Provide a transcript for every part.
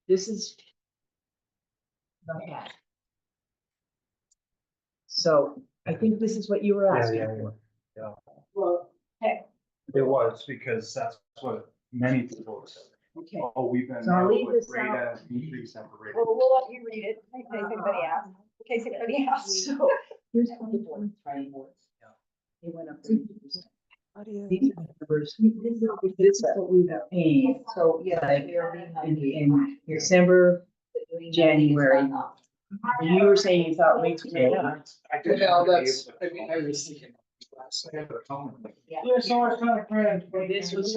this is the hat. So I think this is what you were asking for. Well, heck, It was, because that's what many people said. okay. Oh, we've been So I'll out leave with this out. Rita, decrease separated. Well, we'll let you read it in case anybody asks. In case anybody asks. So here's how the board trying boards. They went up 30%. These are the numbers. This is what we were paying. So yeah, like in December, January. You were saying you thought rates were going up. No, that's, I mean, I was thinking. Yeah. Yeah, so I was kind of trying. This was.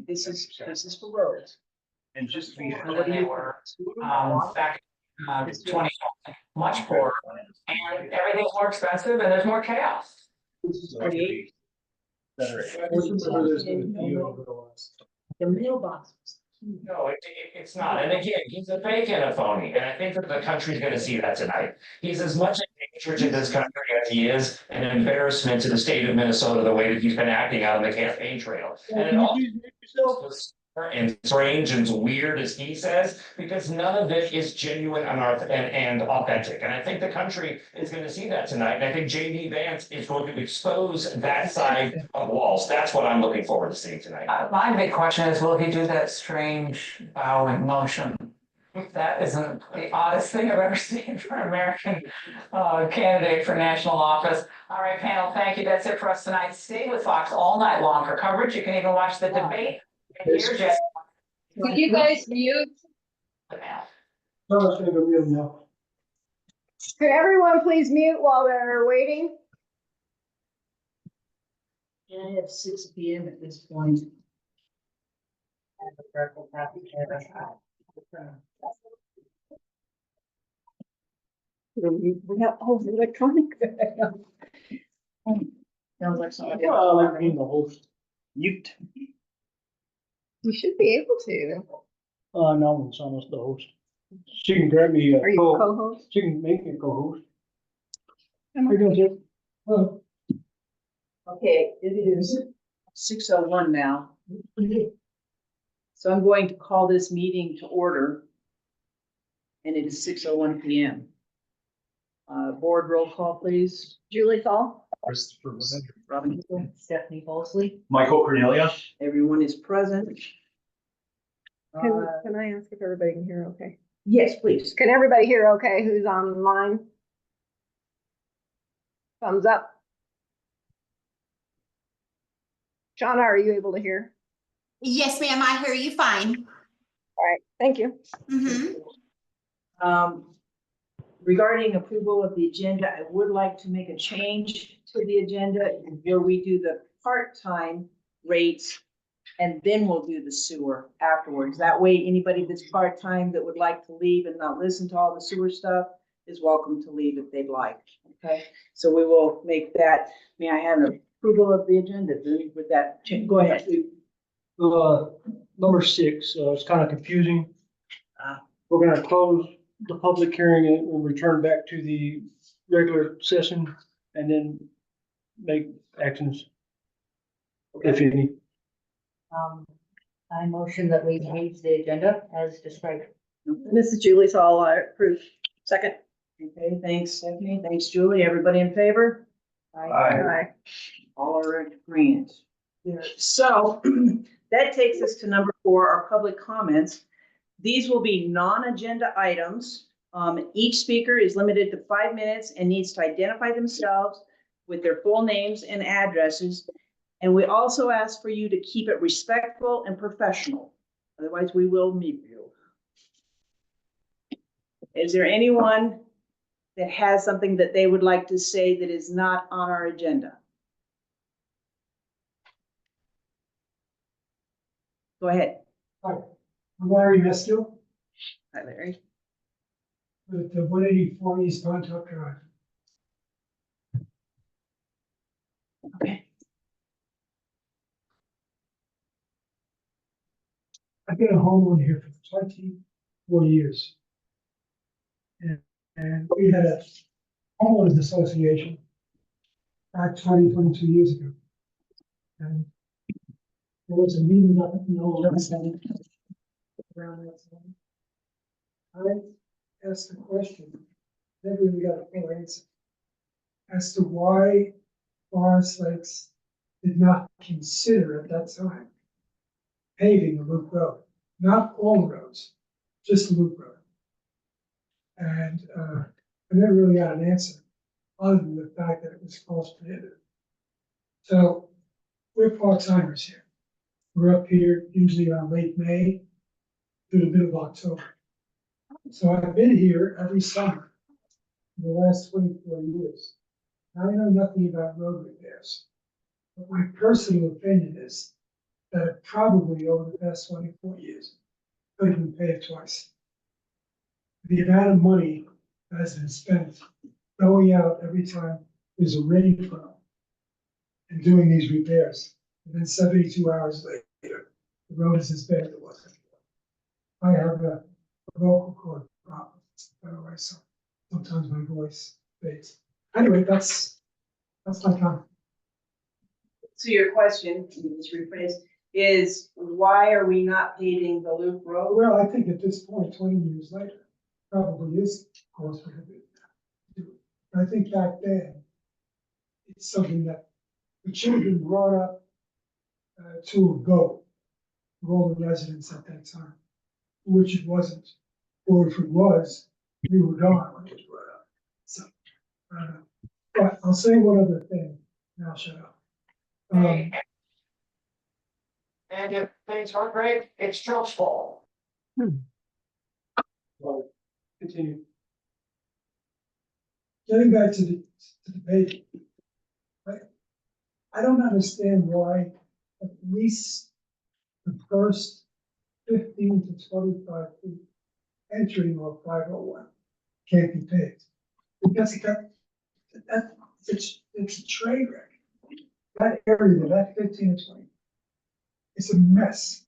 This is for roads. And just to be And what do They you? were, back, 20, much poorer, and everything's more expensive and there's more chaos. Better. The mailbox. No, it's not, and again, he's a fake and a phony, and I think that the country's gonna see that tonight. He's as much a danger to this country as he is an embarrassment to the state of Minnesota, the way that he's been acting out on the campaign trail. And it all was and strange and weird, as he says, because none of it is genuine and authentic. And I think the country is going to see that tonight. And I think JD Vance is going to expose that side of Walls. That's what I'm looking forward to seeing tonight. My big question is, will he do that strange bowing motion? That isn't the oddest thing I've ever seen for an American candidate for national office. All right, panel, thank you. That's it for us tonight. Stay with Fox all night long for coverage. You can even watch the debate. And hear Jeff. Could you guys mute? No, it's gonna go real now. Could everyone please mute while they're waiting? And it's 6 p.m. at this point. We have all the electronic. Sounds like somebody. Well, I like being the host. Mute. You should be able to. No, it's almost the host. She can grab me. Are you a co-host? She can make me a co-host. Am I- How you doing, Jim? Oh, Okay, it is 6:01 now. So I'm going to call this meeting to order. And it is 6:01 p.m. Board roll call, please. Julie Thal? Christopher Wood. Robin Hill, Stephanie Bolsley, Michael Cornelia. everyone is present. Can I ask if everybody can hear okay? Yes, please. Can everybody hear okay who's online? Thumbs up. Shauna, are you able to hear? Yes, ma'am, I hear you fine. All right, thank you. Mhm. Regarding approval of the agenda, I would like to make a change to the agenda where we do the part-time rates. And then we'll do the sewer afterwards. That way, anybody that's part-time that would like to leave and not listen to all the sewer stuff is welcome to leave if they'd like, okay? So we will make that, may I have an approval of the agenda with that, go ahead. Number 6, it's kind of confusing. We're gonna close the public hearing and we'll return back to the regular session and then make actions, if any. I motion that we change the agenda as described. This is Julie Thal, I approve. Second. Okay, thanks, Stephanie, thanks, Julie, everybody in favor? Aye. All are in agreement. So that takes us to number 4, our public comments. These will be non-agenda items. Each speaker is limited to 5 minutes and needs to identify themselves with their full names and addresses. And we also ask for you to keep it respectful and professional. Otherwise, we will mute you. Is there anyone that has something that they would like to say that is not on our agenda? Go ahead. Hi, I'm Larry Meskill Hi, Larry. with the 184 East Montauk Drive. Okay. I've been a homeowner here for 24 years. And we had a homeowners association back 22 years ago. And there was a meeting up in the old representative around that time. I asked the question, never really got a full answer, as to why Forest Lakes did not consider at that time paving a loop road, not all roads, just the loop road. And I never really got an answer, other than the fact that it was cost prohibitive. So we're part-timers here. We're up here usually around late May through the middle of October. So I've been here every summer for the last 24 years. Now, I know nothing about road repairs, but my personal opinion is that it probably over the past 24 years could have been paved twice. The amount of money that has been spent going out every time there's a rainfall and doing these repairs, and then 72 hours later, the road is as bad as it was before. I have a vocal cord problem, by the way, so sometimes my voice fades. Anyway, that's my comment. So your question, let me just rephrase, is why are we not paving the loop road? Well, I think at this point, 20 years later, probably is cost prohibitive. I think back then, it's something that it should have been brought up to a vote for all the residents at that time, which it wasn't. Or if it was, we were gone when it was brought up. So, but I'll say one other thing, and I'll shut up. And if things aren't great, it's Trump's fault. Well, continue. Getting back to the debate, I don't understand why at least the first 15 to 25 feet entering off 501 can't be paved. Because it's a train wreck. That area, that 15 to 20, it's a mess.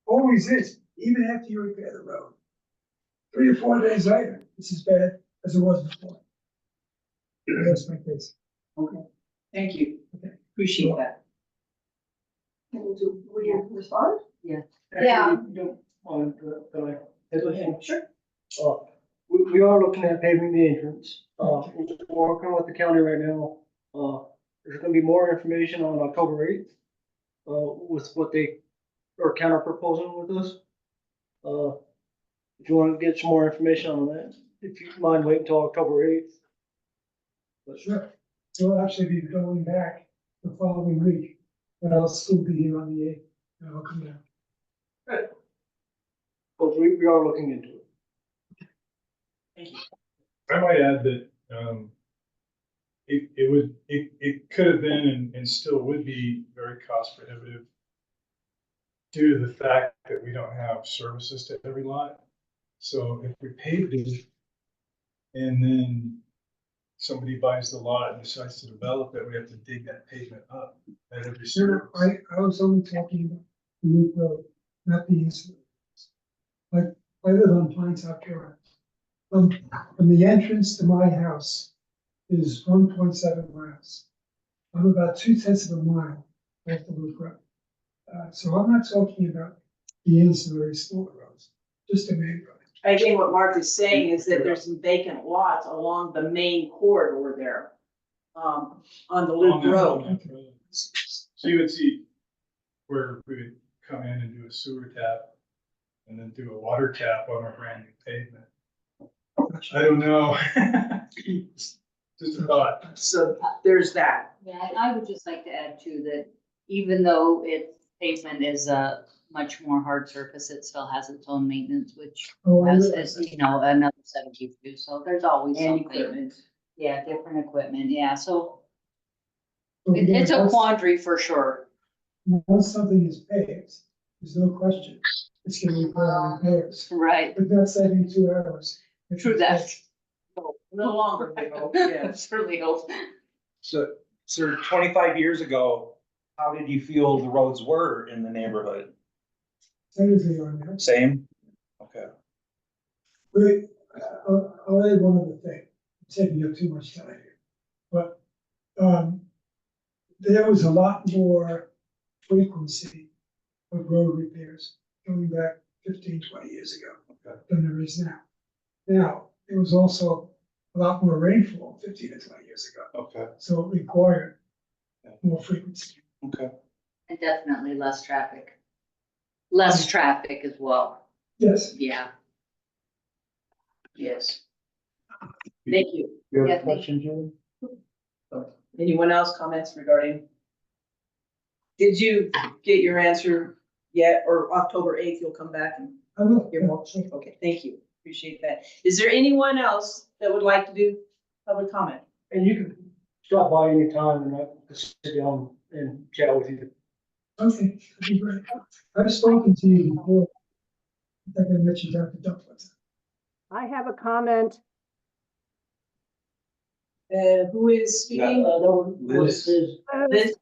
Always is, even after you repair the road. 3 or 4 days later, it's as bad as it was before. That's my case. Okay, thank you. Appreciate that. Will you respond? Yeah. Actually, you don't mind, can I? Go ahead. Sure. We are looking at paving the entrance. We're working with the county right now. There's gonna be more information on October 8th. With what they are counter proposing with us. If you want to get some more information on that, if you mind waiting until October 8th. But Sure. So I'll actually be going back the following week, but I'll still be here on the 8th, and I'll come down. but we are looking into it. Thank you. I might add that, it could have been and still would be very cost prohibitive due to the fact that we don't have services to every lot. So if we paved it and then somebody buys the lot and decides to develop it, we have to dig that pavement up at every Sure, service. I was only talking about the loop road, not the incident. Like, I live on Pine Top Drive. From the entrance to my house is 1.7 miles. I'm about 2/10 of a mile off the loop road. So I'm not talking about the ancillary store roads, just the main road. I think what Mark is saying is that there's some vacant lots along the main corridor there, on the loop road. So you would see where we would come in and do a sewer tap and then do a water tap on our brand new pavement. I don't know. Just a thought. So there's that. Yeah, and I would just like to add too, that even though pavement is a much more hard surface, it still has its own maintenance, which Oh, I has, realize that. another 72, so there's always And something. equipment. Yeah, different equipment, yeah, so But again, it's a once- quandary for sure. Once something is paved, there's no question, it's gonna require repairs, Right, but not 72 hours. true that. No longer, we hope, yeah. Certainly hope. So, sir, 25 years ago, how did you feel the roads were in the neighborhood? Same as they are now. Same? Okay. Wait, I'll add one other thing, I'm taking up too much time here, but, there was a lot more frequency of road repairs going back 15, 20 years ago than there is now. Now, there was also a lot more rainfall 15 to 20 years ago, Okay, so it required more frequency. okay. And definitely less traffic. Less traffic as well, Yes, yeah. Yes. Thank you. You have Yeah, a question, Julie? Anyone else comments regarding? Did you get your answer yet, or October 8th, you'll come back and I will. hear more? Okay, thank you, appreciate that. Is there anyone else that would like to do public comment? And you can stop by anytime and I can sit down and chat with you. Okay, that'd be great. I've spoken to you before. I think I mentioned Dr. Duckworth. I have a comment. Who is speaking? Liz. Liz?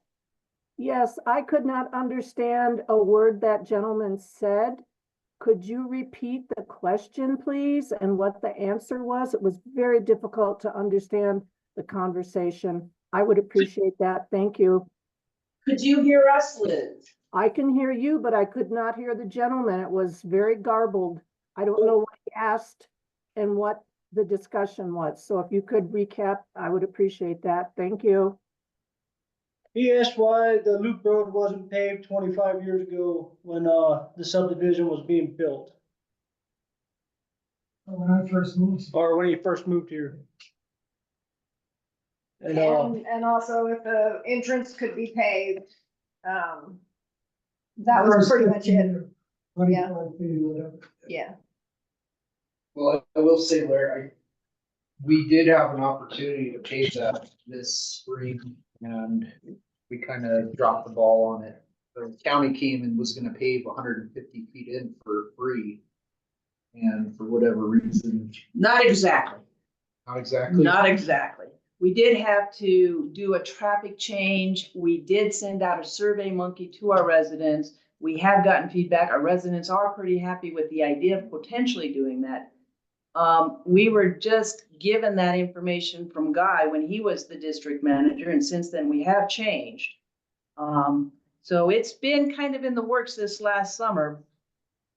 Yes, I could not understand a word that gentleman said. Could you repeat the question, please, and what the answer was? It was very difficult to understand the conversation. I would appreciate that. Thank you. Could you hear us, Liz? I can hear you, but I could not hear the gentleman. It was very garbled. I don't know what he asked and what the discussion was. So if you could recap, I would appreciate that. Thank you. He asked why the loop road wasn't paved 25 years ago when the subdivision was being built, When I first moved. or when he first moved here. And And also if the entrance could be paved. That was pretty much it. 25 feet or whatever. Yeah. Well, I will say, Larry, we did have an opportunity to pave that this spring and we kind of dropped the ball on it. The county came and was gonna pave 150 feet in for free. And for whatever reason, Not exactly. not exactly. Not exactly. We did have to do a traffic change. We did send out a survey monkey to our residents. We have gotten feedback. Our residents are pretty happy with the idea of potentially doing that. We were just given that information from Guy when he was the district manager, and since then we have changed. So it's been kind of in the works this last summer.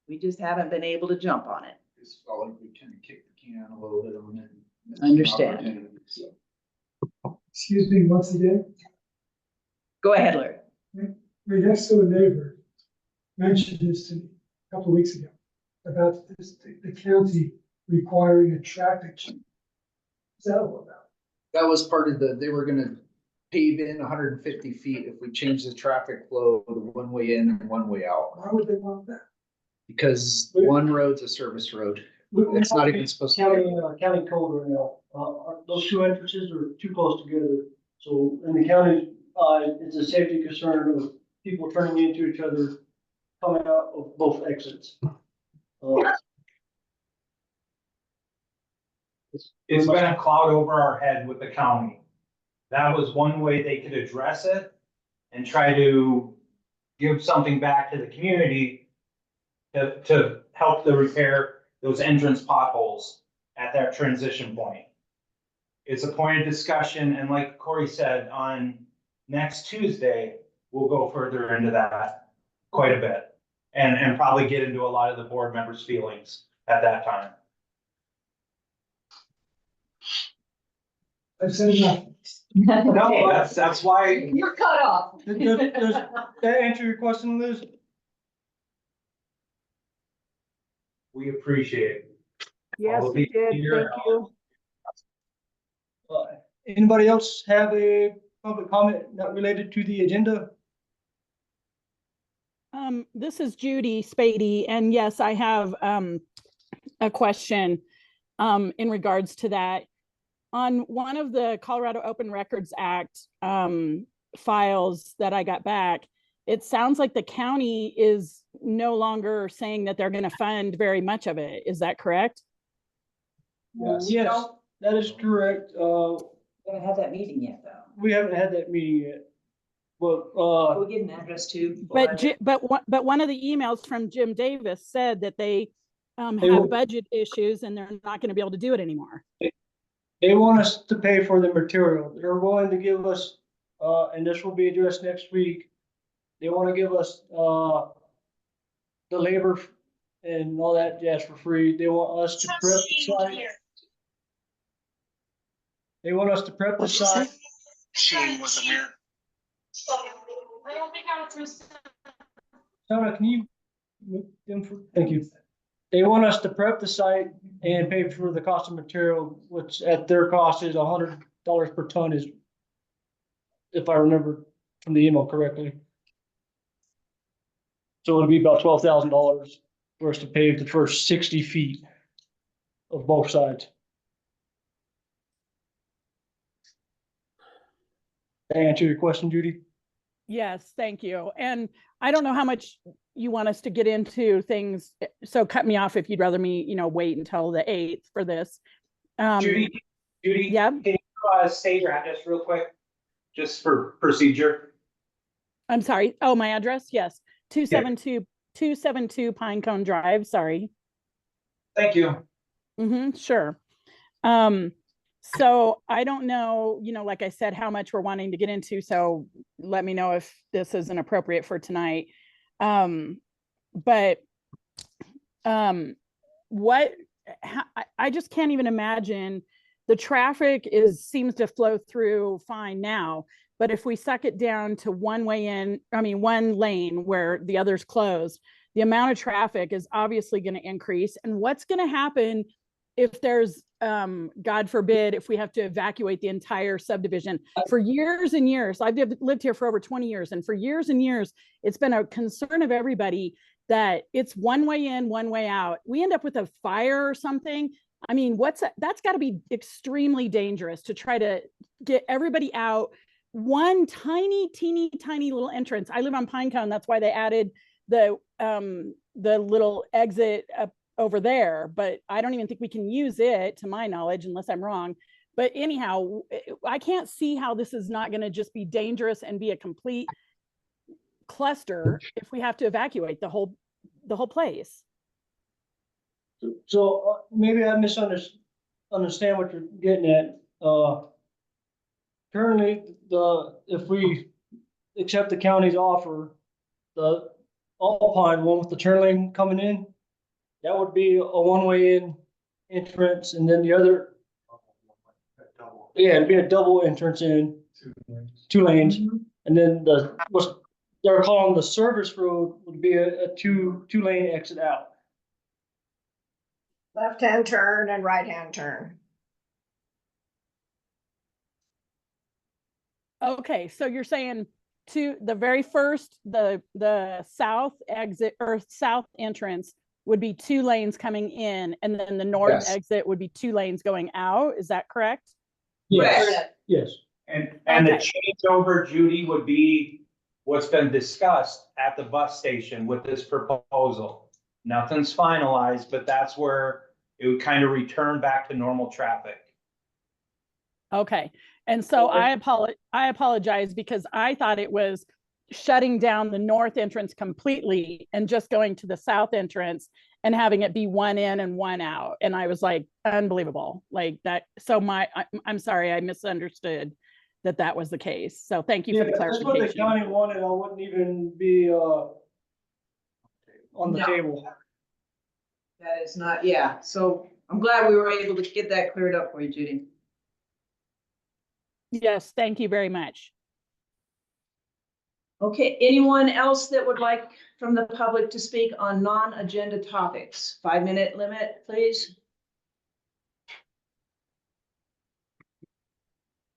We just haven't been able to jump on it. Just felt like we kind of kicked the can a little bit on it. Missed an Understand. opportunity, so. Excuse me once again, Go ahead, Larry. my next door neighbor mentioned this to me a couple of weeks ago about this, the county requiring a traffic change. What's that all about? That was part of they were gonna pave in 150 feet if we change the traffic flow to one way in and one way out. Why would they want that? Because one road's a service road. It's not even supposed to. County code right now, those two entrances are too close together. So in the county, it's a safety concern of people turning into each other, coming out of both exits. It's been a cloud over our head with the county. That was one way they could address it and try to give something back to the community to help the repair those entrance potholes at that transition point. It's a point of discussion, and like Corey said, on next Tuesday, we'll go further into that quite a bit. And probably get into a lot of the board members' feelings at that time. I've said enough. No, that's why. You're cut off. Does that answer your question, Liz? We appreciate it. Yes, All of you did. your Thank you. Anybody else have a public comment not related to the agenda? This is Judy Spady, and yes, I have a question in regards to that. On one of the Colorado Open Records Act files that I got back, it sounds like the county is no longer saying that they're going to fund very much of it. Is that correct? Yes, that is correct. We haven't had that meeting yet, though. We haven't had that meeting yet. But We'll get an address too. But one of the emails from Jim Davis said that they will- have budget issues and they're not going to be able to do it anymore. they want us to pay for the material. They're willing to give us, and this will be addressed next week. They want to give us the labor and all that jazz for free. They want us to prep the site. They want us to prep the site. Shane with Amir. Donna, can you? Thank you. They want us to prep the site and pay for the cost of material, which at their cost is $100 per ton is, if I remember from the email correctly. So it'll be about $12,000 for us to pave the first 60 feet of both sides. Did I answer your question, Judy? Yes, thank you. And I don't know how much you want us to get into things, so cut me off if you'd rather me, wait until the 8th for this. Judy, Yeah. can you state your address real quick, just for procedure? I'm sorry. Oh, my address? Yes. 272 Pinecone Drive. Sorry. Thank you. Sure. So I don't know, like I said, how much we're wanting to get into. So let me know if this isn't appropriate for tonight. But I just can't even imagine. The traffic seems to flow through fine now, but if we suck it down to one lane where the other's closed, the amount of traffic is obviously going to increase. And what's going to happen if there's, God forbid, if we have to evacuate the entire subdivision? For years and years, I've lived here for over 20 years, and for years and years, it's been a concern of everybody that it's one way in, one way out. We end up with a fire or something. I mean, that's got to be extremely dangerous to try to get everybody out. One teeny tiny little entrance. I live on Pinecone. That's why they added the little exit up over there, but I don't even think we can use it, to my knowledge, unless I'm wrong. But anyhow, I can't see how this is not going to just be dangerous and be a complete cluster if we have to evacuate the whole place. So maybe I understand what you're getting at. Currently, if we accept the county's offer, the Alpine one with the turn lane coming in, that would be a one-way in entrance, and then the other, it'd be a double entrance in, 2 lanes, and then what they're calling the service road would be a two-lane exit out. Left-hand turn and right-hand turn. Okay, so you're saying to the very first, the south exit or south entrance would be 2 lanes coming in, and then the north exit would be 2 lanes going out. Is that correct? Yes. Yes. And Okay. the changeover, Judy, would be what's been discussed at the bus station with this proposal. Nothing's finalized, but that's where it would kind of return back to normal traffic. Okay. And so I apologize because I thought it was shutting down the north entrance completely and just going to the south entrance and having it be 1 in and 1 out. And I was like, unbelievable, like that. So I'm sorry, I misunderstood that was the case. So thank you for the clarification. That's what the county wanted. I wouldn't even be on the table. That is not, yeah. So I'm glad we were able to get that cleared up for you, Judy. Yes, thank you very much. Okay, anyone else that would like from the public to speak on non-agenda topics? 5-minute limit, please.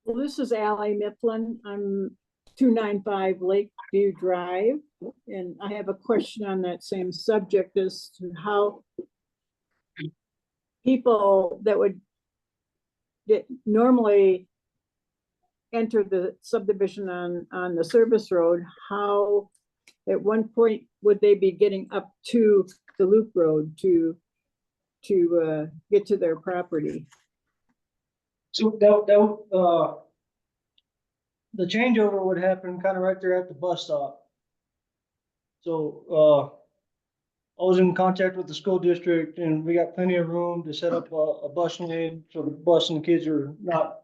Well, this is Ally Mifflin. I'm 295 Lakeview Drive, and I have a question on that same subject as to how people that normally enter the subdivision on the service road, how at one point would they be getting up to the loop road to get to their property? So the changeover would happen kind of right there at the bus stop. So I was in contact with the school district, and we got plenty of room to set up a bus lane so the bus and the kids are not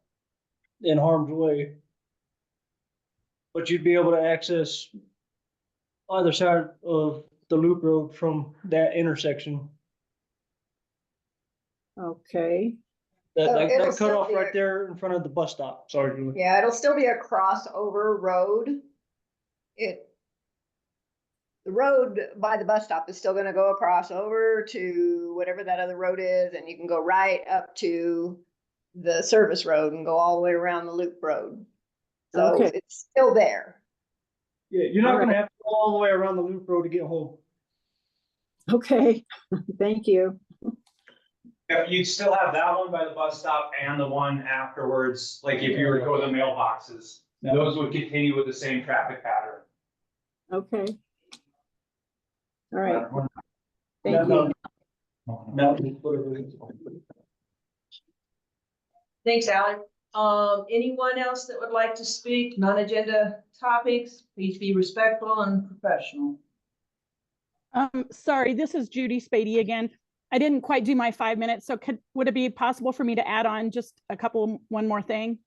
in harm's way. But you'd be able to access either side of the loop road from that intersection. Okay, That, So that, it'll that still cutoff be right a- there in front of the bus stop. Sorry, Julie. Yeah, it'll still be a crossover road. The road by the bus stop is still gonna go across over to whatever that other road is, and you can go right up to the service road and go all the way around the loop road. So Okay. it's still there. Yeah, you're not gonna have to go all the way around the loop road to get home. okay, thank you. Yeah, you'd still have that one by the bus stop and the one afterwards, like if you were to go to the mailboxes. Those would continue with the same traffic pattern. Okay. All right, thank you. Whatever it is. Thanks, Alex. Anyone else that would like to speak, non-agenda topics, please be respectful and professional. Sorry, this is Judy Spady again. I didn't quite do my 5 minutes, so would it be possible for me to add on just one more thing?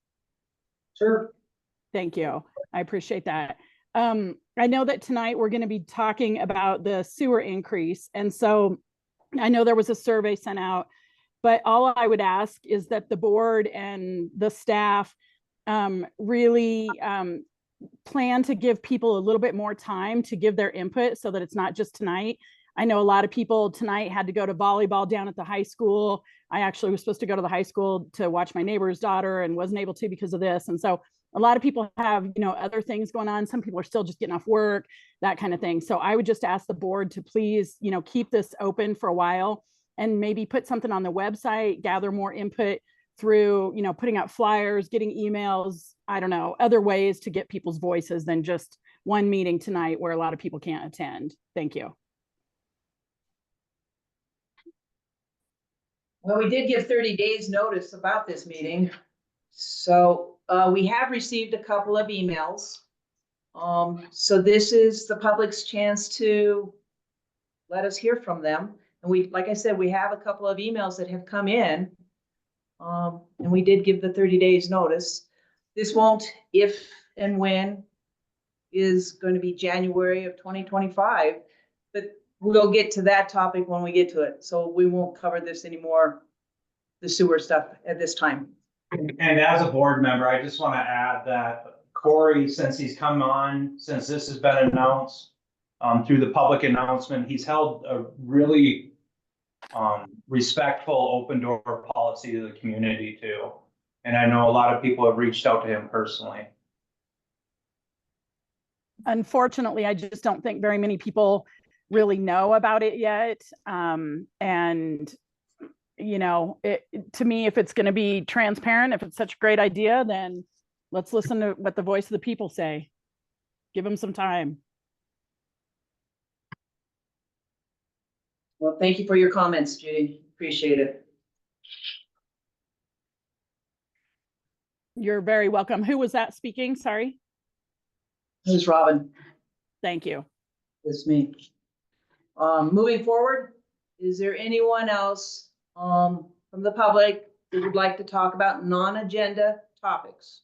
Sure. Thank you. I appreciate that. I know that tonight we're going to be talking about the sewer increase. And so I know there was a survey sent out, but all I would ask is that the board and the staff really plan to give people a little bit more time to give their input so that it's not just tonight. I know a lot of people tonight had to go to volleyball down at the high school. I actually was supposed to go to the high school to watch my neighbor's daughter and wasn't able to because of this. And so a lot of people have, other things going on. Some people are still just getting off work, that kind of thing. So I would just ask the board to please, keep this open for a while and maybe put something on the website, gather more input through, putting out flyers, getting emails, I don't know, other ways to get people's voices than just one meeting tonight where a lot of people can't attend. Thank you. Well, we did give 30 days notice about this meeting. So we have received a couple of emails. So this is the public's chance to let us hear from them. And like I said, we have a couple of emails that have come in. And we did give the 30 days notice. This won't, if and when, is going to be January of 2025. But we'll get to that topic when we get to it. So we won't cover this anymore, the sewer stuff at this time. And as a board member, I just want to add that Corey, since he's come on, since this has been announced through the public announcement, he's held a really respectful open door policy to the community too. And I know a lot of people have reached out to him personally. Unfortunately, I just don't think very many people really know about it yet. And to me, if it's going to be transparent, if it's such a great idea, then let's listen to what the voice of the people say. Give them some time. Well, thank you for your comments, Judy. Appreciate it. You're very welcome. Who was that speaking? Sorry. Who's Robin? Thank you. It's me. Moving forward, is there anyone else from the public who would like to talk about non-agenda topics?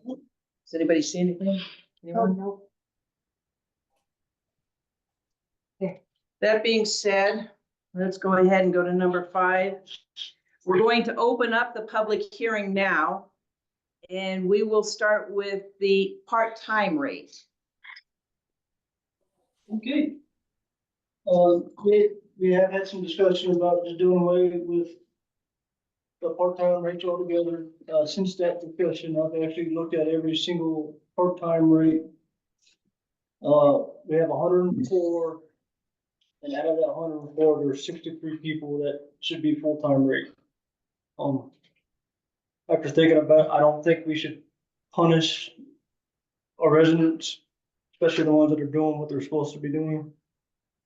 Does anybody see anything? Anyone? No. Okay. That being said, let's go ahead and go to number 5. We're going to open up the public hearing now, and we will start with the part-time rate. Okay. We have had some discussion about just doing away with the part-time rates altogether. Since that discussion, I've actually looked at every single part-time rate. We have 104, and out of that 104, there's 63 people that should be full-time rate. After thinking about it, I don't think we should punish our residents, especially the ones that are doing what they're supposed to be doing.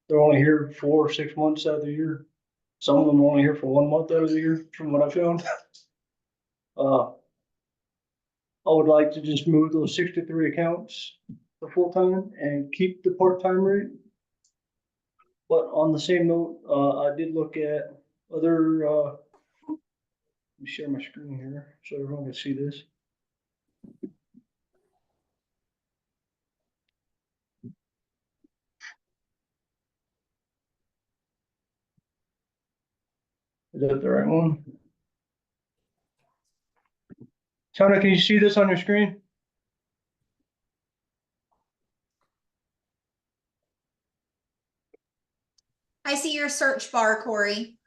They're only here 4 or 6 months out of the year. Some of them are only here for 1 month out of the year, from what I found. I would like to just move those 63 accounts to full-time and keep the part-time rate. But on the same note, I did look at other Let me share my screen here so everyone can see this. Is that the right one? Tana, can you see this on your screen? I see your search bar, Corey.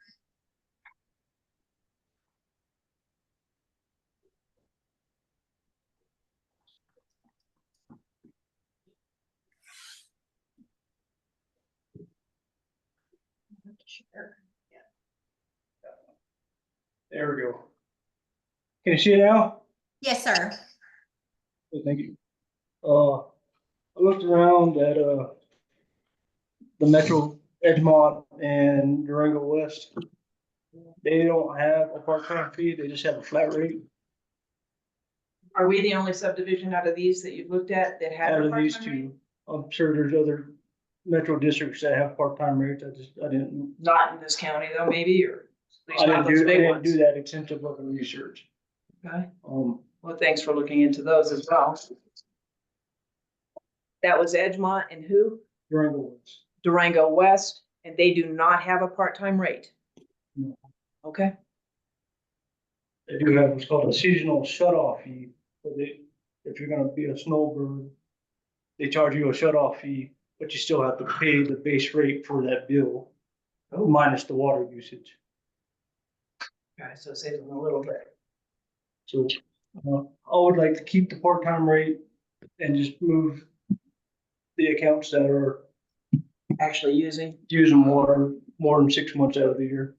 There we go. Can you see it now? Yes, sir. Good, thank you. I looked around at, the Metro Edgemont and Durango West. They don't have a part-time fee, they just have a flat rate. Are we the only subdivision out of these that you've looked at that has Out a of these part-time rate? two, I'm sure there's other metro districts that have part-time rates, I didn't, Not in this county though, maybe, or at least I not didn't those do, I big didn't ones. do that extensive of a research. Okay, Well, thanks for looking into those as well. That was Edgemont and who? Durango West. Durango West, and they do not have a part-time rate. No. Okay, They do have what's called a seasonal shut-off fee, but if you're gonna be a snowbird, they charge you a shut-off fee, but you still have to pay the base rate for that bill, minus the water usage. okay, so save them a little bit. So, I would like to keep the part-time rate and just move the accounts that are Actually using using water more than 6 months out of the year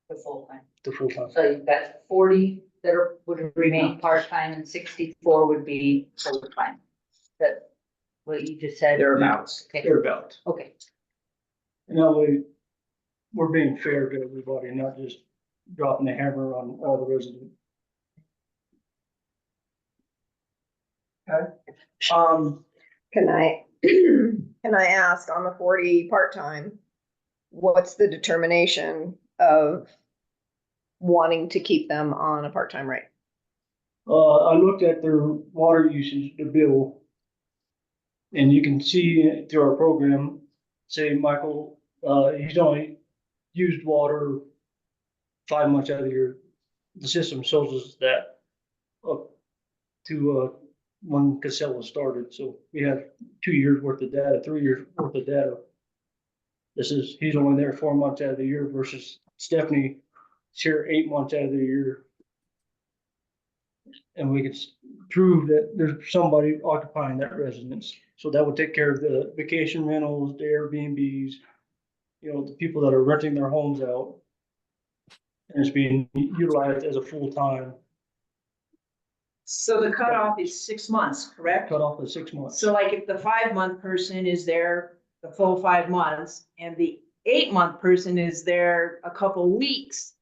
The full time. to full time. So you've got 40 that would remain part-time and 64 would be full-time. That, what you just said? thereabouts. Okay. Thereabouts. Okay. And that way, we're being fair to everybody, not just dropping the hammer on all the residents. Can I, can I ask on the 40 part-time, what's the determination of wanting to keep them on a part-time rate? I looked at their water usage, the bill. And you can see through our program, say Michael, he's only used water 5 months out of the year. The system shows us that up to, when Casella started, so we have 2 years worth of data, 3 years worth of data. He's only there 4 months out of the year versus Stephanie's here 8 months out of the year. And we can prove that there's somebody occupying that residence. So that would take care of the vacation rentals, the Airbnbs, the people that are renting their homes out. And it's being utilized as a full-time. So the cutoff is 6 months, correct? Cut off of 6 months. So like if the 5-month person is there the full 5 months and the 8-month person is there a couple weeks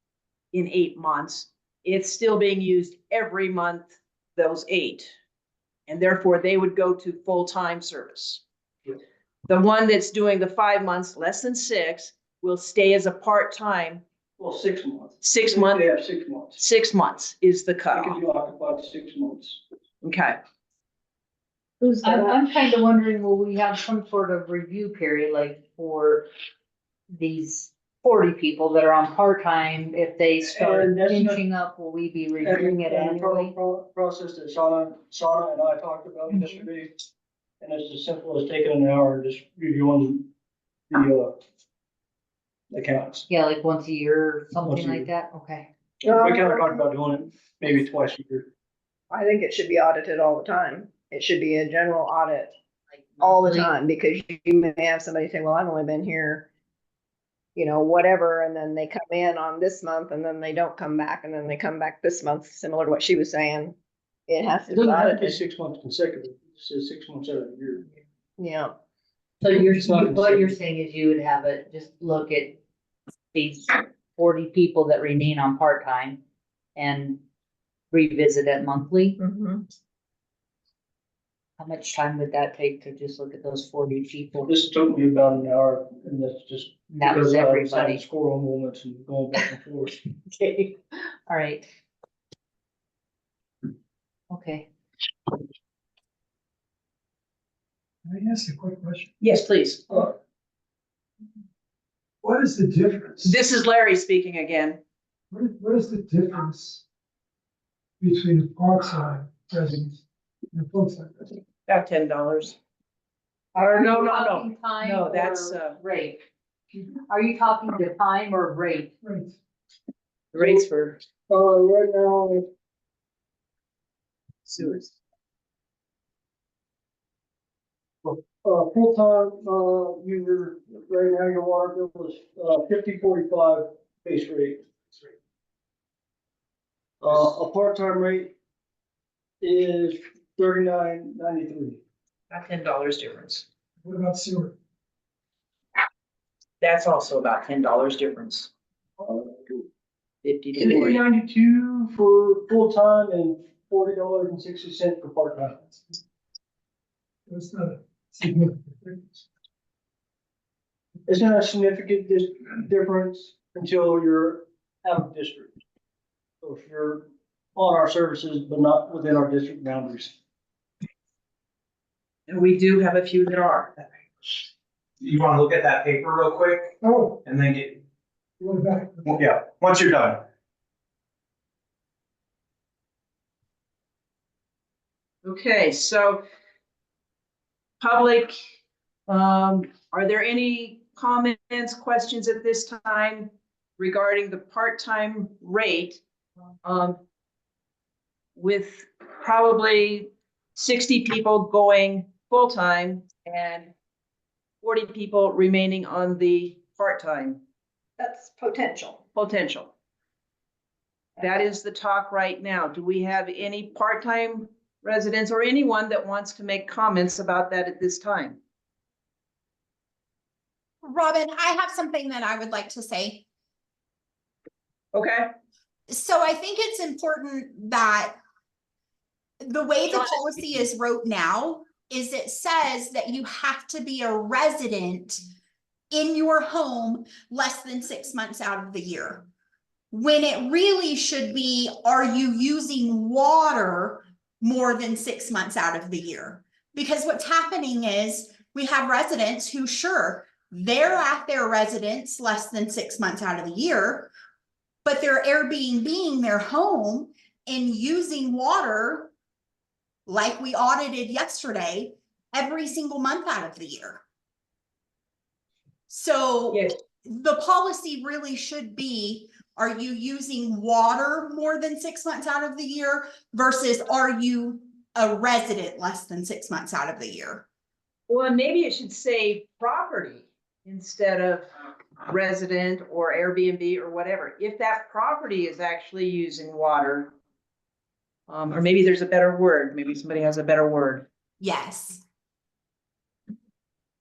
in 8 months, it's still being used every month, those 8. And therefore they would go to full-time service. The one that's doing the 5 months, less than 6, will stay as a part-time. Well, 6 months. 6 months. They have 6 months. 6 months is the They cutoff. can be occupied 6 months. Okay. I'm kind of wondering, will we have some sort of review period, like for these 40 people that are on part-time, if they start And that's not- inching up, will we be reviewing it And the annually? process that Shauna and I talked about yesterday, and it's as simple as taking an hour and just reviewing the accounts. Yeah, like once a year or Once a something like year. that, okay. We kind of talked about doing it maybe twice a year. I think it should be audited all the time. It should be a general audit all the time, because you may have somebody say, well, I've only been here, whatever, and then they come in on this month and then they don't come back, and then they come back this month, similar to what she was saying. It has to It be doesn't have to be audited. 6 months consecutive, it says 6 months out of the year. Yeah. So It's not what you're considered. saying is you would have it, just look at these 40 people that remain on part-time and revisit it monthly? Mm-hmm. How much time would that take to just look at those 40 people? This took me about an hour, and that's just That was because I everybody. having squirrel moments and going back and forth. Okay, All right. Okay. Can I ask a quick question? Yes, please. What is the difference? This is Larry speaking again. What is the difference between a part-time resident and a full-time resident? About $10. Are No, you no, no. talking time No, that's, or rate? Are you talking the time or rate? Right. The rates for Right now, sewers. full-time, user, right now, your water bill is, 50.45 base rate. A part-time rate is 39.93. About $10 difference. What about sewer? That's also about $10 difference. 50 to 40. 90.92 for full-time and $40.60 for part-time. It's not a significant difference. It's not a significant difference until you're out of district. So if you're on our services, but not within our district boundaries. And we do have a few that are. You wanna look at that paper real quick Oh, and then get, you went back. yeah, once you're done. Okay, so public, are there any comments, questions at this time regarding the part-time rate? With probably 60 people going full-time and 40 people remaining on the part-time That's potential. potential. That is the talk right now. Do we have any part-time residents or anyone that wants to make comments about that at this time? Robin, I have something that I would like to say. Okay. So I think it's important that the way the policy is wrote now is it says that you have to be a resident in your home less than 6 months out of the year. When it really should be, are you using water more than 6 months out of the year? Because what's happening is we have residents who, sure, they're at their residence less than 6 months out of the year, but they're Airbnb-ing their home and using water like we audited yesterday every single month out of the year. So Yes. the policy really should be, are you using water more than 6 months out of the year versus are you a resident less than 6 months out of the year? Well, maybe it should say property instead of resident or Airbnb or whatever. If that property is actually using water, or maybe there's a better word, maybe somebody has a better word. Yes.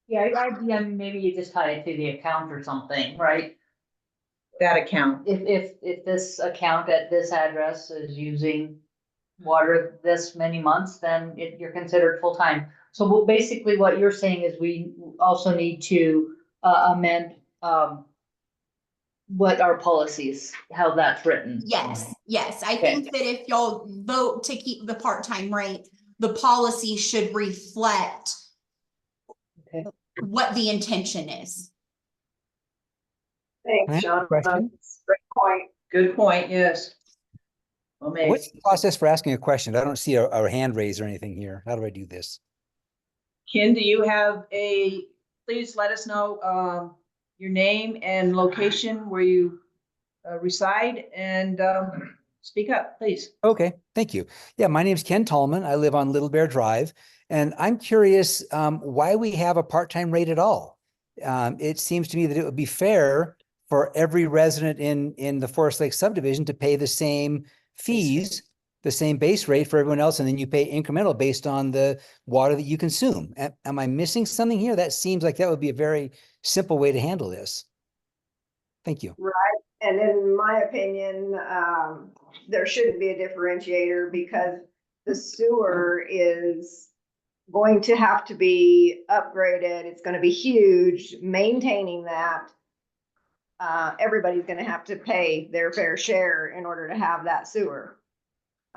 Yeah, maybe you just tie it to the account or something, right? That account. If this account at this address is using water this many months, then you're considered full-time. So basically what you're saying is we also need to amend what our policies, how that's written. Yes, yes. I Okay. think that if y'all vote to keep the part-time rate, the policy should reflect Okay. what the intention is. Thanks, Sean. Question? Great point. Good point, yes. Well made. What's the process for asking a question? I don't see a hand raised or anything here. How do I do this? Ken, do you have please let us know your name and location where you reside and speak up, please. Okay, thank you. Yeah, my name's Ken Tallman. I live on Little Bear Drive, and I'm curious why we have a part-time rate at all. It seems to me that it would be fair for every resident in the Forest Lake subdivision to pay the same fees, the same base rate for everyone else, and then you pay incremental based on the water that you consume. Am I missing something here? That seems like that would be a very simple way to handle this. Thank you. Right, and in my opinion, there shouldn't be a differentiator because the sewer is going to have to be upgraded. It's gonna be huge, maintaining that. everybody's gonna have to pay their fair share in order to have that sewer.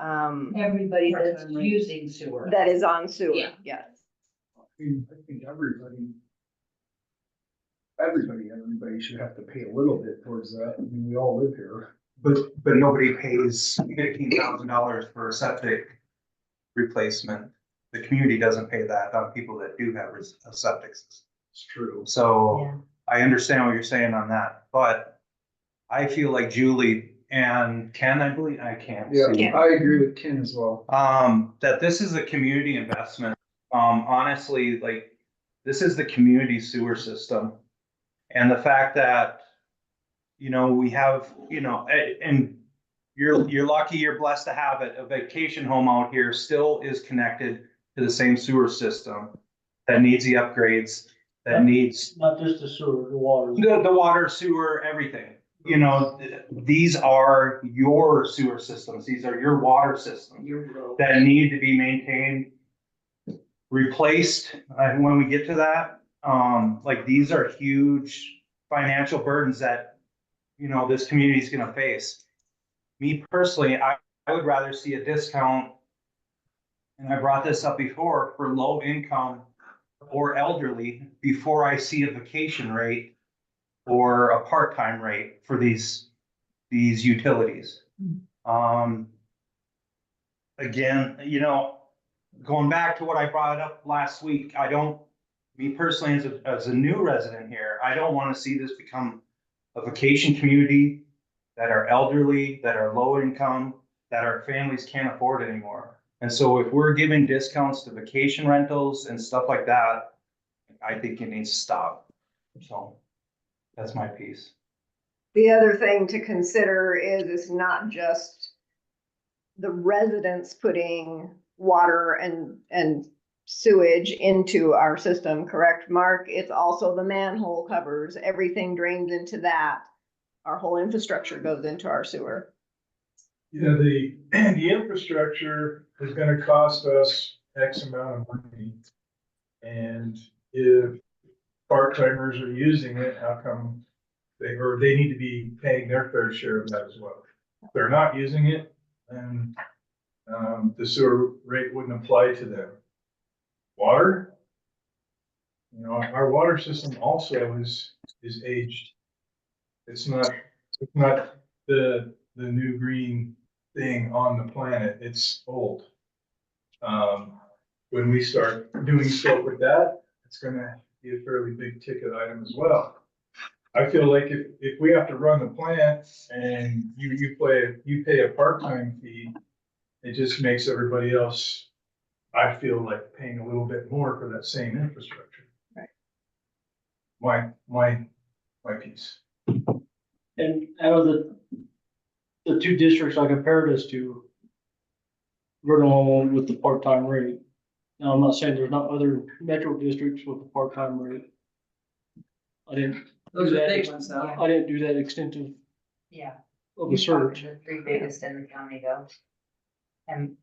Everybody that's using sewer. That is on sewer, Yeah. yes. I think everybody should have to pay a little bit towards that. I mean, we all live here. But nobody pays $15,000 for a septic replacement. The community doesn't pay that on people that do have a septic system. It's true. So I understand what you're saying on that, but I feel like Julie and Ken, I believe, I can't Yeah, see. I agree with Ken as well. That this is a community investment. Honestly, like, this is the community sewer system. And the fact that, you know, we have, you know, and you're lucky, you're blessed to have it. A vacation home out here still is connected to the same sewer system that needs the upgrades, that needs Not just the sewer, the water. the water, sewer, everything. You know, these are your sewer systems. These are your water systems that need to be maintained, replaced. When we get to that, like, these are huge financial burdens that, you know, this community is going to face. Me personally, I would rather see a discount, and I brought this up before, for low income or elderly before I see a vacation rate or a part-time rate for these utilities. Again, you know, going back to what I brought up last week, me personally, as a new resident here, I don't want to see this become a vacation community that are elderly, that are low income, that our families can't afford anymore. And so if we're giving discounts to vacation rentals and stuff like that, I think it needs to stop. So that's my piece. The other thing to consider is it's not just the residents putting water and sewage into our system, correct, Mark? It's also the manhole covers, everything drains into that. Our whole infrastructure goes into our sewer. You know, the infrastructure is gonna cost us X amount of money. And if part-timers are using it, how come they need to be paying their fair share of that as well? If they're not using it, then the sewer rate wouldn't apply to them. Water, you know, our water system also is aged. It's not the new green thing on the planet. It's old. When we start doing stuff with that, it's gonna be a fairly big ticket item as well. I feel like if we have to run the plant and you pay a part-time fee, it just makes everybody else, I feel like, paying a little bit more for that same infrastructure. Right. My piece. And out of the two districts I compared this to, we're the only one with the part-time rate. Now, I'm not saying there's not other metro districts with a part-time rate. I didn't. Those do are that big ex- ones, though. I didn't do that extensive Yeah. of a search. The three biggest in the county though. And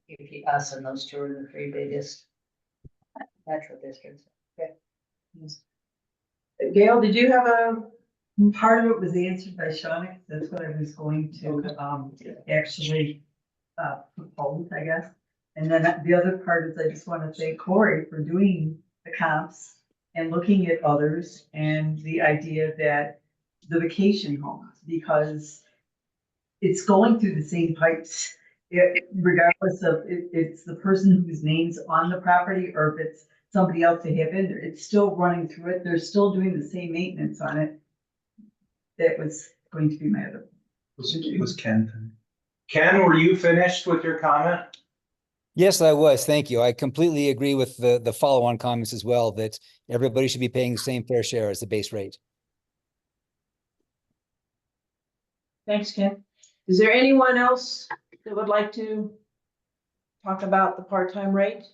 us and those two are the three biggest metro districts. Okay. Gail, did you have a? Part of it was answered by Shauna, that's what I was going to, actually, propose, I guess. And then the other part is I just want to thank Corey for doing the comps and looking at others and the idea that the vacation homes, because it's going through the same pipes. Regardless of if it's the person whose name's on the property or if it's somebody else they have in there, it's still running through it. They're still doing the same maintenance on it. That was going to be my other. Was Ken? Ken, were you finished with your comment? Yes, I was. Thank you. I completely agree with the follow-on comments as well, that everybody should be paying the same fair share as the base rate. Thanks, Ken. Is there anyone else that would like to talk about the part-time rate?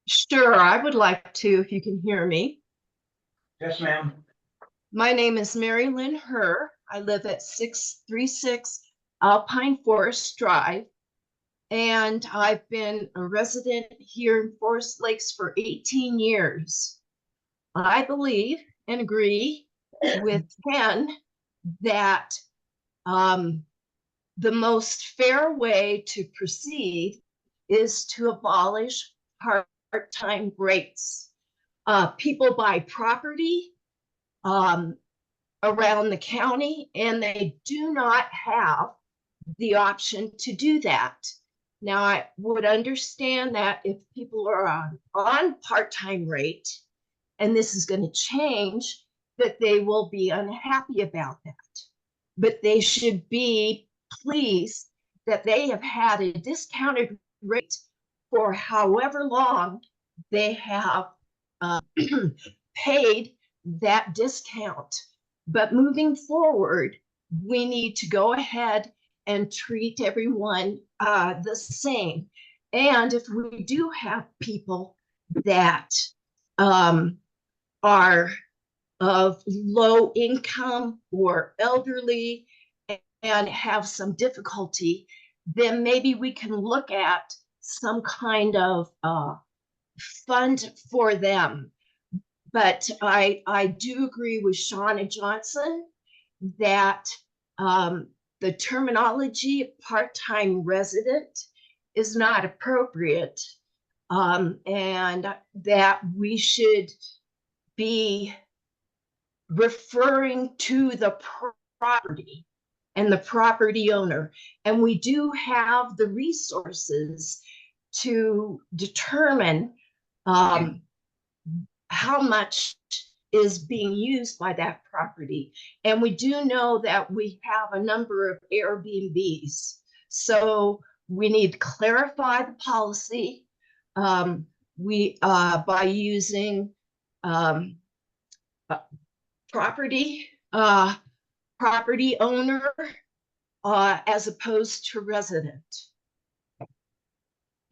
Sure, I would like to, if you can hear me. Yes, ma'am. My name is Mary Lynn Herr. I live at 636 Alpine Forest Drive. And I've been a resident here in Forest Lakes for 18 years. I believe and agree with Ken that the most fair way to proceed is to abolish part-time rates. People buy property around the county, and they do not have the option to do that. Now, I would understand that if people are on part-time rate, and this is going to change, that they will be unhappy about that. But they should be pleased that they have had a discounted rate for however long they have paid that discount. But moving forward, we need to go ahead and treat everyone the same. And if we do have people that are of low income or elderly and have some difficulty, then maybe we can look at some kind of fund for them. But I do agree with Shauna Johnson that the terminology part-time resident is not appropriate, and that we should be referring to the property and the property owner. And we do have the resources to determine how much is being used by that property. And we do know that we have a number of Airbnbs. So we need to clarify the policy by using property owner as opposed to resident.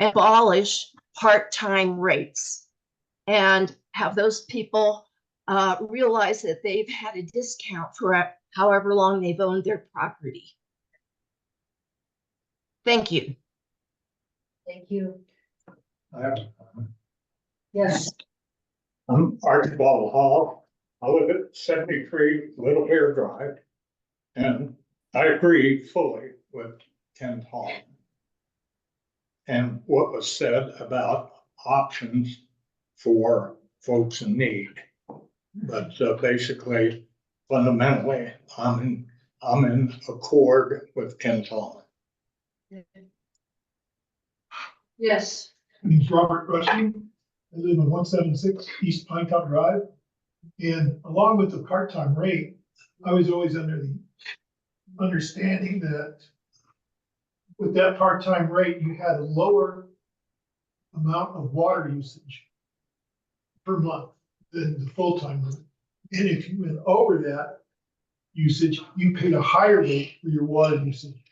Abolish part-time rates and have those people realize that they've had a discount for however long they've owned their property. Thank you. Thank you. Yes. I'm Archibald Hall. I live at 73 Little Bear Drive. And I agree fully with Ken Hall and what was said about options for folks in need. But basically, fundamentally, I'm in accord with Ken Hall. Yes. My name's Robert Rushing. I live on 176 East Pine Top Drive. And along with the part-time rate, I was always under the understanding that with that part-time rate, you had a lower amount of water usage per month than the full-time rate. And if you went over that usage, you paid a higher rate for your water usage.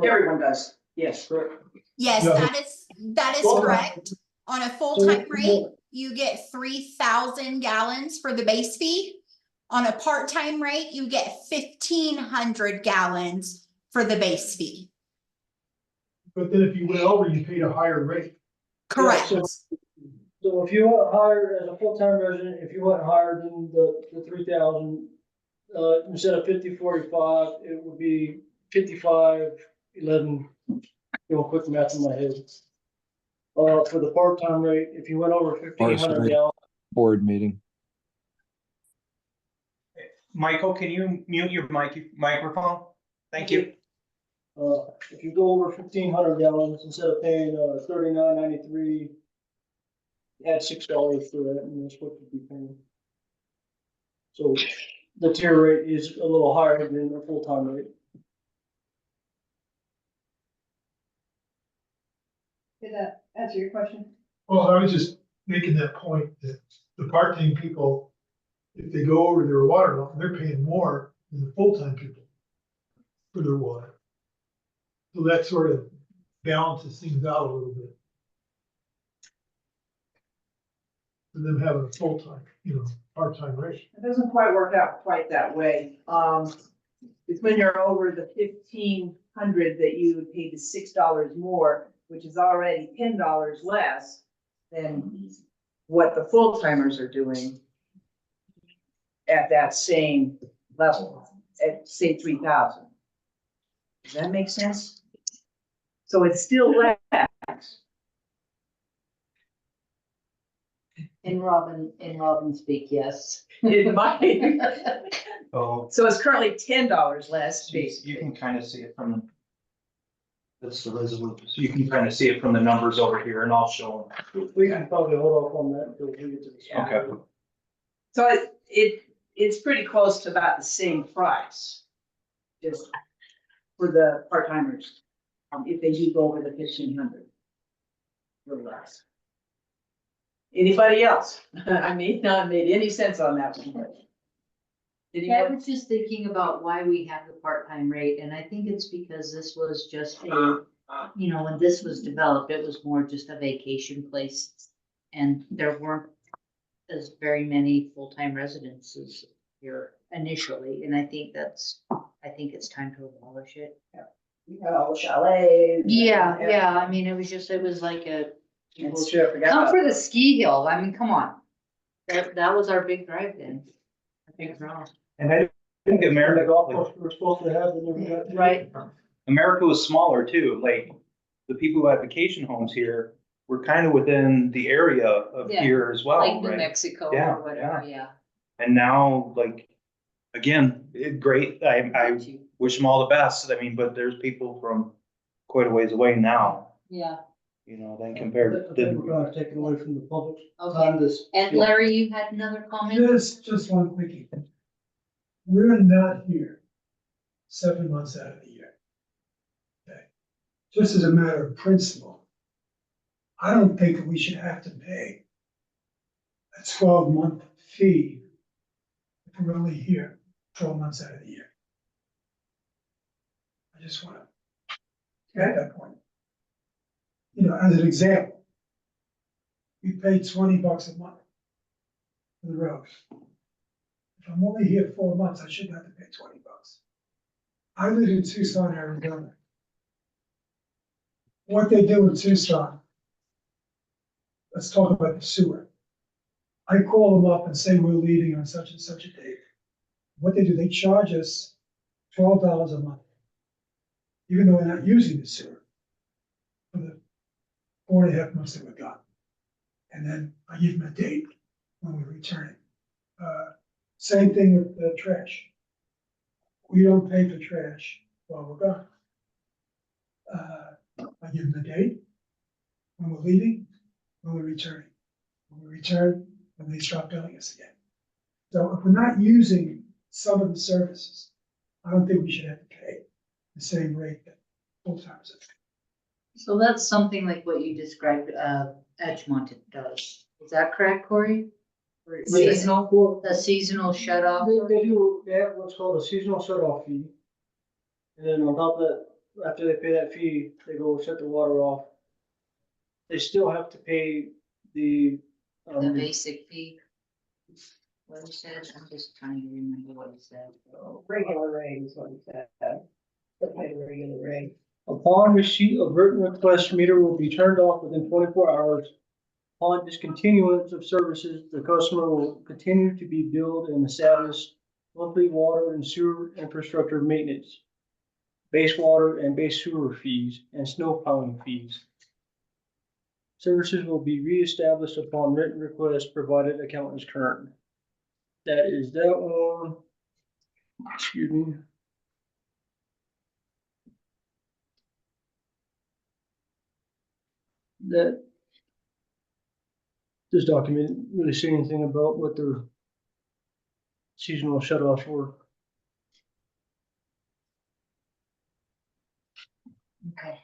Everyone does, yes. Yes, Yeah. that is correct. On a full-time rate, you get 3,000 gallons for the base fee. On a part-time rate, you get 1,500 gallons for the base fee. But then if you went over, you paid a higher rate. Correct. So if you went higher as a full-time resident, if you went higher than the 3,000, instead of 50/45, it would be 55/11. Doing quick math in my head. For the part-time rate, if you went over 1,500 gallons. Board meeting. Michael, can you mute your microphone? Thank you. If you go over 1,500 gallons, instead of paying $39.93, add $6 for that, and that's what you'd be paying. So the tier rate is a little higher than the full-time rate. Did that answer your question? Well, I was just making that point that the part-time people, if they go over their water line, they're paying more than the full-time people for their water. So that sort of balances things out a little bit. For them having a full-time, part-time rate. It doesn't quite work out quite that way. It's when you're over the 1,500 that you would pay the $6 more, which is already $10 less than what the full timers are doing. at that same level, at say 3,000. Does that make sense? So it's still less. In Robin speak, yes. It might. Oh, So it's currently $10 less. you can kind of see it from. That's the resolution, so you can kind of see it from the numbers over here, and I'll show them. We can probably hold off on that until we get to the. Okay. So it's pretty close to about the same price. Just for the part-timers, if they do go over the 1,500. Or less. Anybody else? I may not have made any sense on that one. but- Yeah, I Anyone? was just thinking about why we have the part-time rate, and I think it's because this was just a, you know, when this was developed, it was more just a vacation place. And there weren't as very many full-time residences here initially, and I think it's time to abolish it. You got all the chalets. Yeah, I mean, it was like a, come for the ski hill, I mean, come on. That was our big drive then. I think wrong. And I think America, We're supposed to have, and never got. Right. America was smaller too, like, the people who had vacation homes here were kind of within the area of Yeah, here as well, Like New right? Mexico Yeah, or whatever, yeah. And now, like, again, great, I wish them all the best, I mean, but there's people from quite a ways away now, Yeah, you know, than compared I think we're to. gonna take it away from the public. okay. This. And Larry, you had another comment? Just one quickie. We're not here 7 months out of the year. Okay, just as a matter of principle, I don't think that we should have to pay a 12-month fee if we're only here 12 months out of the year. I just want to get that point. You know, as an example, we pay $20 a month for the roads. If I'm only here 4 months, I shouldn't have to pay $20. I live in Tucson, Arizona. What they do in Tucson, let's talk about the sewer. I call them up and say we're leaving on such and such a date. What they do, they charge us $12 a month, even though we're not using the sewer for the 4.5 months that we're gone. And then I give them a date when we return it. Same thing with the trash. We don't pay for trash while we're gone. I give them a date when we're leaving, when we're returning. When we return, when they start billing us again. So if we're not using some of the services, I don't think we should have to pay the same rate that full-timers have. So that's something like what you described, Edgemont does. Is that correct, Corey? Or Seasonal, the seasonal shut off? They have what's called a seasonal shut off fee. And then on top of that, after they pay that fee, they go shut the water off. They still have to pay the. The basic fee. What he said, I'm just trying to remember what he said. Regular rate is what he said. The regular rate. Upon receipt of written request, meter will be turned off within 24 hours. Upon discontinuance of services, the customer will continue to be billed and establish monthly water and sewer infrastructure maintenance, base water and base sewer fees, and snow plowing fees. Services will be reestablished upon written request, provided account is current. That is that one. Excuse me. That this document didn't really say anything about what their seasonal shut-offs were. Okay.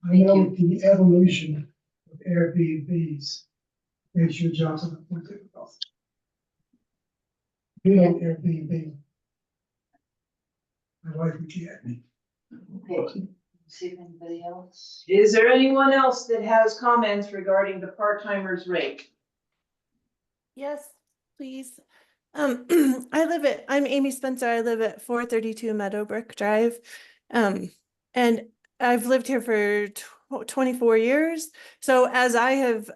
I know with the evolution of Airbnbs, makes your jobs a little more difficult. We don't Airbnb. My wife would get me. Okay, see if anybody else. Is there anyone else that has comments regarding the part-timers rate? Yes, please. I'm Amy Spencer. I live at 432 Meadowbrook Drive. And I've lived here for 24 years. So as I have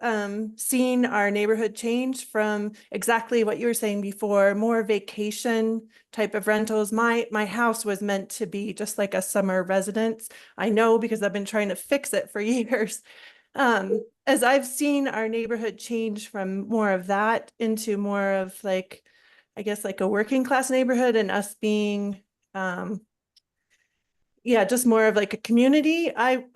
seen our neighborhood change from exactly what you were saying before, more vacation type of rentals. My house was meant to be just like a summer residence. I know because I've been trying to fix it for years. As I've seen our neighborhood change from more of that into more of like, I guess like a working class neighborhood, and us being yeah, just more of like a community. I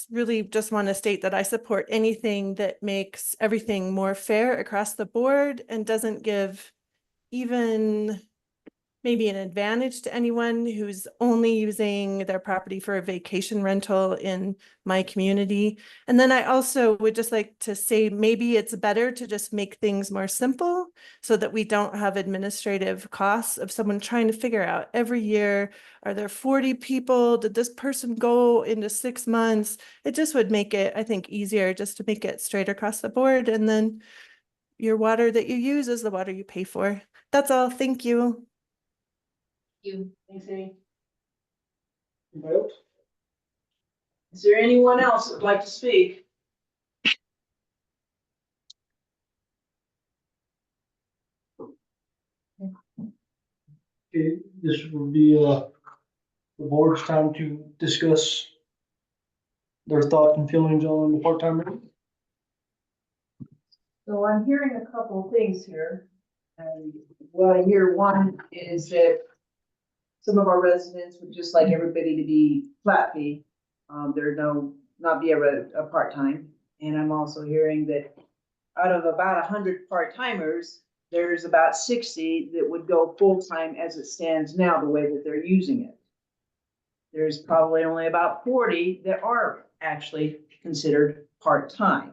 really just want to state that I support anything that makes everything more fair across the board and doesn't give even maybe an advantage to anyone who's only using their property for a vacation rental in my community. And then I also would just like to say, maybe it's better to just make things more simple so that we don't have administrative costs of someone trying to figure out every year, are there 40 people? Did this person go into 6 months? It just would make it, I think, easier just to make it straight across the board. And then your water that you use is the water you pay for. That's all. Thank you. Thanks, Amy. Anybody else? Is there anyone else that would like to speak? Okay, this will be the board's time to discuss their thoughts and feelings on the part-time rate. So I'm hearing a couple of things here. And what I hear, one is that some of our residents would just like everybody to be flat fee. Not be a part-time. And I'm also hearing that out of about 100 part-timers, there's about 60 that would go full-time as it stands now, the way that they're using it. There's probably only about 40 that are actually considered part-time.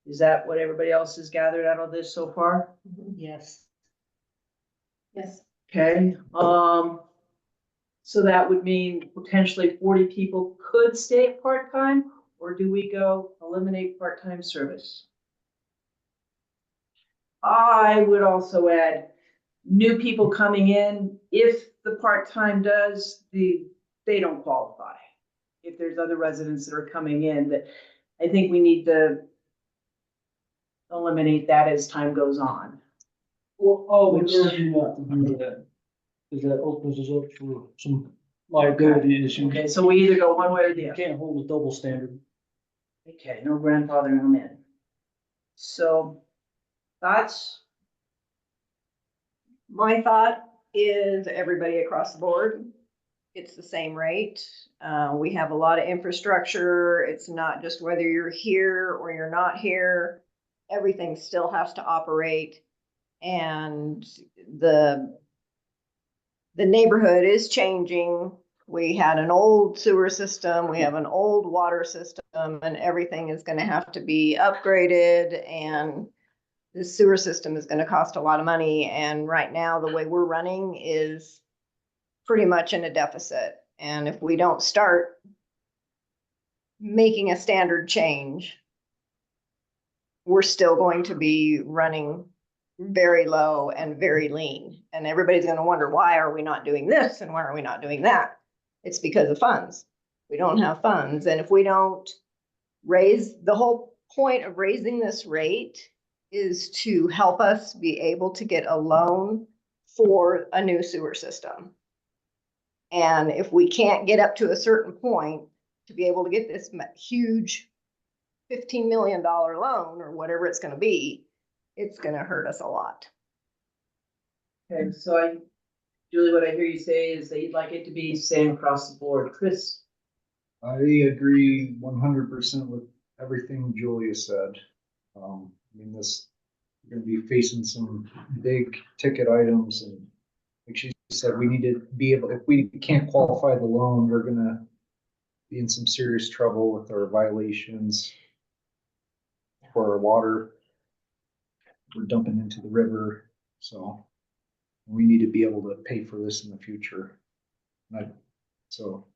Is that what everybody else has gathered out of this so far? Yes. Yes. Okay, so that would mean potentially 40 people could stay at part-time, or do we go eliminate part-time service? I would also add new people coming in, if the part-time does, they don't qualify. If there's other residents that are coming in, that I think we need to eliminate that as time goes on. Well, we urge you not to do that, because that opens us up for some liability issues. Okay, so we either go one way or the You other. can't hold a double standard. Okay, no grandfathering them in. So, thoughts? My thought is everybody across the board, it's the same rate. We have a lot of infrastructure. It's not just whether you're here or you're not here. Everything still has to operate. And the neighborhood is changing. We had an old sewer system, we have an old water system, and everything is gonna have to be upgraded, and the sewer system is gonna cost a lot of money. And right now, the way we're running is pretty much in a deficit. And if we don't start making a standard change, we're still going to be running very low and very lean. And everybody's gonna wonder, why are we not doing this and why are we not doing that? It's because of funds. We don't have funds. And if we don't raise, the whole point of raising this rate is to help us be able to get a loan for a new sewer system. And if we can't get up to a certain point to be able to get this huge $15 million loan or whatever it's gonna be, it's gonna hurt us a lot. Okay, so Julie, what I hear you say is that you'd like it to be same across the board. Chris? I agree 100% with everything Julia said. I mean, we're gonna be facing some big ticket items, and like she said, we need to be able, if we can't qualify the loan, we're gonna be in some serious trouble with our violations for our water. We're dumping into the river, so we need to be able to pay for this in the future. So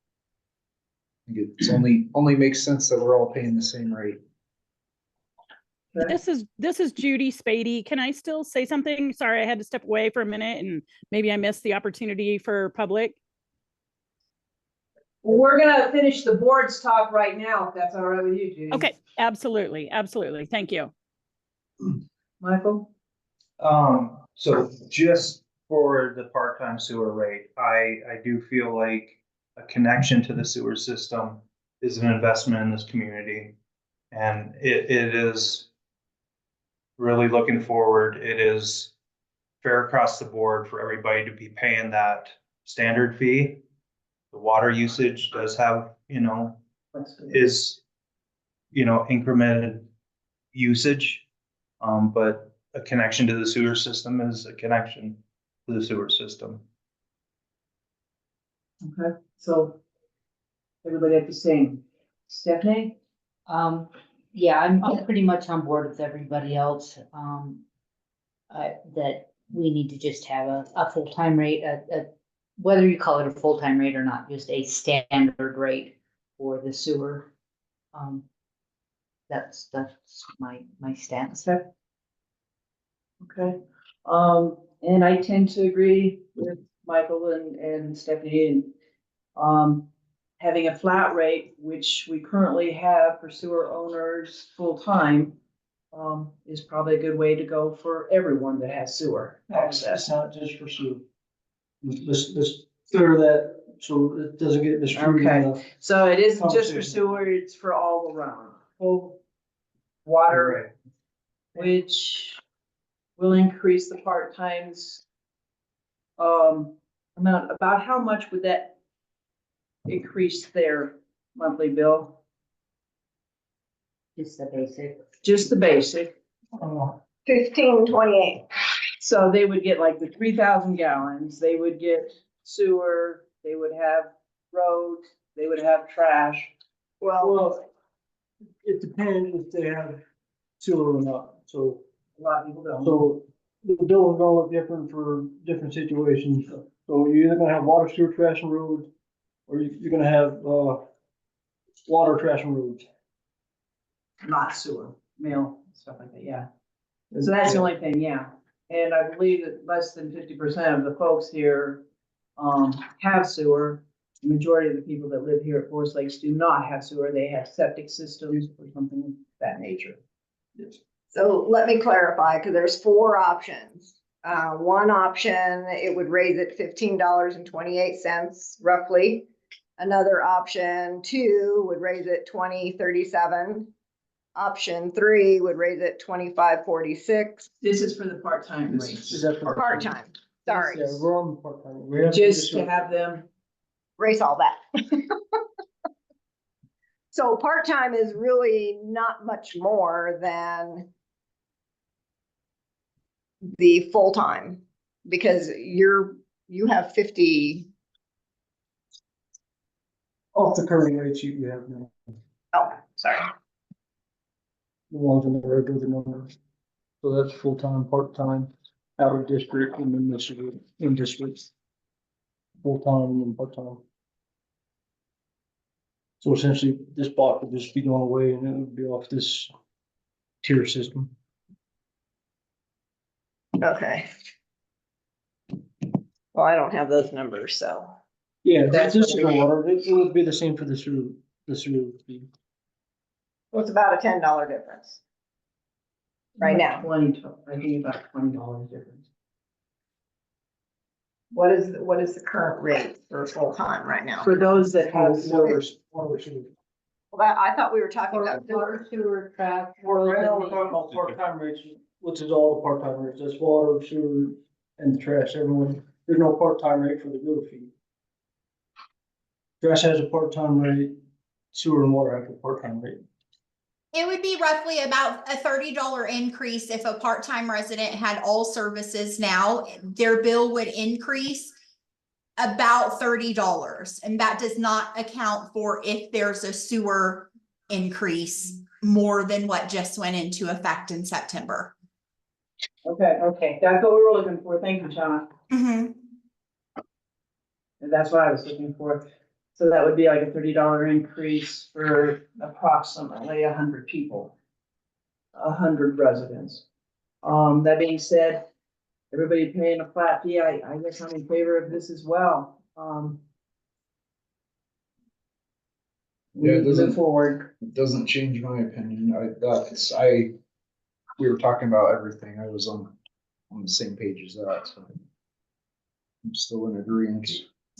I think it's only makes sense that we're all paying the same rate. This is Judy Spady. Can I still say something? Sorry, I had to step away for a minute and maybe I missed the opportunity for public. Well, we're gonna finish the board's talk right now, if that's all right with you, Judy. Okay, absolutely, absolutely. Thank you. Michael? So just for the part-time sewer rate, I do feel like a connection to the sewer system is an investment in this community. And it is really looking forward. It is fair across the board for everybody to be paying that standard fee. The water usage does have, is, incremented usage. But a connection to the sewer system is a connection to the sewer system. Okay, so everybody at the same. Stephanie? Yeah, I'm pretty much on board with everybody else. That we need to just have a full-time rate, whether you call it a full-time rate or not, just a standard rate for the sewer. That's my stance. Okay, and I tend to agree with Michael and Stephanie, and, having a flat rate, which we currently have for sewer owners full-time, is probably a good way to go for everyone that has sewer access. It's not just for sewer. Let's clear that so it doesn't get distributed. Okay, so it isn't just for Conversation. sewer, it's for all around, full water, which will increase the part-times. Amount, about how much would that increase their monthly bill? Just the basic. Just the basic. 1528. So they would get like the 3,000 gallons, they would get sewer, they would have road, they would have trash. Well, it depends if they have sewer or not, so. A lot of people don't. So the bill is all different for different situations. So you're either gonna have water, sewer, trash and road, or you're gonna have, water, trash and roads. Not sewer, mail, stuff like that, yeah. So that's the only thing, yeah. And I believe that less than 50% of the folks here, have sewer. The majority of the people that live here at Forest Lakes do not have sewer, they have septic systems or something of that nature. So let me clarify, because there's 4 options. One option, it would raise it $15.28 roughly. Another option 2 would raise it $20.37. Option 3 would raise it $25.46. This is for the part-time rates. Is that for Part-time, sorry. Yeah, we're on the part-time. We have Just to have them. Erase all that. So part-time is really not much more than the full-time, because you have 50. Off the current rate sheet you have now, Oh, sorry. the ones in the regular numbers. So that's full-time, part-time, out of district, and then this is in districts. Full-time and part-time. So essentially, this block would just be going away and it would be off this tier system. Okay. Well, I don't have those numbers, so. Yeah, That's this is what the water, it would be the same for the sewer fee. Well, it's about a $10 difference. Right now. 20, I think about $20 difference. What is the current rate for full-time right now? For those that have sewer. Well, I thought we were talking about. Water, sewer, trash. Right now, we're talking about part-time rates, which is all the part-time rates, that's water, sewer, and the trash, everyone, there's no part-time rate for the bill fee. Trash has a part-time rate, sewer and water have a part-time rate. It would be roughly about a $30 increase if a part-time resident had all services now. Their bill would increase about $30. And that does not account for if there's a sewer increase more than what just went into effect in September. Okay, that's what we were looking for. Thank you, Shauna. Mhm. And that's what I was looking for. So that would be like a $30 increase for approximately 100 people. 100 residents. That being said, everybody paying a flat fee, I guess I'm in favor of this as well. we Yeah, it need to move doesn't- forward. It doesn't change my opinion. We were talking about everything. I was on the same page as that, so. I'm still in agreement.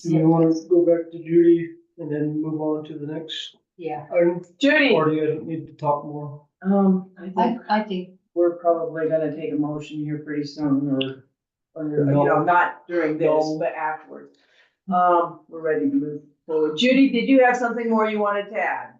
Do you wanna go back to Judy and then move on to the next Yeah. item? Judy. Or do you guys need to talk more? I think We're probably gonna take a motion here pretty soon, or, you know, not during this, No. but afterwards. We're ready to move forward. Judy, did you have something more you wanted to add?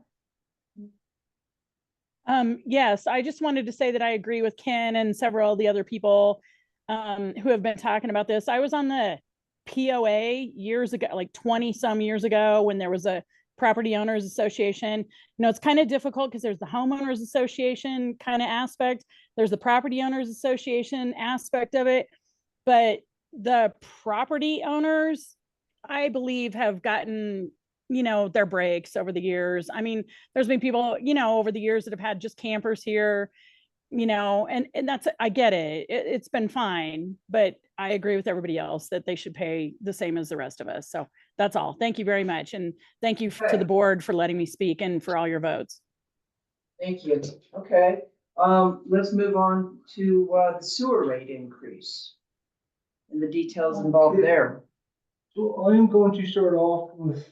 Yes, I just wanted to say that I agree with Ken and several of the other people who have been talking about this. I was on the POA years ago, like 20 some years ago, when there was a property owners association. You know, it's kind of difficult because there's the homeowners association kind of aspect. There's the property owners association aspect of it, but the property owners, I believe, have gotten, you know, their breaks over the years. I mean, there's been people, you know, over the years that have had just campers here, you know, and that's, I get it. It's been fine, but I agree with everybody else that they should pay the same as the rest of us. So that's all. Thank you very much. And thank you to the board for letting me speak and for all your votes. Thank you. Okay, let's move on to, the sewer rate increase and the details involved there. So I am going to start off with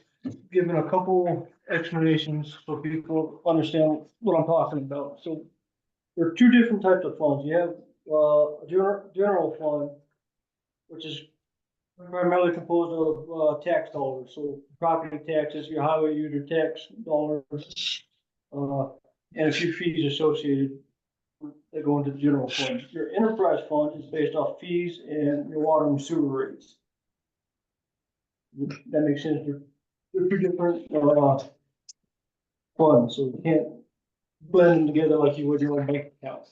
giving a couple explanations so people understand what I'm talking about. So there are two different types of funds. You have a general fund, which is primarily composed of tax dollars. So property taxes, your highway user tax dollars, and a few fees associated that go into the general fund. Your enterprise fund is based off fees and your water and sewer rates. That makes sense. They're two different funds, so you can't blend them together like you would your own bank account.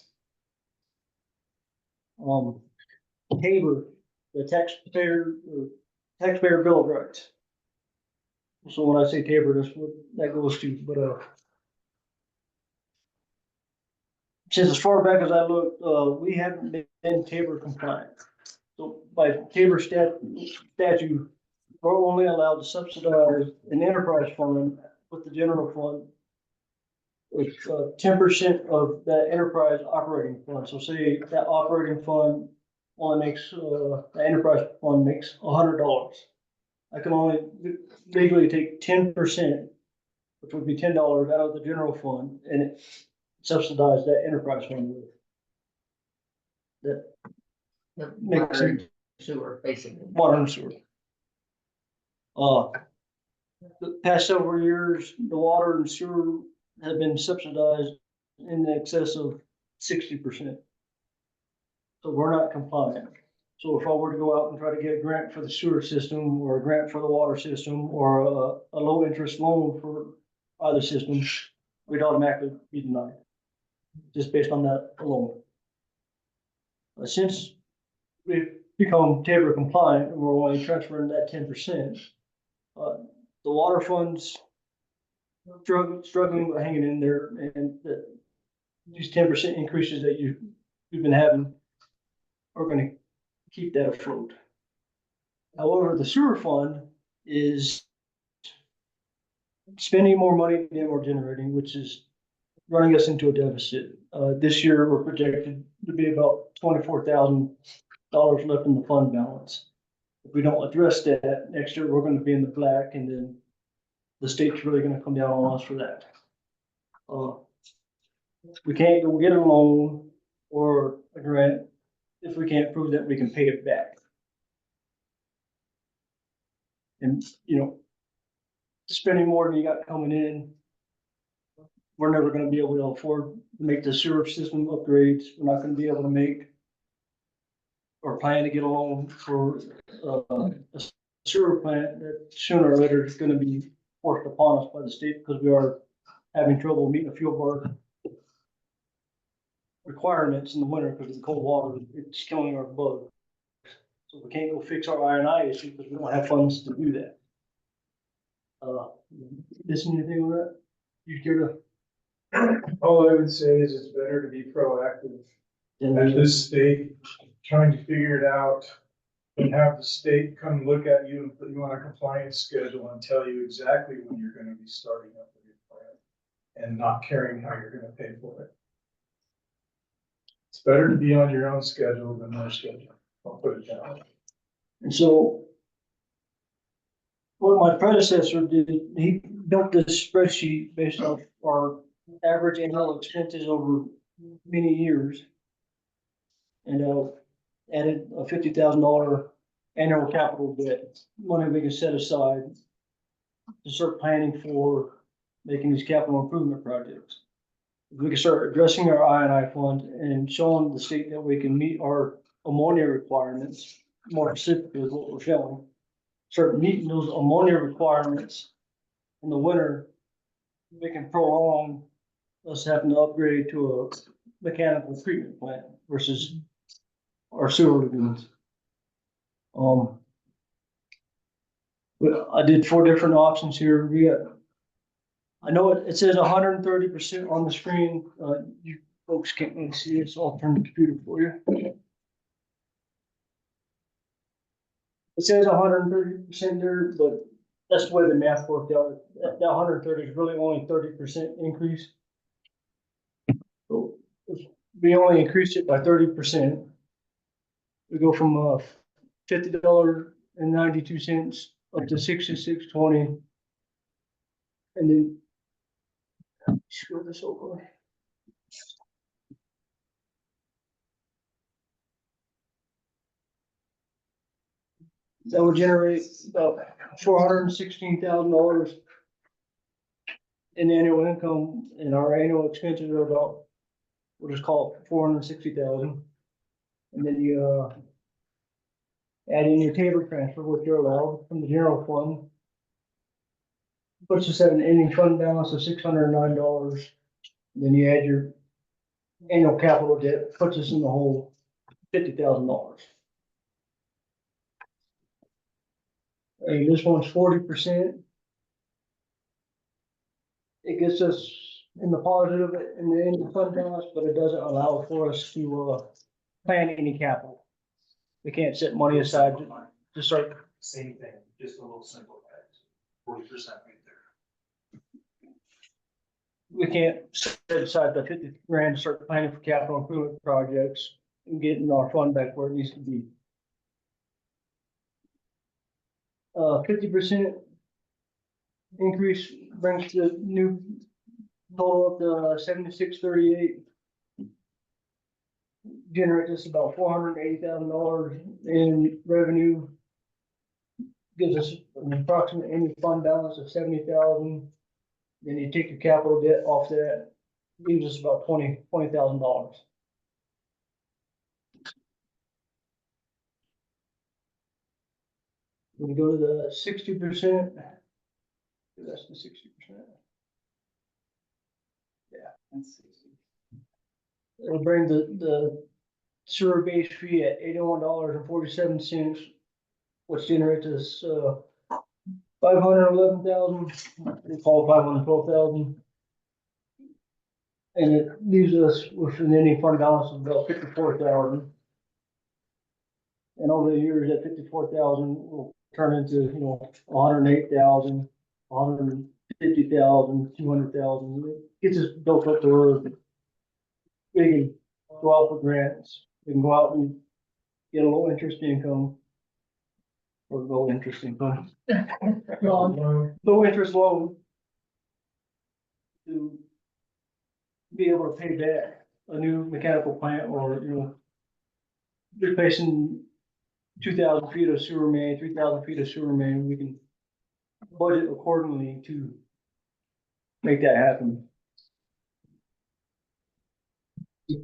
TABOR, the taxpayer bill of rights. So when I say TABOR, that's what that goes to, but since as far back as I looked, we haven't been TABOR compliant. So by TABOR statute, we're only allowed to subsidize an enterprise fund with the general fund with 10% of that enterprise operating fund. So say that operating fund only makes, the enterprise fund makes $100. I can only legally take 10%, which would be $10 out of the general fund, and subsidize that enterprise fund with. That makes sense. sewer, basically. Water and sewer. The past several years, the water and sewer have been subsidized in excess of 60%. So we're not compliant. So if I were to go out and try to get a grant for the sewer system or a grant for the water system or a low interest loan for either system, we'd automatically be denied, just based on that alone. Since we've become TABOR compliant and we're only transferring that 10%, the water funds struggling with hanging in there, and these 10% increases that you've been having are going to keep that afloat. However, the sewer fund is spending more money than we're generating, which is running us into a deficit. This year, we're projected to be about $24,000 left in the fund balance. If we don't address that, next year we're going to be in the black, and then the state's really going to come down on us for that. We can't go get a loan or a grant if we can't prove that we can pay it back. And, you know, spending more than you got coming in, we're never going to be able to afford to make the sewer system upgrades. We're not going to be able to make or plan to get a loan for a sewer plant that sooner or later is going to be forced upon us by the state, because we are having trouble meeting the fuel bar requirements in the winter because of the cold water. It's killing our bugs. So we can't go fix our I&I issue because we don't have funds to do that. Missing anything on that? You care to? All I would say is it's better to be proactive at this state, trying to figure it out, and have the state come look at you and put you on a compliance schedule and tell you exactly when you're gonna be starting up and not caring how you're gonna pay for it. It's better to be on your own schedule than their schedule. I'll put it that way. And so what my predecessor did, he built this spreadsheet based off our average annual expenses over many years. And added a $50,000 annual capital debt, money we can set aside to start planning for making these capital improvement projects. If we can start addressing our I&I fund and showing the state that we can meet our ammonia requirements, more specifically is what we're showing. Start meeting those ammonia requirements in the winter, we can prolong us having to upgrade to a mechanical treatment plant versus our sewer lagoons. But I did 4 different options here. We got, I know it says 130% on the screen. You folks can't really see it, so I'll turn the computer for you. It says 130% there, but that's the way the math worked out. That 130 is really only 30% increase. So if we only increased it by 30%. We go from $50.92 up to $66.20. And then scroll this over. That would generate about $416,000 in annual income, and our annual expenses are about, we'll just call it $460,000. And then you add in your table transfer, which you're allowed from the general fund. Puts us at an ending fund balance of $609. Then you add your annual capital debt, puts us in the hole $50,000. And this one's 40%. It gets us in the positive in the ending fund balance, but it doesn't allow for us to plan any capital. We can't set money aside to start. Same thing, just a little simplified, 40% right there. We can't set aside the 50 grand to start planning for capital improvement projects and getting our fund back where it needs to be. 50% increase brings the new total up to 7638. Generates us about $480,000 in revenue. Gives us an approximate ending fund balance of $70,000. Then you take your capital debt off that, gives us about $20,000. When you go to the 60%, that's the 60%. Yeah, that's 60. It'll bring the sewer base fee at $81.47, which generates us $511,000. We call it $512,000, and it leaves us with an ending fund balance of about $54,000. And over the years, that $54,000 will turn into, $108,000, $150,000, $200,000. It gets us built up to where we can go out for grants. We can go out and get a low interest income. Or low interest income. Low interest loan. To be able to pay back a new mechanical plant or, replacing 2,000 feet of sewer main, 3,000 feet of sewer main. We can budget accordingly to make that happen.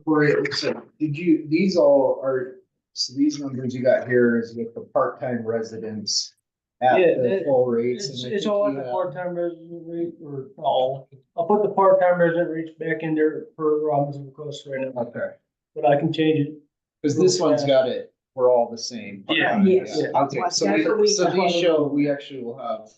Corey, it looks like, these all are, so these numbers you got here is with the part-time residents at the full rates. It's all at the part-time resident rate or all. I'll put the part-time resident rates back in there per Robin's request right now. Okay. But I can change it. Cause this one's got it, we're all the same. Yeah. Yes. Okay, so these show, we actually will have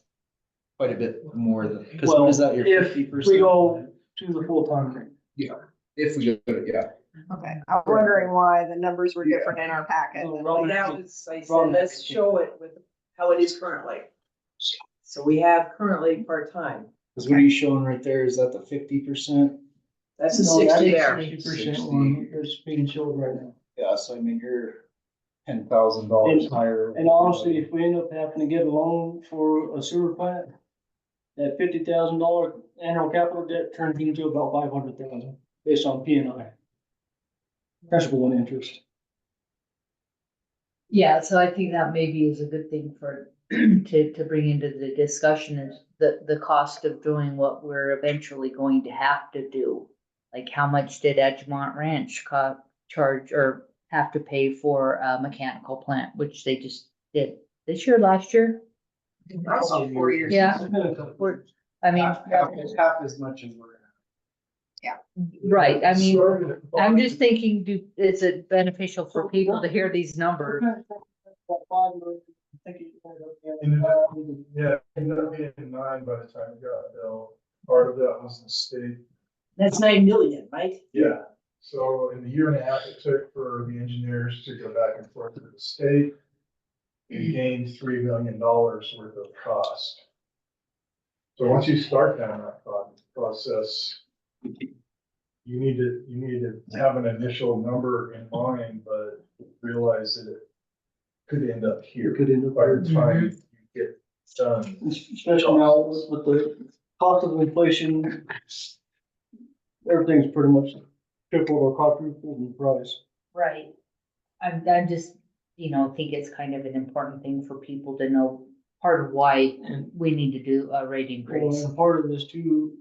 quite a bit more than, cause Well, what is that, your if 50%? we go to the full-time rate. Yeah, if we go, yeah. Okay, I'm wondering why the numbers were different in our packet. That was, I said, let's show it with how it is currently. So we have currently part-time. Cause what he's showing right there, is that the 50%? That's a 60 there. 60% one that's being shown right now. Yeah, so I mean, you're $10,000 And- higher. And honestly, if we end up having to get a loan for a sewer plant, that $50,000 annual capital debt turns into about 500,000 based on P and I. Principal and interest. Yeah, so I think that maybe is a good thing for, to bring into the discussion is the cost of doing what we're eventually going to have to do. Like how much did Edgemont Ranch charge or have to pay for a mechanical plant, which they just did this year, last year? Also 4 years. Yeah. I mean, Half as much as we're. right, I mean, I'm just thinking, is it beneficial for people to hear these numbers? Yeah, it ended up being 9 by the time it got built. Part of that was the state. That's 9 million, right? Yeah, so in the year and a half it took for the engineers to go back and forth to the state, we gained $3 million worth of cost. So once you start down that process, you need to have an initial number in mind, but realize that it could end up here. Could end up by the time you get done. Especially now with the cost of inflation, everything's pretty much tripled or quadrupled in price. Right. I'm just, think it's kind of an important thing for people to know, part of why we need to do a rate increase. And part of this too,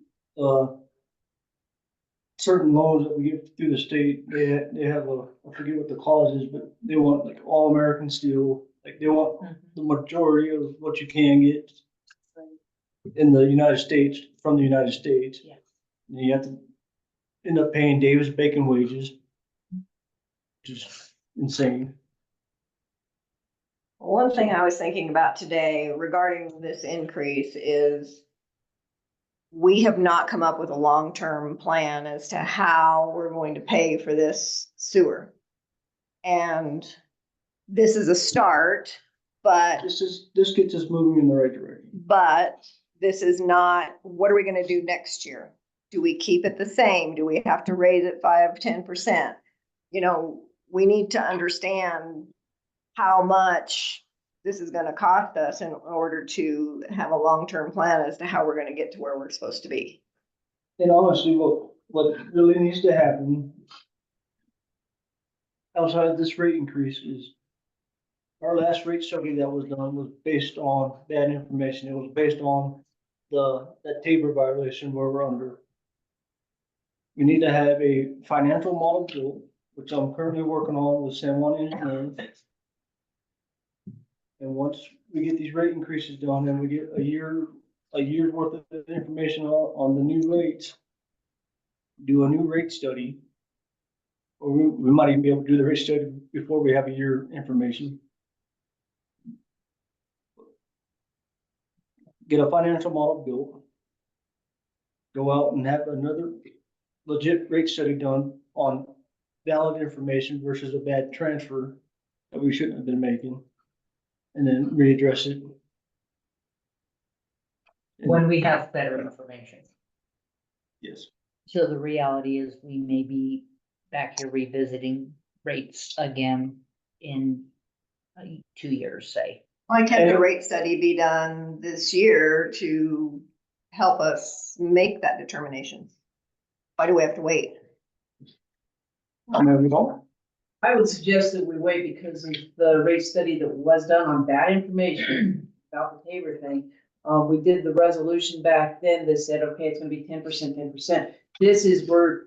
certain loans that we get through the state, they have I forget what the clause is, but they want like all American steel, like they want the majority of what you can get in the United States, from the United States. Yeah. And you have to end up paying Davis Bacon wages, which is insane. One thing I was thinking about today regarding this increase is we have not come up with a long-term plan as to how we're going to pay for this sewer. And this is a start, but This gets us moving in the right direction. but this is not, what are we gonna do next year? Do we keep it the same? Do we have to raise it 5-10%? We need to understand how much this is gonna cost us in order to have a long-term plan as to how we're gonna get to where we're supposed to be. And honestly, what really needs to happen outside of this rate increase is our last rate study that was done was based on bad information. It was based on that Tabor violation where we're under. We need to have a financial model built, which I'm currently working on with San Juan Engineering. And once we get these rate increases done and we get a year's worth of information on the new rates, do a new rate study. Or we might even be able to do the rate study before we have a year information. Get a financial model built. Go out and have another legit rate study done on valid information versus a bad transfer that we shouldn't have been making. And then readdress it. When we have better information. Yes. So the reality is we may be back here revisiting rates again in 2 years, say. Why can't the rate study be done this year to help us make that determination? Why do we have to wait? Maybe we don't. I would suggest that we wait because of the rate study that was done on bad information about the Tabor thing. We did the resolution back then that said, okay, it's gonna be 10%, 10%. We're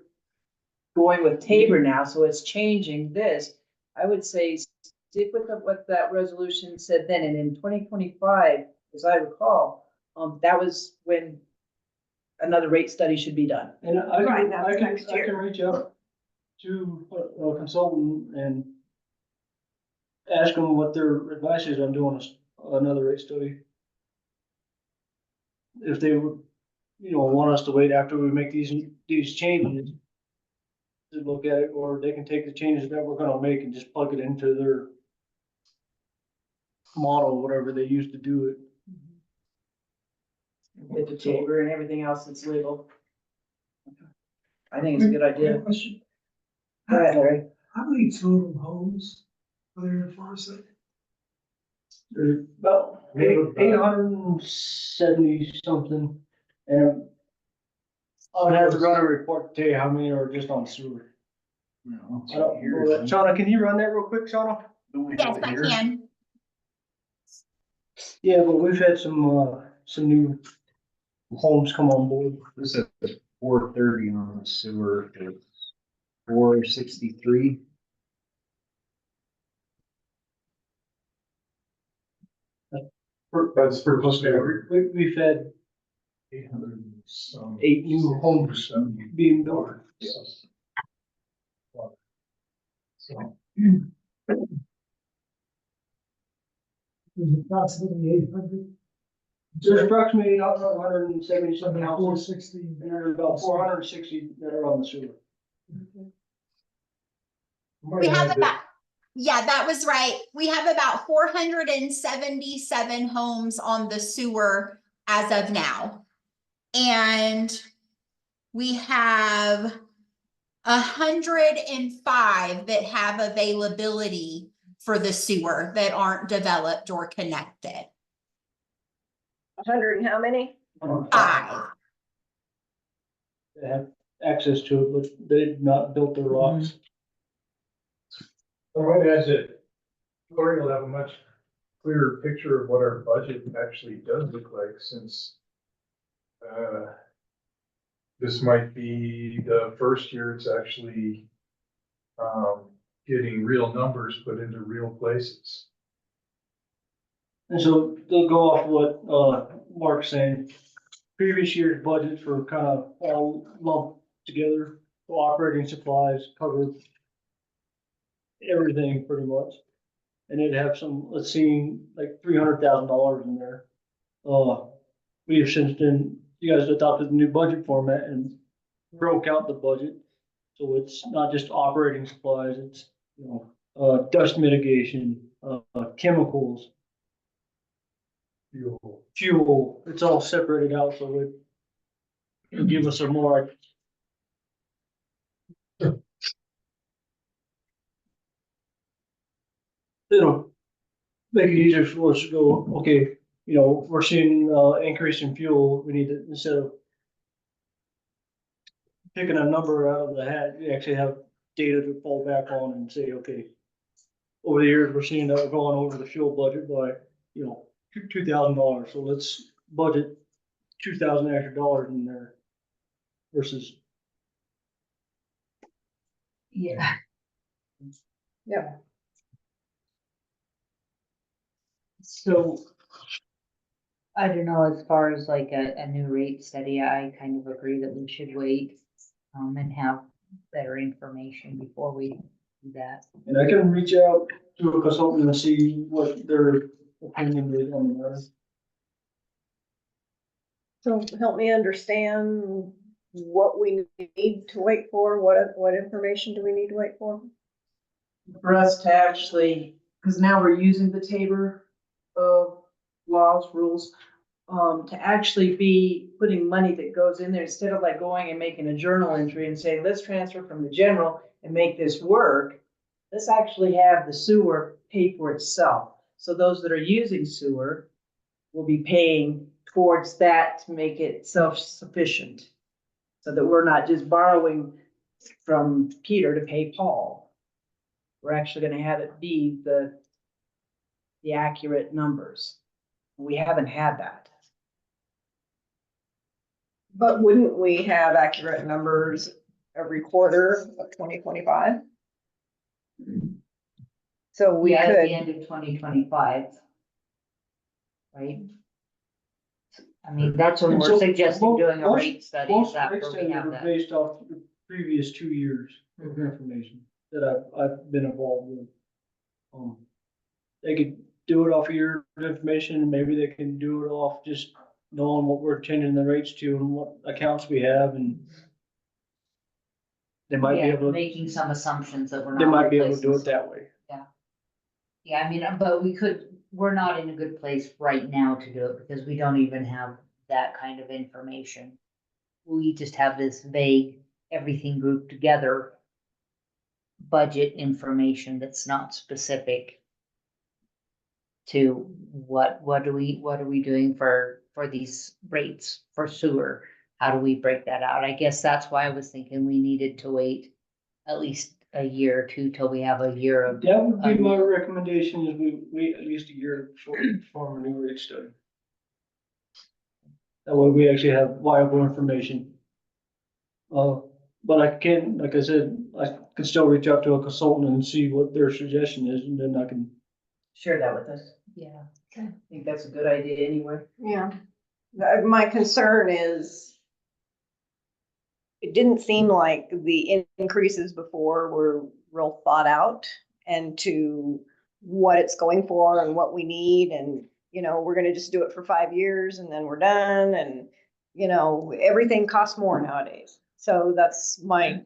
going with Tabor now, so it's changing this. I would say stick with what that resolution said then, and in 2025, as I recall, that was when another rate study should be done. And Right, that's next I year. can reach out to a consultant and ask them what their advice is on doing another rate study. If they would, want us to wait after we make these changes to look at it, or they can take the changes that we're gonna make and just plug it into their model, whatever they use to do it. with the Tabor and everything else that's legal. I think it's a good idea. Question. Go ahead, Larry. How many total homes are there in Forest Lake? There's about We have about- 870 something, and I would have to run a report to tell you how many are just on sewer. I don't know that. Shauna, can you run that real quick, Shauna? Yes, I can. Yeah, but we've had some new homes come on board. This is 430 on the sewer, 463. That's pretty close to average. We've had 800 some. 8 new homes being built. Yes. So, There's approximately 800. There's approximately 170 something houses, 460. and there's about 460 that are on the sewer. We have about, yeah, that was right. We have about 477 homes on the sewer as of now. And we have 105 that have availability for the sewer that aren't developed or connected. 100 and how many? 5. They have access to it, but they've not built their locks. I might add that Corey will have a much clearer picture of what our budget actually does look like, since this might be the first year it's actually getting real numbers put into real places. And so they'll go off what Mark's saying. Previous year's budgets were kind of all lumped together. So operating supplies covered everything pretty much. And it'd have some, let's see, like $300,000 in there. We have since then, you guys adopted the new budget format and broke out the budget. So it's not just operating supplies, it's, dust mitigation, chemicals, fuel, it's all separated out, so it'll give us a more. It'll make it easier for us to go, okay, we're seeing increase in fuel, we need to, instead of picking a number out of the hat, you actually have data to fall back on and say, okay, over the years, we're seeing that we're going over the fuel budget by, $2,000, so let's budget 2,000 extra dollars in there versus. Yeah. Yeah. So I don't know, as far as like a new rate study, I kind of agree that we should wait and have better information before we do that. And I can reach out to a consultant and see what their opinion is on that. So help me understand what we need to wait for, what information do we need to wait for? For us to actually, because now we're using the Tabor laws, rules, to actually be putting money that goes in there instead of like going and making a journal entry and saying, let's transfer from the general and make this work. Let's actually have the sewer pay for itself. So those that are using sewer will be paying towards that to make it self-sufficient. So that we're not just borrowing from Peter to pay Paul. We're actually gonna have it be the accurate numbers. We haven't had that. But wouldn't we have accurate numbers every quarter of 2025? So we Yeah, at could. the end of 2025. Right? I mean, that's when And we're so suggesting doing a most- rate study, most is that rate where we studies have are that? based off the previous 2 years of information that I've been involved with. They could do it off of your information, and maybe they can do it off just knowing what we're changing the rates to and what accounts we have, and they might be Yeah, able to. making some assumptions that we're not. They might be able to do it replacing that way. Yeah, I mean, but we're not in a good place right now to do it because we don't even have that kind of information. We just have this vague, everything grouped together budget information that's not specific to what are we doing for these rates for sewer? How do we break that out? I guess that's why I was thinking we needed to wait at least a year or two till we have a year of. That would be my recommendation, is we wait at least a year before we form a new rate study. That way we actually have viable information. But I can, like I said, I can still reach out to a consultant and see what their suggestion is, and then I can. Share that with us. Yeah. I think that's a good idea anyway. Yeah. My concern is it didn't seem like the increases before were real thought out and to what it's going for and what we need. And, you know, we're gonna just do it for 5 years and then we're done. And, you know, everything costs more nowadays. So that's my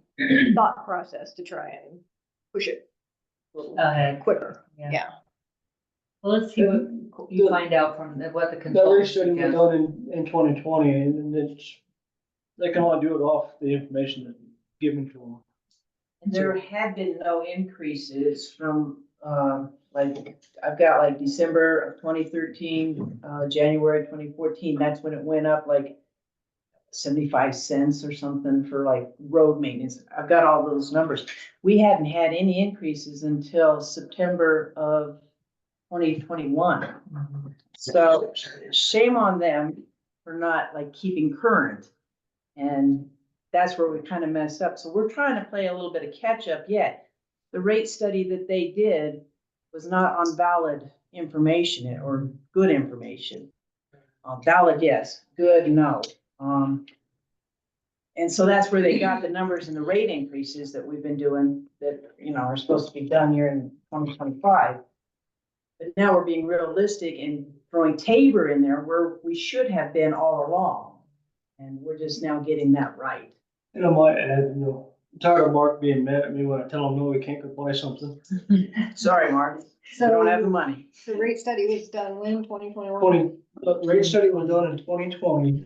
thought process, to try and push it a little quicker. Yeah. Well, let's see what you find out from what the That rate consultant study was suggests. done in 2020, and it's, they can only do it off the information that's given to them. And there had been no increases from, like, I've got like December of 2013, January 2014, that's when it went up like 75 cents or something for like road maintenance. I've got all those numbers. We hadn't had any increases until September of 2021. So shame on them for not like keeping current. And that's where we kind of messed up. So we're trying to play a little bit of catch up yet. The rate study that they did was not on valid information or good information. Valid, yes. Good, no. And so that's where they got the numbers and the rate increases that we've been doing that, you know, are supposed to be done here in 2025. But now we're being realistic and throwing Tabor in there where we should have been all along. And we're just now getting that right. And I might add, you know, I'm tired of Mark being mad at me when I tell him no, he can't go buy something. Sorry, Mark. We don't have the money. The rate study was done when, 2021? Rate study was done in 2020.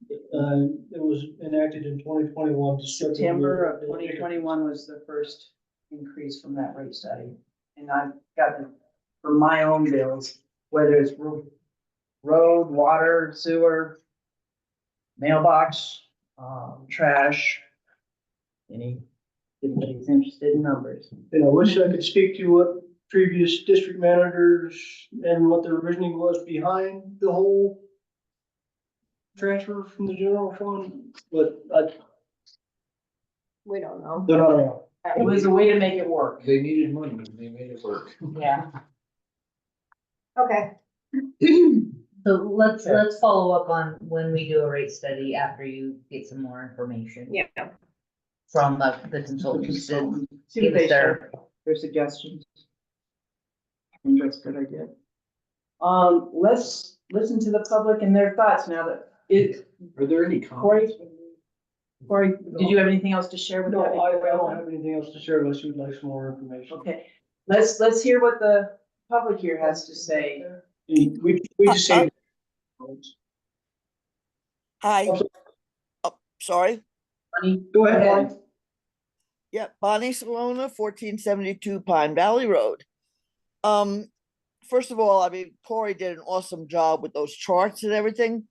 It was enacted in 2021. September of 2021 was the first increase from that rate study. And I've got the, for my own bills, whether it's road, water, sewer, mailbox, trash, anybody's interested in numbers. And I wish I could speak to what previous district managers and what their reasoning was behind the whole transfer from the general fund, but We don't know. they're not around. It was a way to make it work. They needed money, and they made it work. Yeah. Okay. So let's follow up on when we do a rate study after you get some more information. Yeah. From the consultants. to See give what they us share, their suggestions. I think that's a good idea. Let's listen to the public and their thoughts now that it. Are there any comments? Corey, did you have anything else to share with No, that? I don't have anything else to share unless you'd like some more information. Okay, let's hear what the public here has to say. We just say. Hi. Oh, sorry. Bonnie, go ahead. Yep, Bonnie Salona, 1472 Pine Valley Road. First of all, I mean, Corey did an awesome job with those charts and everything,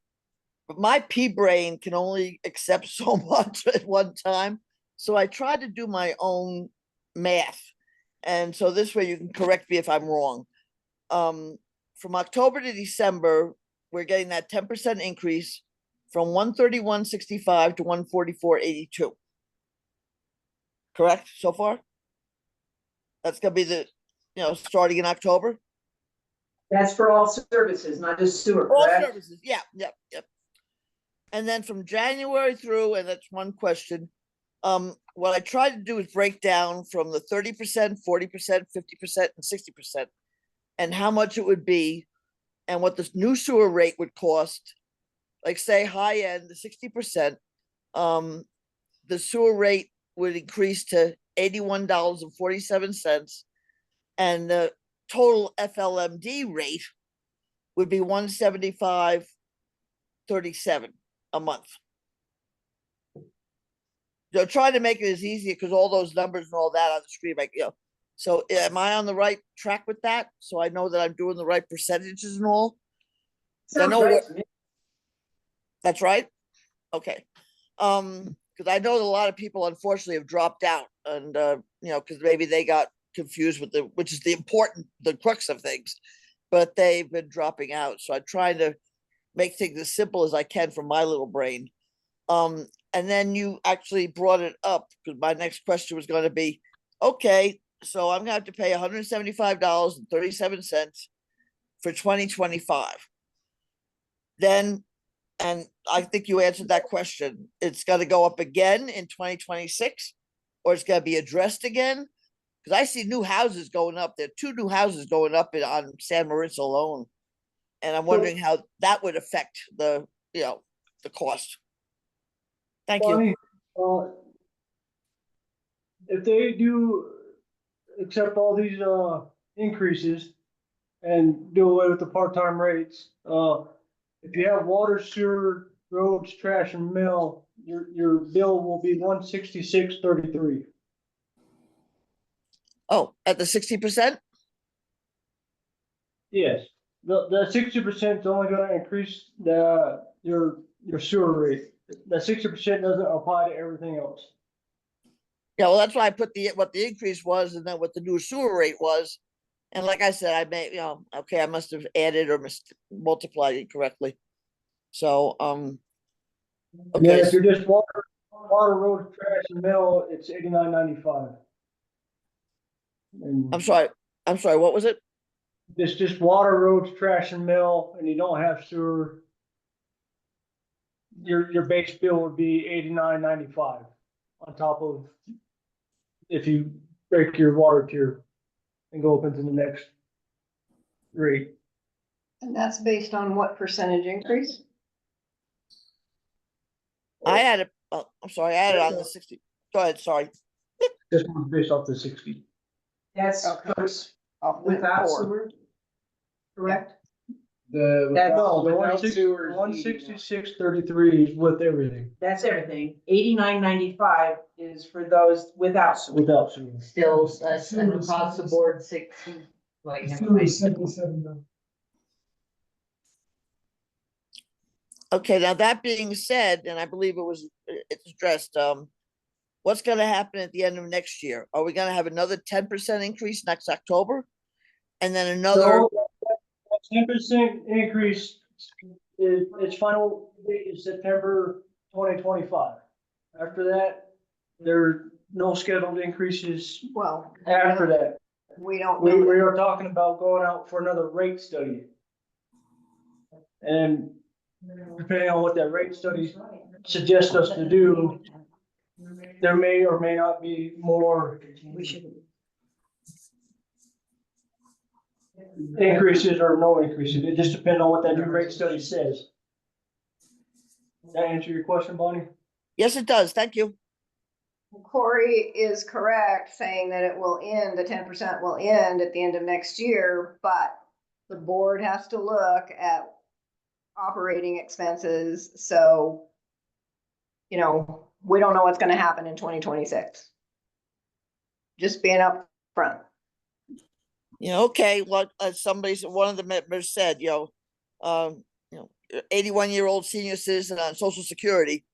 but my pea brain can only accept so much at one time. So I tried to do my own math. And so this way you can correct me if I'm wrong. From October to December, we're getting that 10% increase from 131.65 to 144.82. Correct so far? That's gonna be the, starting in October? That's for all services, not just sewer, All correct? services, yeah. And then from January through, and that's one question, what I tried to do is break down from the 30%, 40%, 50%, and 60%, and how much it would be, and what this new sewer rate would cost. Like say high end, the 60%, the sewer rate would increase to $81.47, and the total FLMD rate would be $175 $137 a month. They're trying to make it as easy because all those numbers and all that on the screen, like, so am I on the right track with that? So I know that I'm doing the right percentages and all? I know what, that's right? Okay. Because I know that a lot of people unfortunately have dropped out and, because maybe they got confused with which is the crux of things, but they've been dropping out. So I'm trying to make things as simple as I can from my little brain. And then you actually brought it up because my next question was going to be, okay, so I'm gonna have to pay $175.37 for 2025. Then, and I think you answered that question, it's gonna go up again in 2026, or it's gonna be addressed again? Because I see new houses going up. There are 2 new houses going up on San Moritz alone. And I'm wondering how that would affect the cost. Thank you. Bonnie, if they do accept all these increases and do away with the part-time rates, if you have water, sewer, roads, trash, and mail, your bill will be $166.33. Oh, at the 60%? Yes, the 60% is only gonna increase your sewer rate. The 60% doesn't apply to everything else. Yeah, well, that's why I put what the increase was and then what the new sewer rate was. And like I said, I may, okay, I must have added or multiplied it correctly. So, And okay. then if you're just water, road, trash, and mail, it's $89.95. I'm sorry, what was it? It's just water, roads, trash, and mail, and you don't have sewer. Your base bill would be $89.95 on top of if you break your water tier and go up into the next rate. And that's based on what percentage increase? I had I'm sorry, I had it on the 60. Go ahead, sorry. This one's based off the 60. That's without sewer, correct? Without sewer, 166.33 with everything. That's everything. $89.95 is for those without sewer. Without sewer. Still, and across the board, 16. Wait, never Sewer mind. is $77. Okay, now that being said, and I believe it's addressed, what's gonna happen at the end of next year? Are we gonna have another 10% increase next October? And then another? 10% increase, its final date is September 2025. After that, there are no scheduled increases. Well, After that, we don't. we are talking about going out for another rate study. And depending on what that rate study suggests us to do, there may or may not be more increases or no increases. It just depends on what that new rate study says. That answer your question, Bonnie? Yes, it does. Thank you. Corey is correct saying that it will end, the 10% will end at the end of next year, but the board has to look at operating expenses. So, we don't know what's gonna happen in 2026. Just being up front. Okay, well, as one of the members said, 81-year-old senior citizen on Social Security.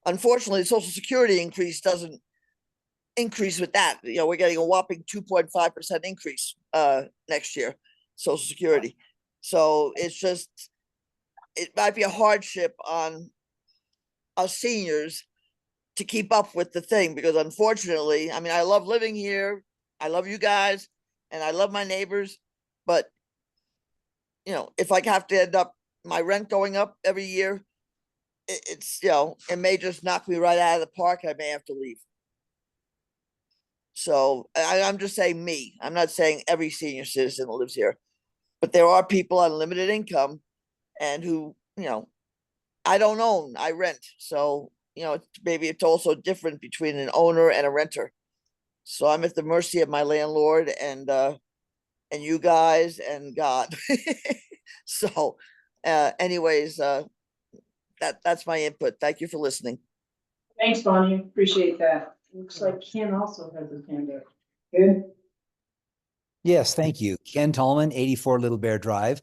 Unfortunately, the Social Security increase doesn't increase with that. We're getting a whopping 2.5% increase next year, Social Security. So it might be a hardship on us seniors to keep up with the thing, because unfortunately, I mean, I love living here. I love you guys and I love my neighbors, but if I have to end up my rent going up every year, it may just knock me right out of the park. I may have to leave. So I'm just saying me. I'm not saying every senior citizen that lives here, but there are people on limited income and who, I don't own, I rent. So, maybe it's also different between an owner and a renter. So I'm at the mercy of my landlord and you guys and God. So, anyways, that's my input. Thank you for listening. Thanks, Bonnie, appreciate that. Looks like Ken also has his hand up. Ken? Yes, thank you. Ken Tallman, 84 Little Bear Drive.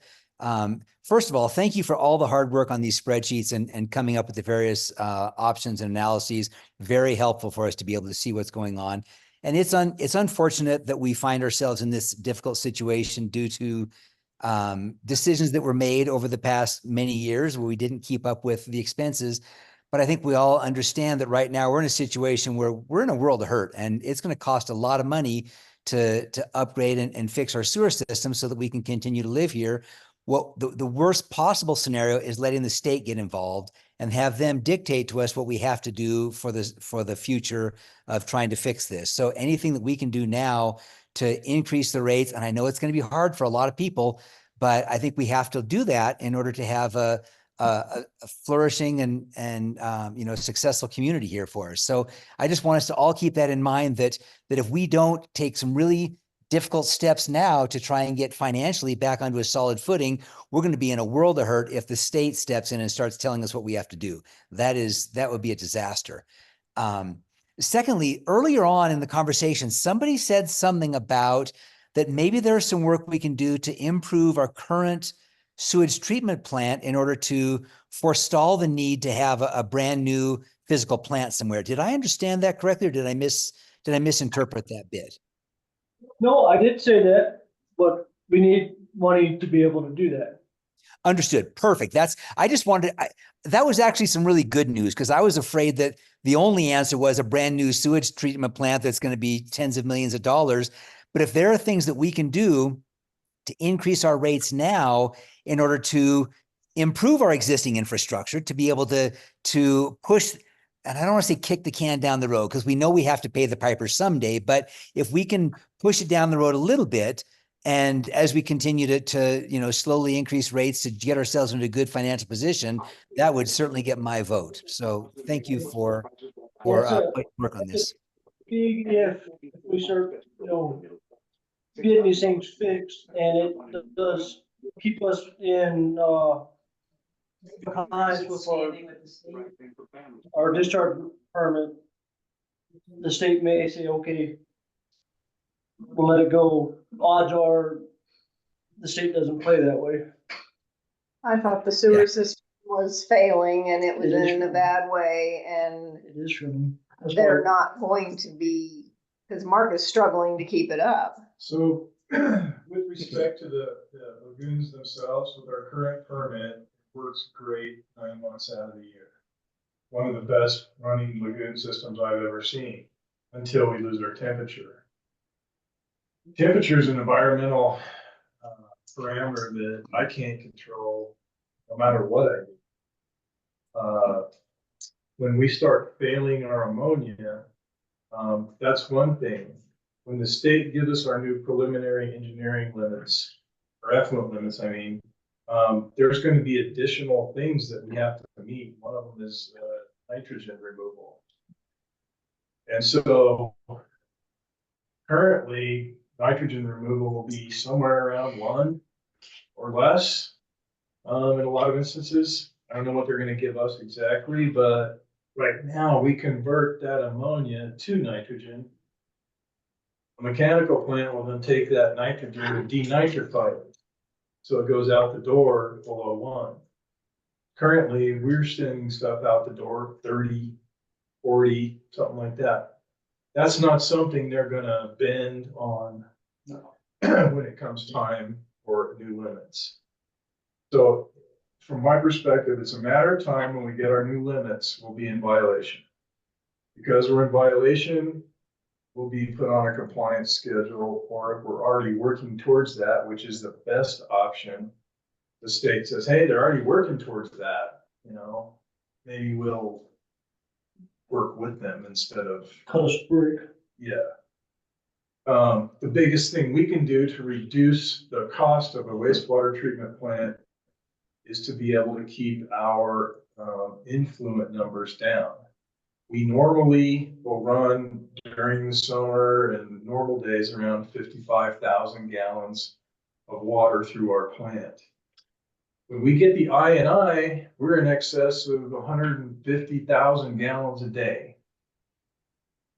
First of all, thank you for all the hard work on these spreadsheets and coming up with the various options and analyses. Very helpful for us to be able to see what's going on. And it's unfortunate that we find ourselves in this difficult situation due to decisions that were made over the past many years where we didn't keep up with the expenses. But I think we all understand that right now we're in a situation where we're in a world of hurt, and it's going to cost a lot of money to upgrade and fix our sewer system so that we can continue to live here. What the worst possible scenario is letting the state get involved and have them dictate to us what we have to do for the future of trying to fix this. So anything that we can do now to increase the rates, and I know it's going to be hard for a lot of people, but I think we have to do that in order to have a flourishing and successful community here for us. So I just want us to all keep that in mind, that if we don't take some really difficult steps now to try and get financially back onto a solid footing, we're going to be in a world of hurt if the state steps in and starts telling us what we have to do. That would be a disaster. Secondly, earlier on in the conversation, somebody said something about that maybe there's some work we can do to improve our current sewage treatment plant in order to forestall the need to have a brand new physical plant somewhere. Did I understand that correctly, or did I misinterpret that bit? No, I did say that, but we need money to be able to do that. Understood. Perfect. That was actually some really good news, because I was afraid that the only answer was a brand new sewage treatment plant that's going to be tens of millions of dollars. But if there are things that we can do to increase our rates now in order to improve our existing infrastructure, to be able to push, and I don't want to say kick the can down the road, because we know we have to pay the piper someday, but if we can push it down the road a little bit, and as we continue to slowly increase rates to get ourselves into a good financial position, that would certainly get my vote. So thank you for work on this. Big if we start, getting these things fixed, and it does keep us in compliance with our discharge permit. The state may say, okay, we'll let it go. Odds are the state doesn't play that way. I thought the sewer system was failing and it was It is in a true. bad way, and It is true. they're not going to be, because Mark is struggling to keep it up. So with respect to the lagoons themselves, with our current permit, it works great 9 months out of the year. One of the best running lagoon systems I've ever seen, until we lose our temperature. Temperature is an environmental parameter that I can't control no matter what I do. When we start failing our ammonia, that's one thing. When the state gives us our new preliminary engineering limits, or effluent limits, I mean, there's going to be additional things that we have to meet. One of them is nitrogen removal. And so currently, nitrogen removal will be somewhere around 1 or less in a lot of instances. I don't know what they're going to give us exactly, but right now we convert that ammonia to nitrogen. A mechanical plant will then take that nitrogen and denitrify it, so it goes out the door below 1. Currently, we're sending stuff out the door 30, 40, something like that. That's not something they're gonna bend on when it comes time for new limits. So from my perspective, it's a matter of time when we get our new limits, we'll be in violation. Because we're in violation, we'll be put on a compliance schedule, or if we're already working towards that, which is the best option, the state says, hey, they're already working towards that, maybe we'll work with them instead of cut us break. Yeah. The biggest thing we can do to reduce the cost of a wastewater treatment plant is to be able to keep our influent numbers down. We normally will run during the summer and normal days around 55,000 gallons of water through our plant. When we get the I&I, we're in excess of 150,000 gallons a day.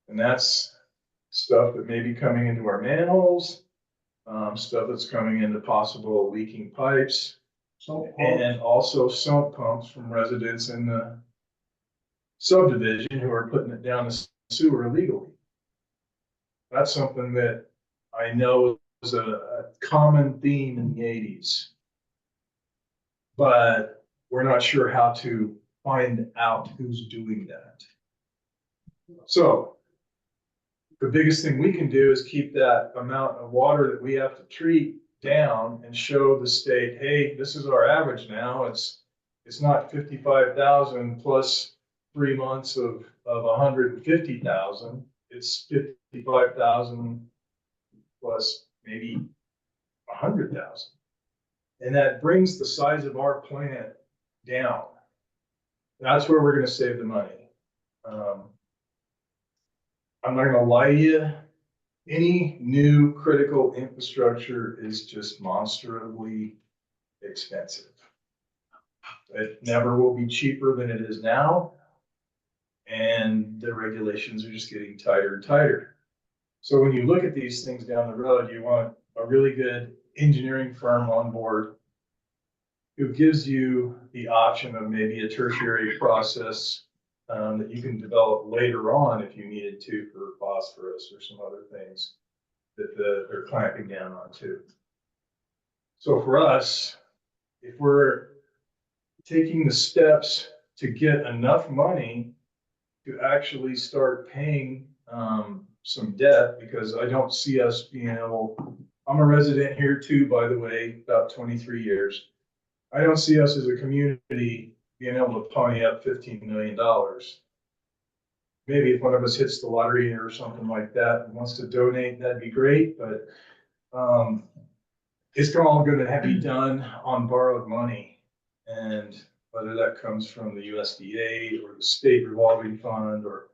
And that's stuff that may be coming into our manholes, stuff that's coming into possible leaking pipes, and also sump pumps from residents in the subdivision who are putting it down the sewer illegally. That's something that I know is a common theme in the 80s. But we're not sure how to find out who's doing that. So the biggest thing we can do is keep that amount of water that we have to treat down and show the state, hey, this is our average now. It's not 55,000 plus 3 months of 150,000. It's 55,000 plus maybe 100,000. And that brings the size of our plant down. That's where we're going to save the money. I'm not going to lie to you. Any new critical infrastructure is just monstrously expensive. It never will be cheaper than it is now. And the regulations are just getting tighter and tighter. So when you look at these things down the road, you want a really good engineering firm on board who gives you the option of maybe a tertiary process that you can develop later on if you needed to for phosphorus or some other things that they're clamping down on too. So for us, if we're taking the steps to get enough money to actually start paying some debt, because I don't see us being able, I'm a resident here too, by the way, about 23 years. I don't see us as a community being able to pony up $15 million. Maybe if one of us hits the lottery or something like that and wants to donate, that'd be great, but it's all going to have to be done on borrowed money. And whether that comes from the USDA or the state revolving fund or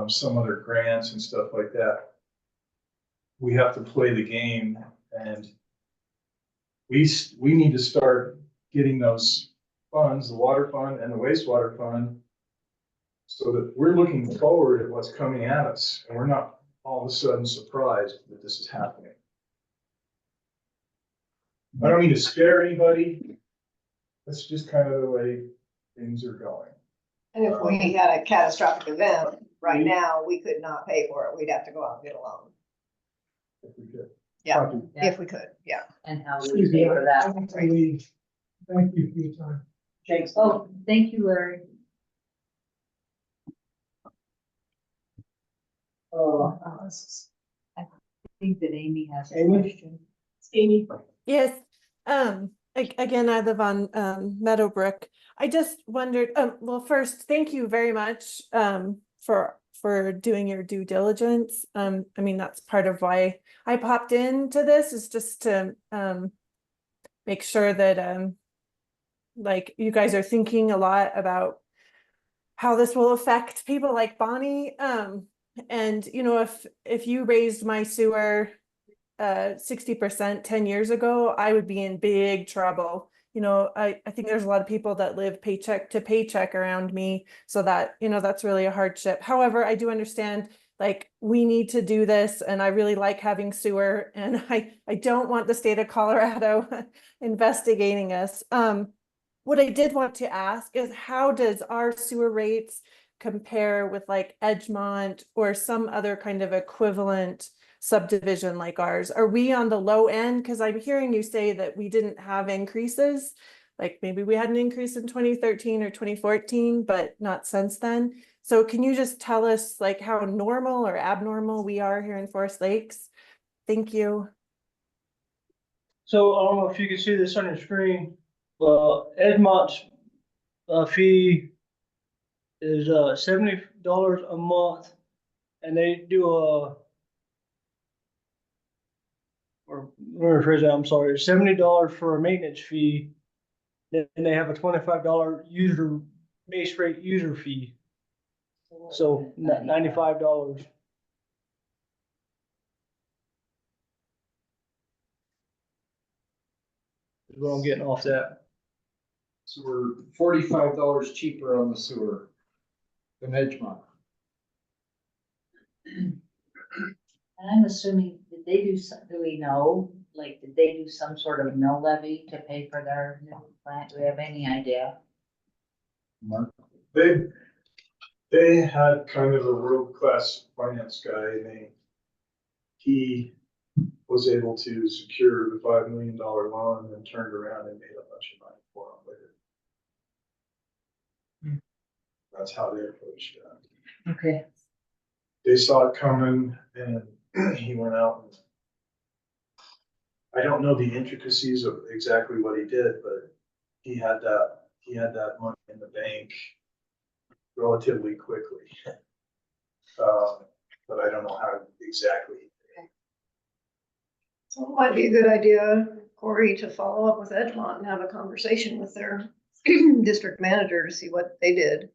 some other grants and stuff like that, we have to play the game, and we need to start getting those funds, the water fund and the wastewater fund, so that we're looking forward at what's coming at us and we're not all of a sudden surprised that this is happening. I don't mean to scare anybody. That's just kind of the way things are going. And if we had a catastrophic event, right now, we could not pay for it. We'd have to go out and get a loan. If we could. Yeah, if we could, yeah. And how we pay for that. Thank you for your time. Thanks. Oh, thank you, Larry. I think that Amy has a question. Amy? Yes, again, I live on, Meadowbrook. I just wondered, well, first, thank you very much, for doing your due diligence. I mean, that's part of why I popped into this, is just to, make sure that, like, you guys are thinking a lot about how this will affect people like Bonnie. And you know, if you raised my sewer 60% 10 years ago, I would be in big trouble. You know, I think there's a lot of people that live paycheck to paycheck around me, so that, you know, that's really a hardship. However, I do understand, like, we need to do this, and I really like having sewer, and I don't want the state of Colorado investigating us. What I did want to ask is, how does our sewer rates compare with like Edgemont or some other kind of equivalent subdivision like ours? Are we on the low end? Because I'm hearing you say that we didn't have increases. Like maybe we had an increase in 2013 or 2014, but not since then. So can you just tell us like how normal or abnormal we are here in Forest Lakes? Thank you. So I don't know if you can see this on your screen, but Edmont's fee is $70 a month, and they do or let me rephrase that, I'm sorry, $70 for a maintenance fee. Then they have a $25 base rate user fee. So $95. Is what I'm getting off that. So we're $45 cheaper on the sewer than Edgemont. And I'm assuming, did they do some, do we know, like, did they do some sort of mill levy to pay for their new plant? Do we have any idea? Mark? They had kind of a world-class finance guy, and he was able to secure the $5 million loan and then turned around and made a bunch of money for him later. That's how they approached that. Okay. They saw it coming and he went out and I don't know the intricacies of exactly what he did, but he had that money in the bank relatively quickly. But I don't know how exactly. So it might be a good idea, Corey, to follow up with Edgemont and have a conversation with their district manager to see what they did.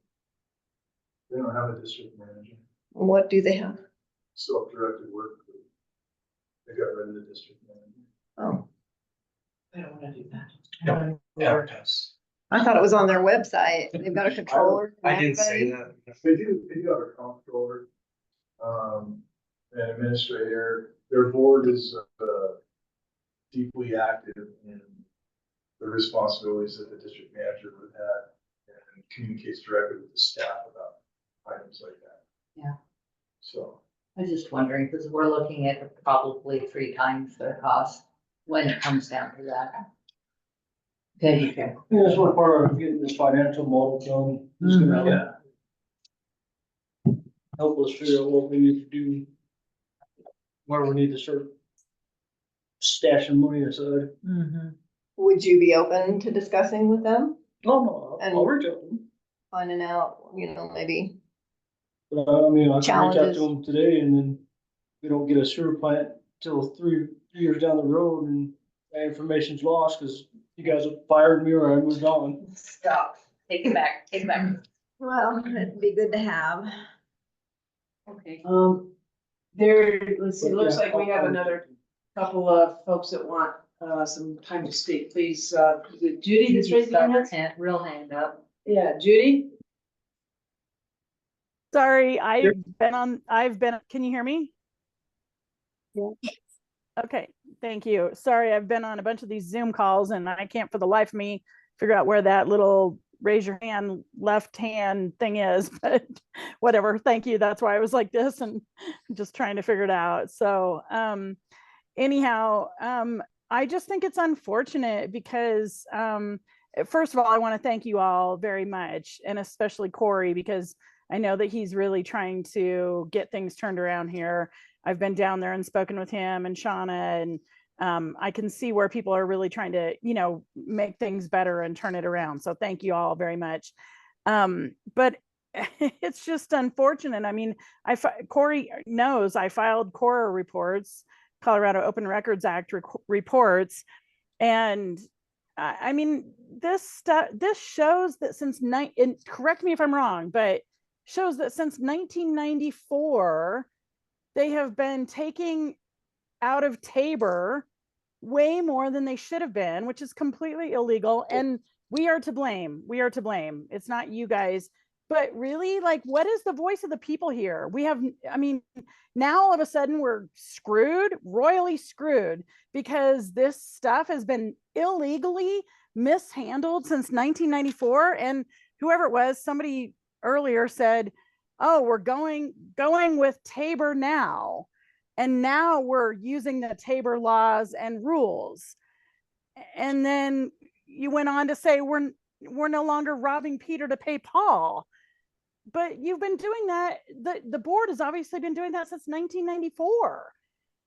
They don't have a district manager. What do they have? Self-directed work group. They got rid of the district manager. Oh, I don't wanna do that. Advertise. I thought it was on their website. They've got a controller. I didn't say that. They do have a comptroller, an administrator. Their board is deeply active in the responsibilities that the district manager would have and communicates directly with the staff about items like that. Yeah. So. I was just wondering, because we're looking at probably 3 times their cost when it comes down to that. Okay. Yeah, that's one part of getting this financial model done. It's gonna help us figure out what we need to do. Where we need to start stashing money aside. Would you be open to discussing with them? No, And I'll reach out to them. finding out, maybe. But I mean, I can reach out Challenges. to them today and then we don't get a sewer plant till 3 years down the road and that information's lost because you guys have fired me or I moved on. Stop. Take it back. Take it back. Well, it'd be good to have. Okay. Let's see, it looks like we have another couple of folks that want, some time to speak. Please, is it Judy that's raising her hand? Real hand up. Yeah, Judy? Sorry, can you hear me? Yeah. Okay, thank you. Sorry, I've been on a bunch of these Zoom calls and I can't for the life of me figure out where that little raise your hand, left hand thing is, but whatever. Thank you. That's why I was like this and just trying to figure it out. So, anyhow, I just think it's unfortunate because, first of all, I want to thank you all very much, and especially Corey, because I know that he's really trying to get things turned around here. I've been down there and spoken with him and Shauna, and I can see where people are really trying to, make things better and turn it around. So thank you all very much. But it's just unfortunate. I mean, Corey knows I filed CORA reports, Colorado Open Records Act reports. And I mean, this shows that and correct me if I'm wrong, but shows that since 1994, they have been taking out of Tabor way more than they should have been, which is completely illegal. And we are to blame. We are to blame. It's not you guys. But really, like, what is the voice of the people here? Now all of a sudden we're screwed, royally screwed, because this stuff has been illegally mishandled since 1994. And whoever it was, somebody earlier said, oh, we're going with Tabor now. And now we're using the Tabor laws and rules. And then you went on to say, we're no longer robbing Peter to pay Paul. But you've been doing that. The board has obviously been doing that since 1994.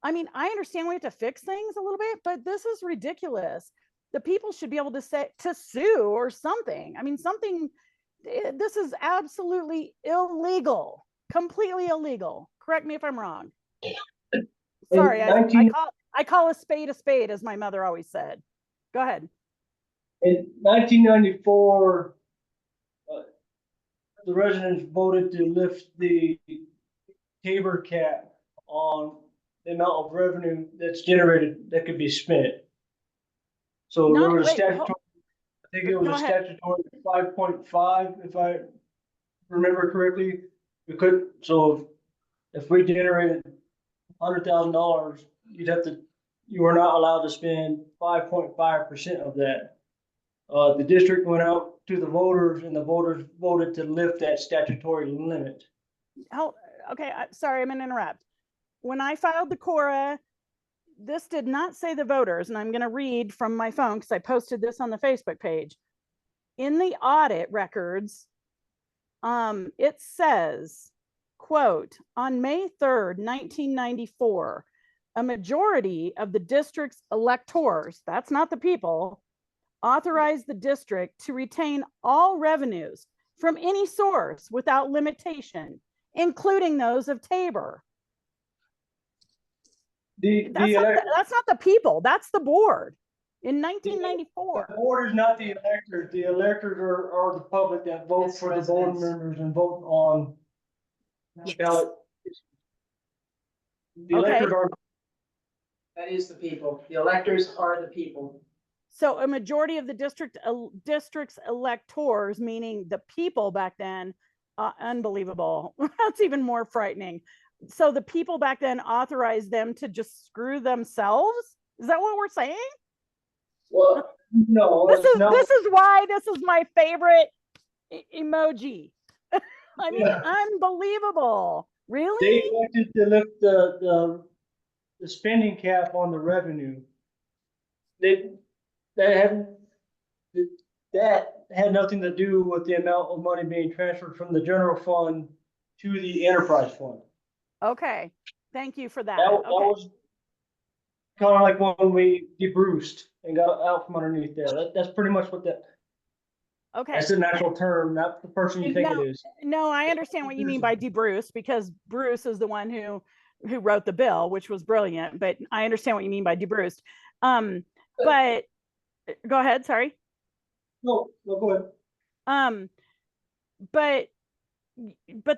I mean, I understand we have to fix things a little bit, but this is ridiculous. The people should be able to sue or something. I mean, this is absolutely illegal, completely illegal. Correct me if I'm wrong. Sorry, I call a spade, as my mother always said. Go ahead. In 1994, the residents voted to lift the Tabor cap on the amount of revenue that's generated that could be spent. So there was a statutory. think it was Go a ahead. statutory 5.5, if I remember correctly. We could, so if we generated $100,000, you were not allowed to spend 5.5% of that. The district went out to the voters and the voters voted to lift that statutory limit. Oh, okay, sorry, I'm gonna interrupt. When I filed the Cora, this did not say the voters, and I'm gonna read from my phone because I posted this on the Facebook page. In the audit records, it says, quote, on May 3rd, 1994, a majority of the district's electors, that's not the people, authorized the district to retain all revenues from any source without limitation, including those of Tabor. That's not the people, that's the board in 1994. The board is not the electors. The electors are the public that vote That's for the board residents. members and vote on Yes. ballot. The Okay. electors are, That is the people. The electors are the people. So a majority of the district's electors, meaning the people back then, unbelievable. That's even more frightening. So the people back then authorized them to just screw themselves? Is that what we're saying? well, no. This is no. this is why this is my favorite emoji. I mean, Yeah. unbelievable. Really? They elected to lift the spending cap on the revenue. That had nothing to do with the amount of money being transferred from the general fund to the enterprise fund. Okay. Thank you for that. That Okay. was kind of like when we debruced and got out from underneath there. That's pretty much what Okay. that's the natural term, not the person you think No, it is. no, I understand what you mean by DeBruce because Bruce is the one who wrote the bill, which was brilliant. But I understand what you mean by DeBruce. But go ahead. Sorry. No, go ahead. But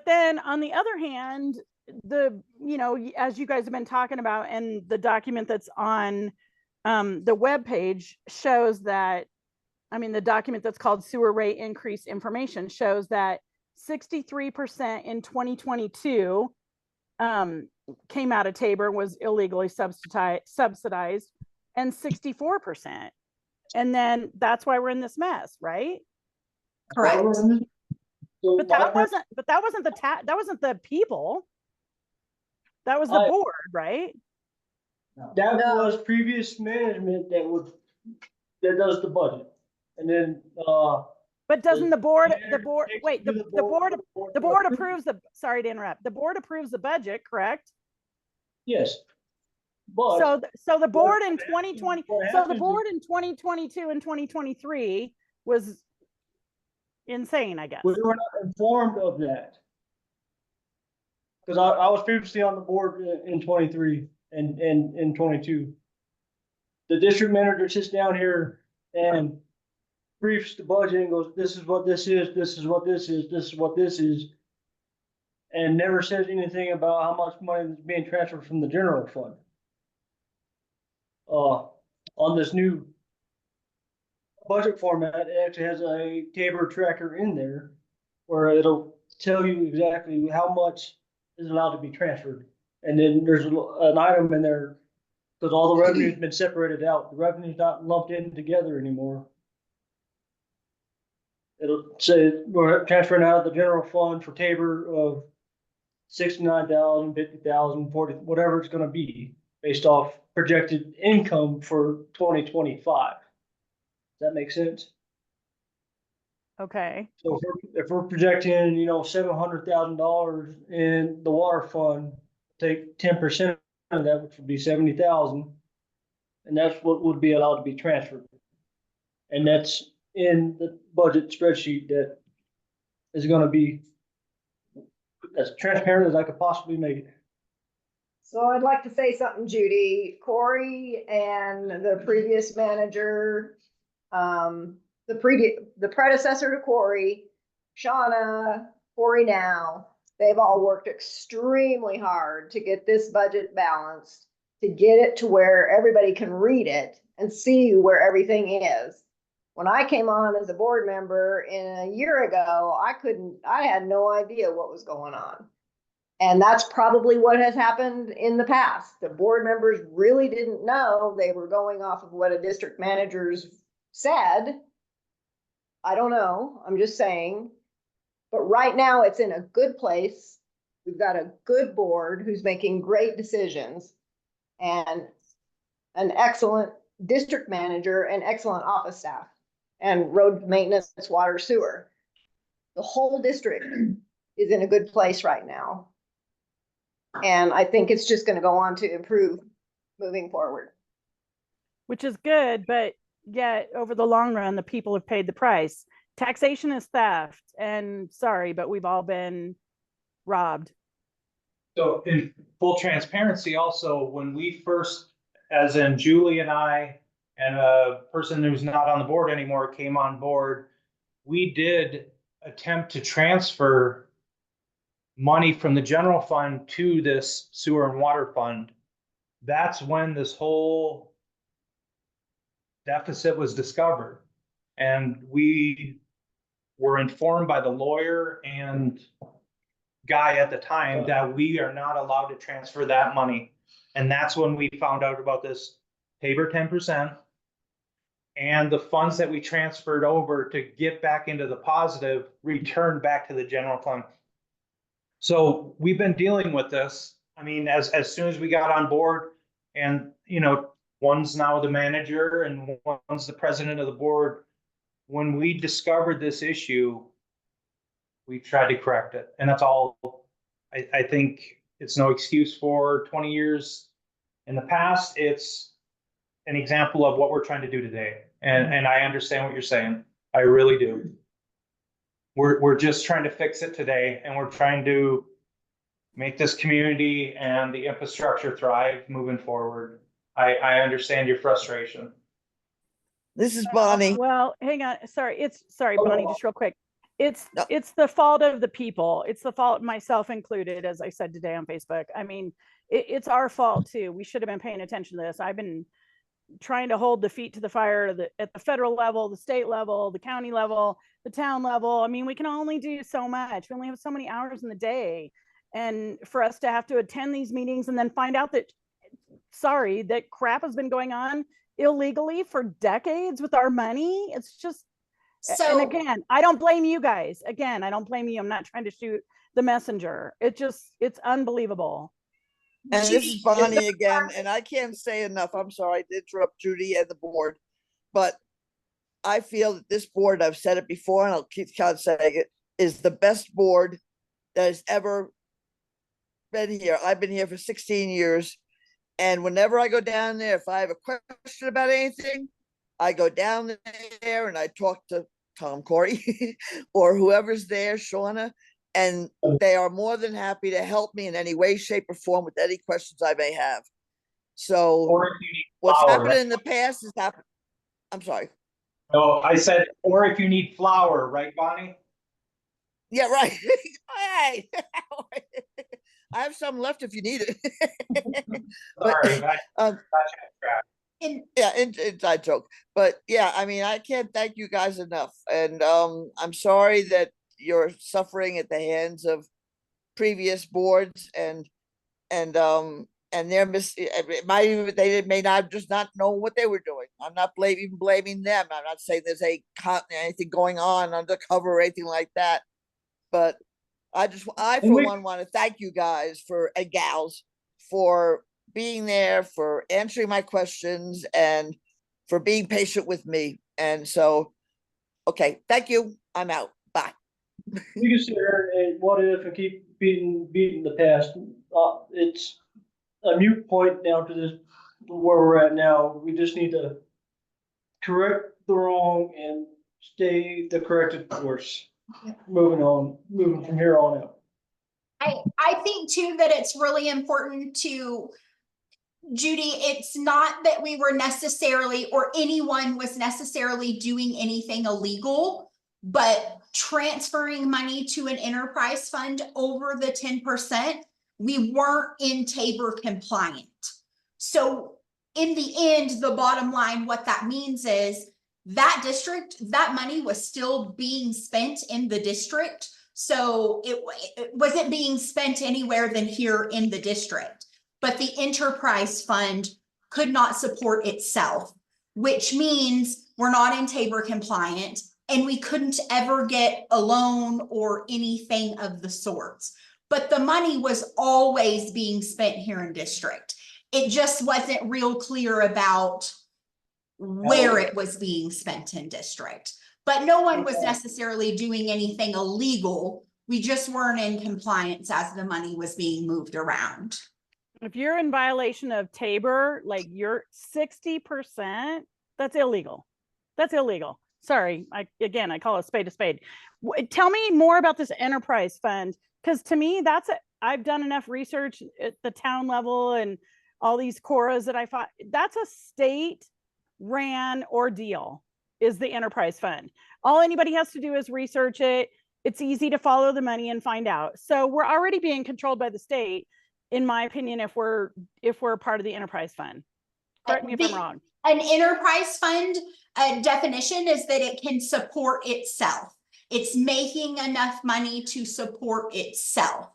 then on the other hand, as you guys have been talking about, and the document that's on the webpage shows that, the document that's called Sewer Rate Increase Information shows that 63% in 2022 came out of Tabor was illegally subsidized, and 64%. And then that's why we're in this mess, right? Correct. But that wasn't that wasn't the people. That was the board, right? That was previous management that does the budget. And then but doesn't the board approves the, sorry to interrupt, the board approves the budget, correct? Yes. But so the board in 2020, so the board in 2022 and 2023 was insane, I guess. we were not informed of that. Because I was previously on the board in 23 and in 22. The district manager sits down here and briefs the budget and goes, this is what this is, this is what this is, this is what this is. And never says anything about how much money is being transferred from the general fund. On this new budget format, it actually has a Tabor tracker in there where it'll tell you exactly how much is allowed to be transferred. And then there's an item in there, because all the revenue's been separated out. The revenue's not lumped in together anymore. It'll say we're transferring out of the general fund for Tabor of 69,000, 50,000, 40, whatever it's gonna be, based off projected income for 2025. Does that make sense? Okay. So if we're projecting, $700,000 in the water fund, take 10% of that, which would be 70,000, and that's what would be allowed to be transferred. And that's in the budget spreadsheet that is going to be as transparent as I could possibly make it. So I'd like to say something, Judy. Corey and the previous manager, the predecessor to Corey, Shauna, Corey now, they've all worked extremely hard to get this budget balanced, to get it to where everybody can read it and see where everything is. When I came on as a board member a year ago, I had no idea what was going on. And that's probably what has happened in the past. The board members really didn't know. They were going off of what a district manager's said. I don't know. I'm just saying. But right now it's in a good place. We've got a good board who's making great decisions and an excellent district manager and excellent office staff and road maintenance, water, sewer. The whole district is in a good place right now. And I think it's just going to go on to improve moving forward. Which is good, but yet over the long run, the people have paid the price. Taxation is theft, and sorry, but we've all been robbed. So in full transparency also, when we first, as in Julie and I, and a person who's not on the board anymore came on board, we did attempt to transfer money from the general fund to this sewer and water fund. That's when this whole deficit was discovered. And we were informed by the lawyer and guy at the time that we are not allowed to transfer that money. And that's when we found out about this Tabor 10%. And the funds that we transferred over to get back into the positive returned back to the general fund. So we've been dealing with this. I mean, as soon as we got on board, and you know, one's now the manager and one's the president of the board. When we discovered this issue, we tried to correct it. And that's all. I think it's no excuse for 20 years in the past. It's an example of what we're trying to do today. And I understand what you're saying. I really do. We're just trying to fix it today, and we're trying to make this community and the infrastructure thrive moving forward. I understand your frustration. This is Bonnie. Well, hang on. Sorry, Bonnie, just real quick. It's the fault of the people. It's the fault, myself included, as I said today on Facebook. I mean, it's our fault too. We should have been paying attention to this. I've been trying to hold the feet to the fire at the federal level, the state level, the county level, the town level. I mean, we can only do so much. We only have so many hours in the day. And for us to have to attend these meetings and then find out that, sorry, that crap has been going on illegally for decades with our money. It's just, and again, I don't blame you guys. Again, I don't blame you. I'm not trying to shoot the messenger. It's unbelievable. And this is Bonnie again, and I can't say enough. I'm sorry to interrupt Judy and the board, but I feel that this board, I've said it before and I'll keep on saying it, is the best board that has ever been here. I've been here for 16 years. And whenever I go down there, if I have a question about anything, I go down there and I talk to Tom Corey or whoever's there, Shauna, and they are more than happy to help me in any way, shape, or form with any questions I may have. So what's happened in the past has happened. I'm sorry. No, I said, or if you need flour, right, Bonnie? Yeah, right. Hey, I have some left if you need it. Sorry, yeah, inside joke. But yeah, I mean, I can't thank you guys enough. And I'm sorry that you're suffering at the hands of previous boards and they're they may not just not know what they were doing. I'm not even blaming them. I'm not saying there's anything going on undercover or anything like that. But I for one want to thank you guys and gals for being there, for answering my questions, and for being patient with me. And so, okay, thank you. I'm out. Bye. We can sit here and what if and keep beating the past. It's a mute point now to this where we're at now. We just need to correct the wrong and stay the corrected course. Moving from here on out. I think too that it's really important to, Judy, it's not that we were necessarily or anyone was necessarily doing anything illegal, but transferring money to an enterprise fund over the 10%, we weren't in Tabor compliant. So in the end, the bottom line, what that means is that district, that money was still being spent in the district. So it wasn't being spent anywhere than here in the district. But the enterprise fund could not support itself, which means we're not in Tabor compliant and we couldn't ever get a loan or anything of the sorts. But the money was always being spent here in district. It just wasn't real clear about where it was being spent in district. But no one was necessarily doing anything illegal. We just weren't in compliance as the money was being moved around. If you're in violation of Tabor, like you're 60%, that's illegal. That's illegal. Sorry, I call a spade a spade. Tell me more about this enterprise fund, because to me, I've done enough research at the town level and all these CORAs that I thought that's a state ran ordeal, is the enterprise fund. All anybody has to do is research it. It's easy to follow the money and find out. So we're already being controlled by the state, in my opinion, if we're part of the enterprise fund. Correct me if I'm wrong. An enterprise fund definition is that it can support itself. It's making enough money to support itself.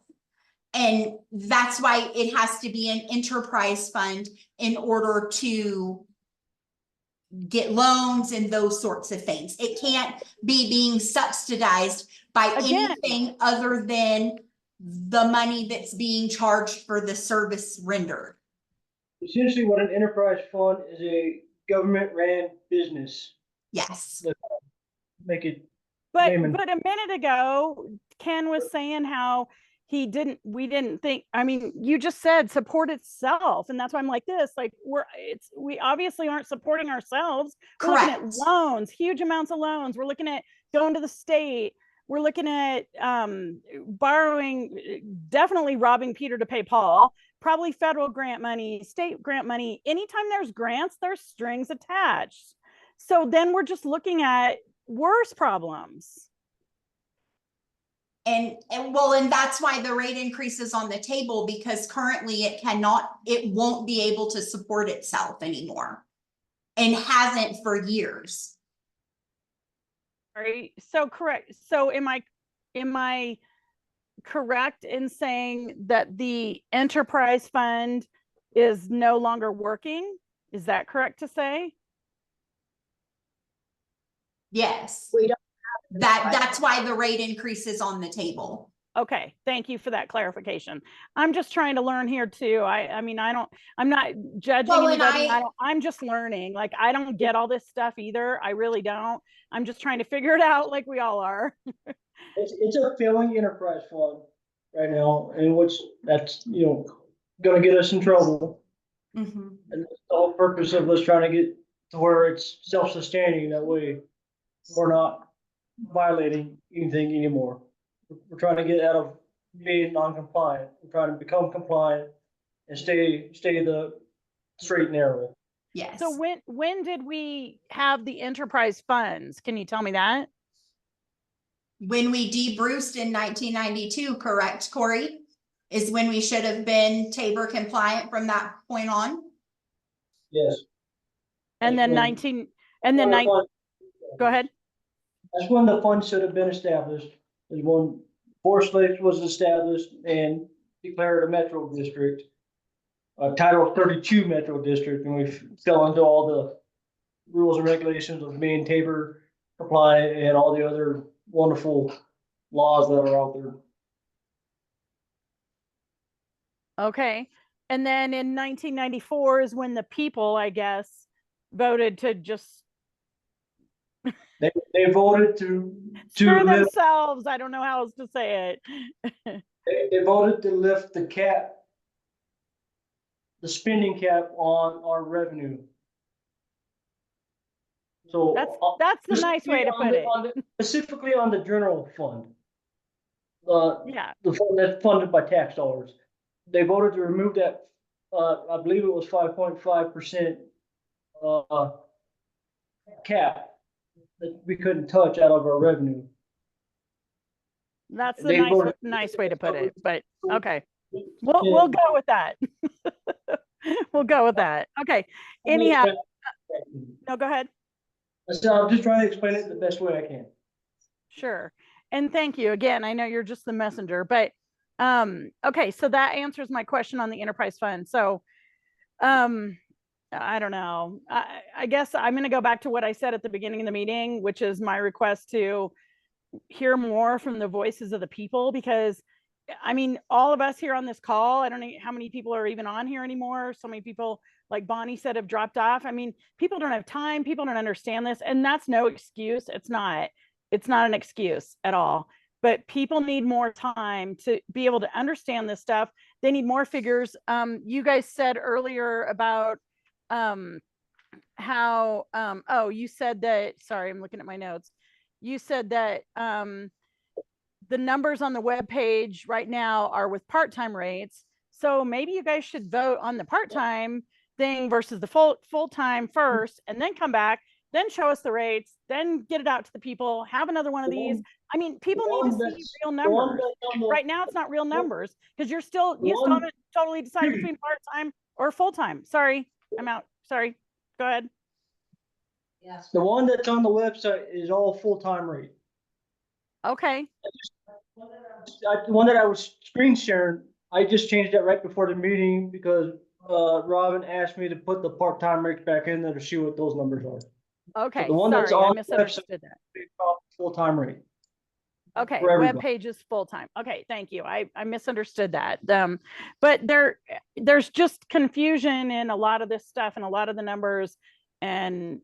And that's why it has to be an enterprise fund in order to get loans and those sorts of things. It can't be being subsidized by anything other than the money that's being charged for the service rendered. Essentially, what an enterprise fund is, a government-ran business. Yes. Make it. But a minute ago, Ken was saying how we didn't think, I mean, you just said support itself. And that's why I'm like this, like we obviously aren't supporting ourselves. We're looking at loans, huge amounts of loans. We're looking at going to the state. We're looking at borrowing, definitely robbing Peter to pay Paul, probably federal grant money, state grant money. Anytime there's grants, there's strings attached. So then we're just looking at worse problems. And that's why the rate increase is on the table, because currently it won't be able to support itself anymore and hasn't for years. Right. So correct. So am I correct in saying that the enterprise fund is no longer working? Is that correct to say? Yes. We don't have that's why the rate increase is on the table. Okay, thank you for that clarification. I'm just trying to learn here too. I'm not judging anybody. I'm just learning. Like, I don't get all this stuff either. I really don't. I'm just trying to figure it out like we all are. It's a failing enterprise fund right now, and that's going to get us in trouble. Mm-hmm. And that's the whole purpose of us trying to get to where it's self-sustaining. That way we're not violating anything anymore. We're trying to get out of being non-compliant. We're trying to become compliant and stay the straight and narrow. Yes. So when did we have the enterprise funds? Can you tell me that? When we debruced in 1992, correct, Corey? Is when we should have been Tabor compliant from that point on? Yes. And then go ahead. That's when the fund should have been established. Is when Forest Lakes was established and declared a metro district, Title 32 metro district, and we fell into all the rules and regulations of being Tabor compliant and all the other wonderful laws that are out there. Okay. And then in 1994 is when the people, I guess, voted to just They voted to screw themselves. I don't know how else to say it. They voted to lift the cap, the spending cap on our revenue. So that's the nice way to put it. Specifically on the general fund. Yeah. The fund that's funded by tax dollars. They voted to remove that, I believe it was 5.5% cap that we couldn't touch out of our revenue. That's the nice way to put it, but okay. We'll go with that. We'll go with that. Okay. Anyhow, no, go ahead. So I'm just trying to explain it the best way I can. Sure. And thank you again. I know you're just the messenger, but okay, so that answers my question on the enterprise fund. So I don't know. I guess I'm going to go back to what I said at the beginning of the meeting, which is my request to hear more from the voices of the people, because I mean, all of us here on this call, I don't know how many people are even on here anymore. So many people, like Bonnie said, have dropped off. I mean, people don't have time. People don't understand this. And that's no excuse. It's not an excuse at all. But people need more time to be able to understand this stuff. They need more figures. You guys said earlier about how, oh, you said that, sorry, I'm looking at my notes. You said that the numbers on the web page right now are with part-time rates. So maybe you guys should vote on the part-time thing versus the full-time first, and then come back, then show us the rates, then get it out to the people, have another one of these. I mean, people need to see real numbers. Right now, it's not real numbers because you still haven't totally decided between part-time or full-time. Sorry, I'm out. Sorry, go ahead. Yes. The one that's on the website is all full-time rate. Okay. The one that I was screen sharing, I just changed that right before the meeting because Robin asked me to put the part-time rates back in there to see what those numbers are. Okay, The one that's sorry, I on the misunderstood that. Full-time rate. Okay, for web everybody. page is full-time. Okay, thank you. I misunderstood that. But there's just confusion in a lot of this stuff and a lot of the numbers, and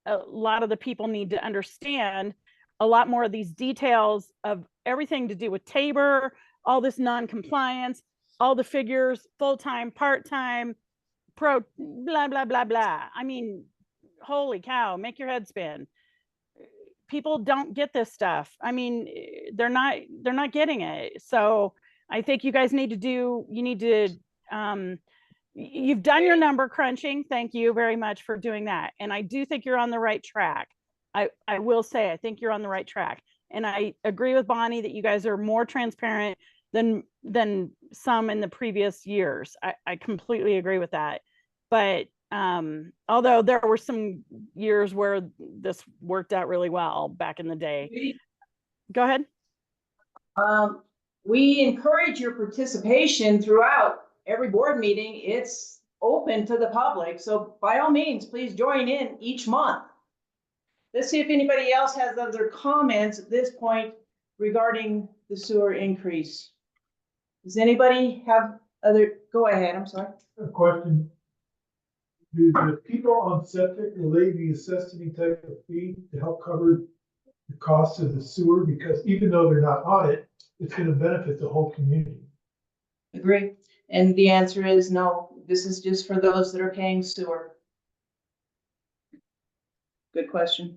a lot of the people need to understand a lot more of these details of everything to do with Tabor, all this non-compliance, all the figures, full-time, part-time, pro, blah, blah, blah, blah. I mean, holy cow, make your head spin. People don't get this stuff. I mean, they're not getting it. So I think you guys need to you've done your number crunching. Thank you very much for doing that. And I do think you're on the right track. I will say, I think you're on the right track. And I agree with Bonnie that you guys are more transparent than some in the previous years. I completely agree with that. But although there were some years where this worked out really well back in the day. Go ahead. We encourage your participation throughout every board meeting. It's open to the public. So by all means, please join in each month. Let's see if anybody else has other comments at this point regarding the sewer increase. Does anybody have other, go ahead, I'm sorry. A question. Do the people on septic, will they be assessed any type of fee to help cover the cost of the sewer? Because even though they're not on it, it's gonna benefit the whole community. Agree. And the answer is no, this is just for those that are paying sewer. Good question.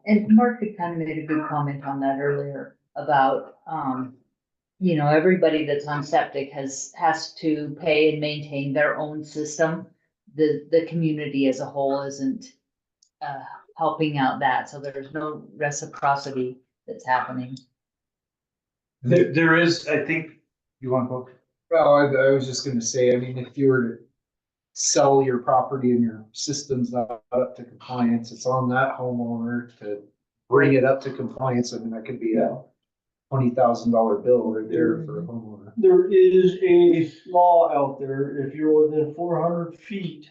And Mark had kind of made a good comment on that earlier about, everybody that's on septic has to pay and maintain their own system. The community as a whole isn't helping out that, so there's no reciprocity that's happening. There is, I think, you want to go? Well, I was just gonna say, I mean, if you were to sell your property and your system's not up to compliance, it's on that homeowner to bring it up to compliance. I mean, that could be a $20,000 bill right there for a homeowner. There is a law out there, if you're within 400 feet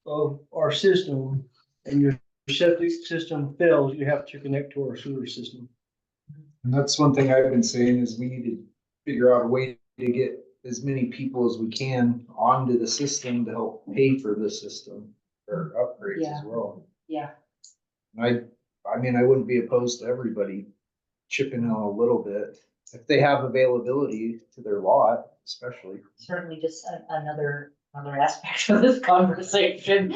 of our system and your septic system fails, you have to connect to our sewer system. And that's one thing I've been saying is we need to figure out a way to get as many people as we can onto the system to help pay for the system or upgrades as well. Yeah. I mean, I wouldn't be opposed to everybody chipping in a little bit if they have availability to their lot, especially. Certainly just another aspect of this conversation.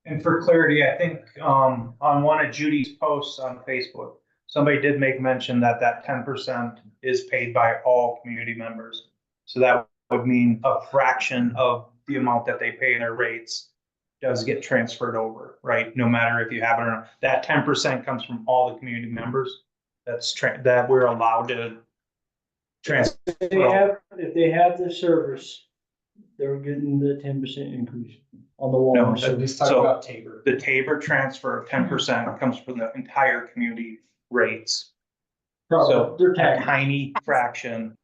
And for clarity, I think on one of Judy's posts on Facebook, somebody did make mention that 10% is paid by all community members. So that would mean a fraction of the amount that they pay in their rates does get transferred over, right? No matter if you have it or not. That 10% comes from all the community members. That we're allowed to transfer. If they have the service, they're getting the 10% increase. on the water. No, So let's talk so about Tabor. the Tabor transfer of 10% comes from the entire community rates. So They're a taxed. tiny fraction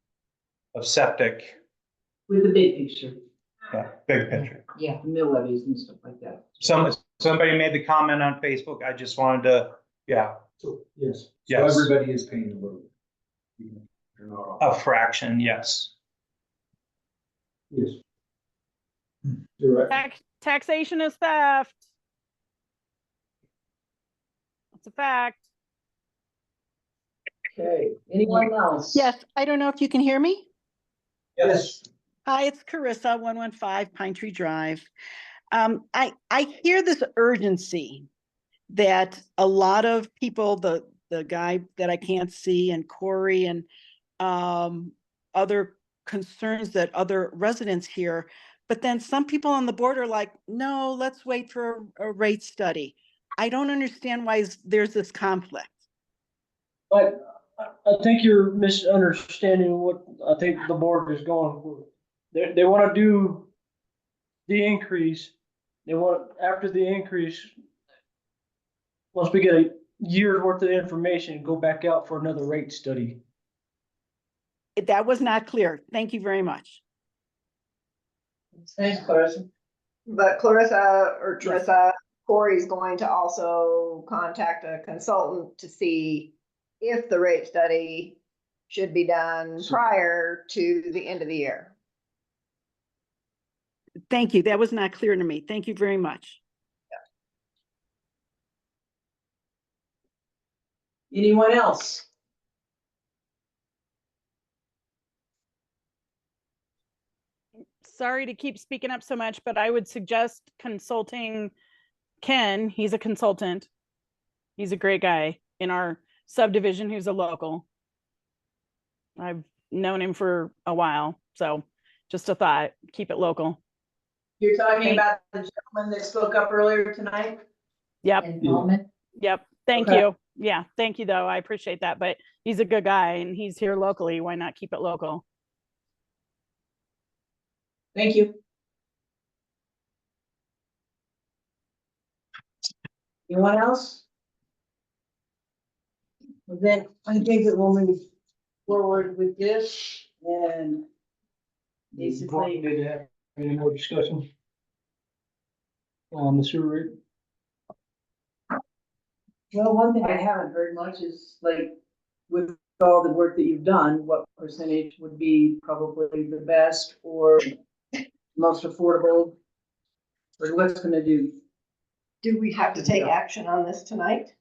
of septic, With the big picture, yeah, big picture. yeah, mill levies and stuff like that. Somebody made the comment on Facebook. I just wanted to, yeah, Yes. So yes, everybody is paying a little bit. You're not all- a fraction, yes. Yes. You're right. Taxation is theft. It's a fact. Okay, anyone else? Yes, I don't know if you can hear me. Yes. Hi, it's Carissa, 115 Pine Tree Drive. I hear this urgency that a lot of people, the guy that I can't see and Corey and other concerns that other residents hear, but then some people on the board are like, no, let's wait for a rate study. I don't understand why there's this conflict. But I think you're misunderstanding what I think the board is going for. They want to do the increase. They want, after the increase, once we get a year's worth of information, go back out for another rate study. That was not clear. Thank you very much. Thanks, Clarissa. But Clarissa or Teresa, Corey's going to also contact a consultant to see if the rate study should be done prior to the end of the year. Thank you. That was not clear to me. Thank you very much. Anyone else? Sorry to keep speaking up so much, but I would suggest consulting Ken. He's a consultant. He's a great guy in our subdivision who's a local. I've known him for a while, so just a thought, keep it local. You're talking about the gentleman that spoke up earlier tonight? Yep. Involvement? Yep. Thank Okay. you. Yeah, thank you though. I appreciate that, but he's a good guy and he's here locally. Why not keep it local? Thank you. Anyone else? Well, then I think that we'll move forward with this and basically. Need to have any more discussion on the sewer rate? Well, one thing I haven't heard much is like, with all the work that you've done, what percentage would be probably the best or most affordable? Or what's gonna do? Do we have to take action on this tonight?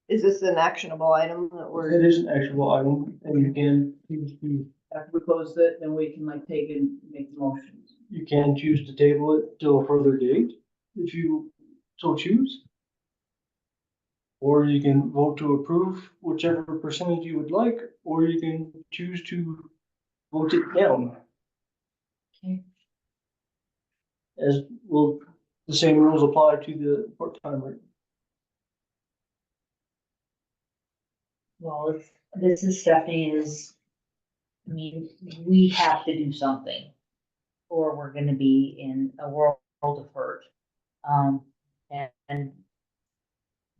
Is this an actionable item that we're? It is an actionable item, and you can choose to, After we close it, then we can like take and make the motions. you can choose to table it till a further date, if you so choose. Or you can vote to approve whichever percentage you would like, or you can choose to vote it down. Okay. As will, the same rules apply to the part-time rate. Well, if this is Stephanie I mean, we have to do something. Or we're gonna be in a world of hurt. And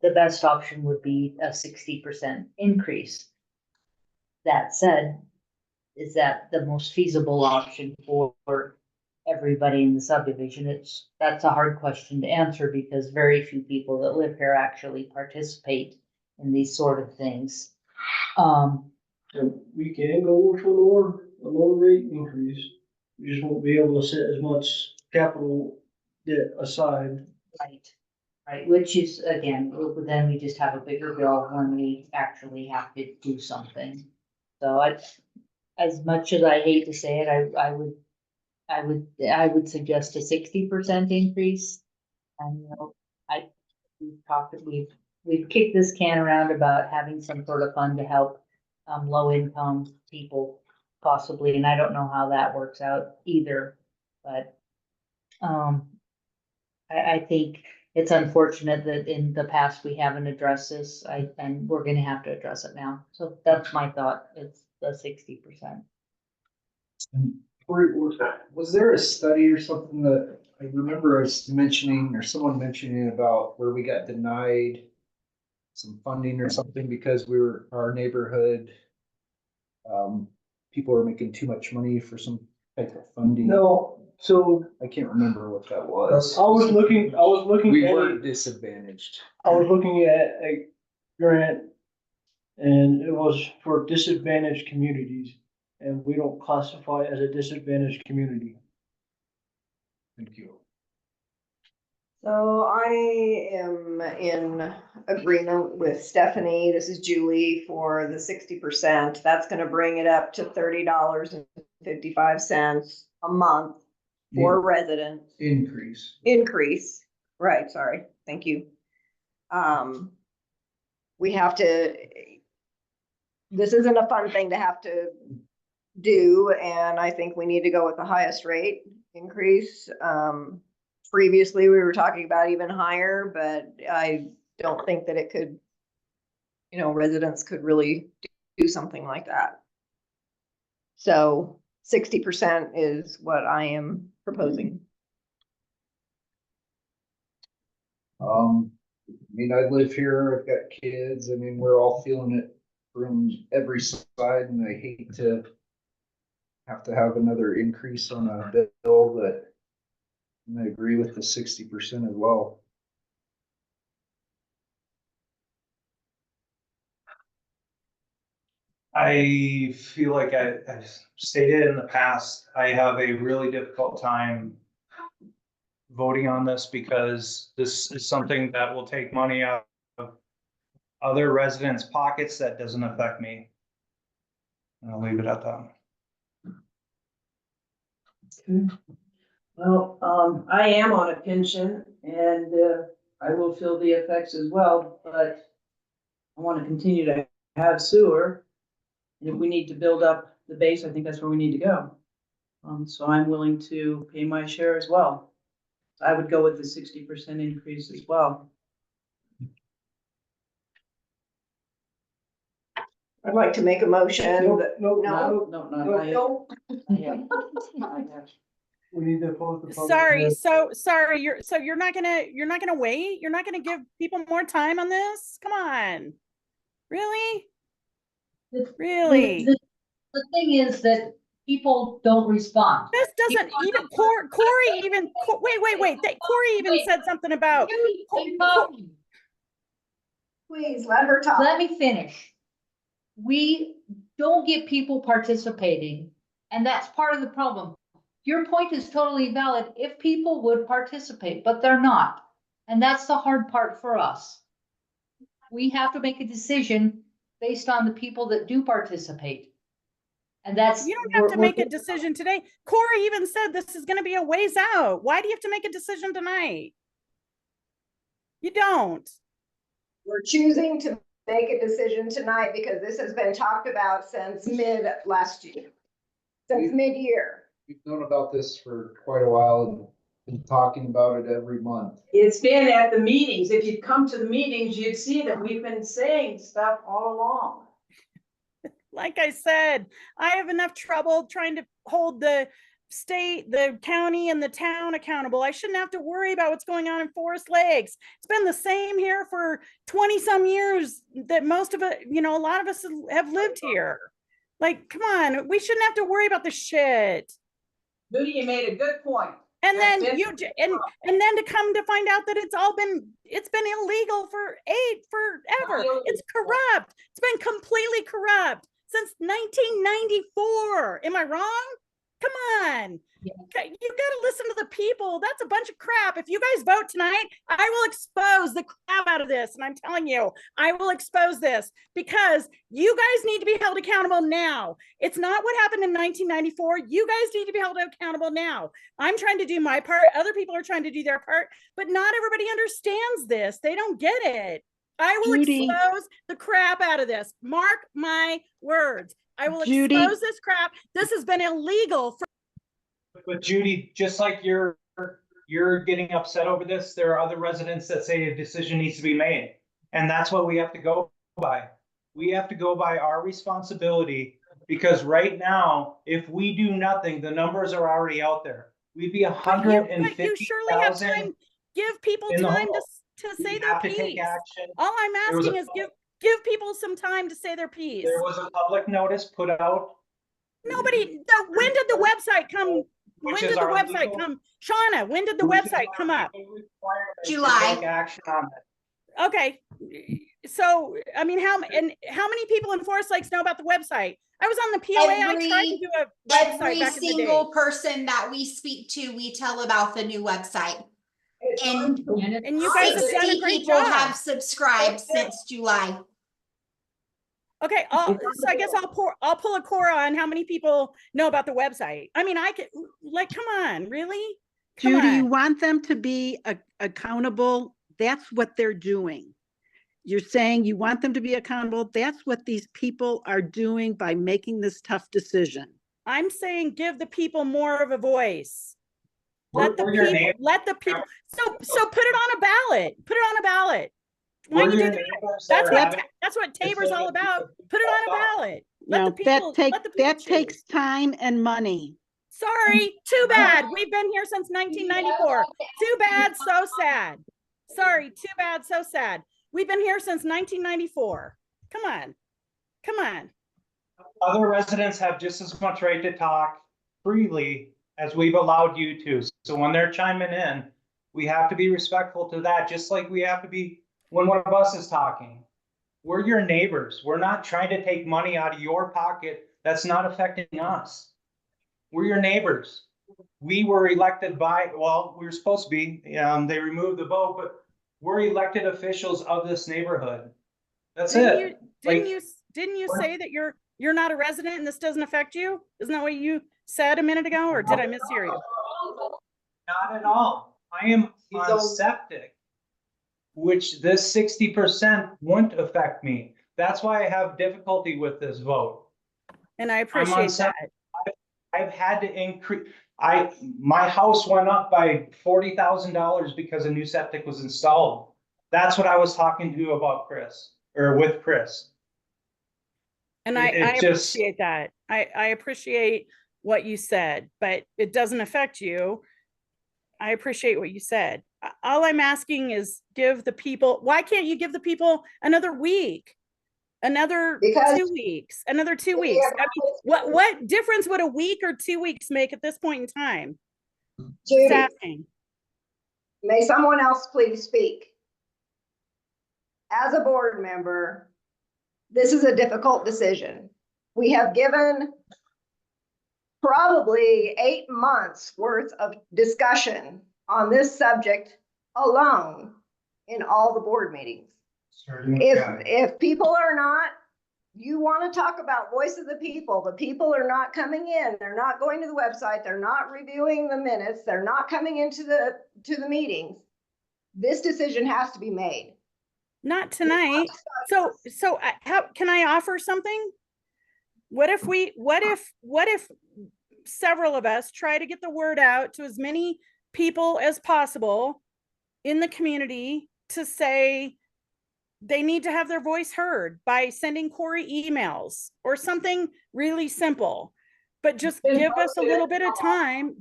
the best option would be a 60% increase. That said, is that the most feasible option for everybody in the subdivision? That's a hard question to answer because very few people that live here actually participate in these sort of things. So we can go for a lower rate increase. We just won't be able to set as much capital debt aside. Right, which is, again, then we just have a bigger bill when we actually have to do something. So as much as I hate to say it, I would suggest a 60% increase. And, you know, we've kicked this can around about having some sort of fund to help low income people possibly, and I don't know how that works out either, but I think it's unfortunate that in the past we haven't addressed this, and we're gonna have to address it now. So that's my thought, it's the 60%. Was there a study or something that I remember us mentioning, or someone mentioning about where we got denied some funding or something because our neighborhood, people were making too much money for some type of funding. No, so I can't remember what that I was. was looking We at, were disadvantaged. I was looking at a grant and it was for disadvantaged communities. And we don't classify as a disadvantaged community. Thank you. So I am in agreement with Stephanie. This is Julie for the 60%. That's gonna bring it up to $30.55 a month for residents. Increase, right, sorry, thank you. We have to, this isn't a fun thing to have to do, and I think we need to go with the highest rate increase. Previously, we were talking about even higher, but I don't think that it could, residents could really do something like that. So 60% is what I am proposing. I I live here, I've got kids, we're all feeling it from every side, and I hate to have another increase on a bill, but I agree with the 60% as well. I feel like I've stated in the past, I have a really difficult time voting on this because this is something that will take money out of other residents' pockets that doesn't affect me. And I'll leave it at that. Well, I am on a pension and, I will feel the effects as well, but I want to continue to have sewer. And if we need to build up the base, I think that's where we need to go. So I'm willing to pay my share as well. I would go with the 60% increase as well. I'd like to make a motion that, No, no. We need to close the public. Sorry, sorry, you're not gonna wait? You're not gonna give people more time on this? Come on. Really? Really? The thing is that people don't respond. This doesn't even, Corey even, wait, Corey even said something about. Please, let her talk. Let me finish. We don't get people participating, and that's part of the problem. Your point is totally valid if people would participate, but they're not. And that's the hard part for us. We have to make a decision based on the people that do participate. And that's. You don't have to make a decision today. Corey even said this is gonna be a ways out. Why do you have to make a decision tonight? You don't. We're choosing to make a decision tonight because this has been talked about since last year, since mid-year. We've known about this for quite a while and been talking about it every month. It's been at the meetings. If you'd come to the meetings, you'd see that we've been saying stuff all along. Like I said, I have enough trouble trying to hold the state, the county, and the town accountable. I shouldn't have to worry about what's going on in Forest Lakes. It's been the same here for 20 some years that most of it, a lot of us have lived here. Like, come on, we shouldn't have to worry about this shit. Judy, you made a good point. And then and then to come to find out that it's been illegal forever. It's corrupt. It's been completely corrupt since 1994. Am I wrong? Come on. You got to listen to the people. That's a bunch of crap. If you guys vote tonight, I will expose the crap out of this. And I'm telling you, I will expose this because you guys need to be held accountable now. It's not what happened in 1994. You guys need to be held accountable now. I'm trying to do my part. Other people are trying to do their part, but not everybody understands this. They don't get it. I will expose the crap out of this. Mark my words. I will expose this crap. This has been illegal for. But Judy, just like you're getting upset over this, there are other residents that say a decision needs to be made. And that's what we have to go by. We have to go by our responsibility because right now, if we do nothing, the numbers are already out there. we'd be But you surely have 150,000. time, give people in the time hole. to say We their have to take piece. action. All I'm There was asking a- is give people some time to say their piece. There was a public notice put out. When did the website come? When Which did is the our website legal- come? Shauna, when did the which is website our come up? legal requirement to July. Take action on it. Okay, so, I mean, how many people in Forest Lakes know about the website? I was on the POA, I tried to do a website Every back in the day. single person that we speak to, we tell about the new website. And you guys have done a 60 great people job. have subscribed since July. Okay, so I guess I'll pull a Cora on how many people know about the website. I mean, I could, like, come on, really? Come Judy, you on. want them to be accountable. That's what they're doing. You're saying you want them to be accountable. That's what these people are doing by making this tough decision. I'm saying give the people more of a voice. Let the We're your people, neighbor. let the people, so put it on a ballot. Put it on a ballot. Why We're do you your do that? neighbors that That's are what Tabor's all about. Put it on a ballot. No, Let the people that choose. takes time and money. Sorry, too bad. We've been here since 1994. Too bad, so sad. Sorry, too bad, so sad. We've been here since 1994. Come on. Come on. Other residents have just as much right to talk freely as we've allowed you to. So when they're chiming in, we have to be respectful to that, just like we have to be when one of us is talking. We're your neighbors. We're not trying to take money out of your pocket that's not affecting us. We're your neighbors. We were elected by, well, we were supposed to be, they removed the vote, but we're elected officials of this neighborhood. That's it. Didn't you say that you're not a resident and this doesn't affect you? Isn't that what you said a minute ago, or did I mishear you? Not at all. I am on septic, which this 60% wouldn't affect me. That's why I have difficulty with this vote. And I I'm on appreciate that. septic. I've had to increase. My house went up by $40,000 because a new septic was installed. That's what I was talking to you about, Chris, or with Chris. And I appreciate that. I appreciate what you said, but it doesn't affect you. I appreciate what you said. All I'm asking is give the people, why can't you give the people another week? Another 2 weeks, another 2 weeks. I mean, what difference would a week or 2 weeks make at this point in time? Just Judy, asking. may someone else please speak? As a board member, this is a difficult decision. We have given probably 8 months worth of discussion on this subject alone in all the board meetings. If people are not, you want to talk about voice of the people are not coming in, they're not going to the website, they're not reviewing the minutes, they're not coming into the meetings. This decision has to be made. Not tonight. So how can I offer something? What if several of us try to get the word out to as many people as possible in the community to say they need to have their voice heard by sending Corey emails or something really simple, but just give us a little bit of time,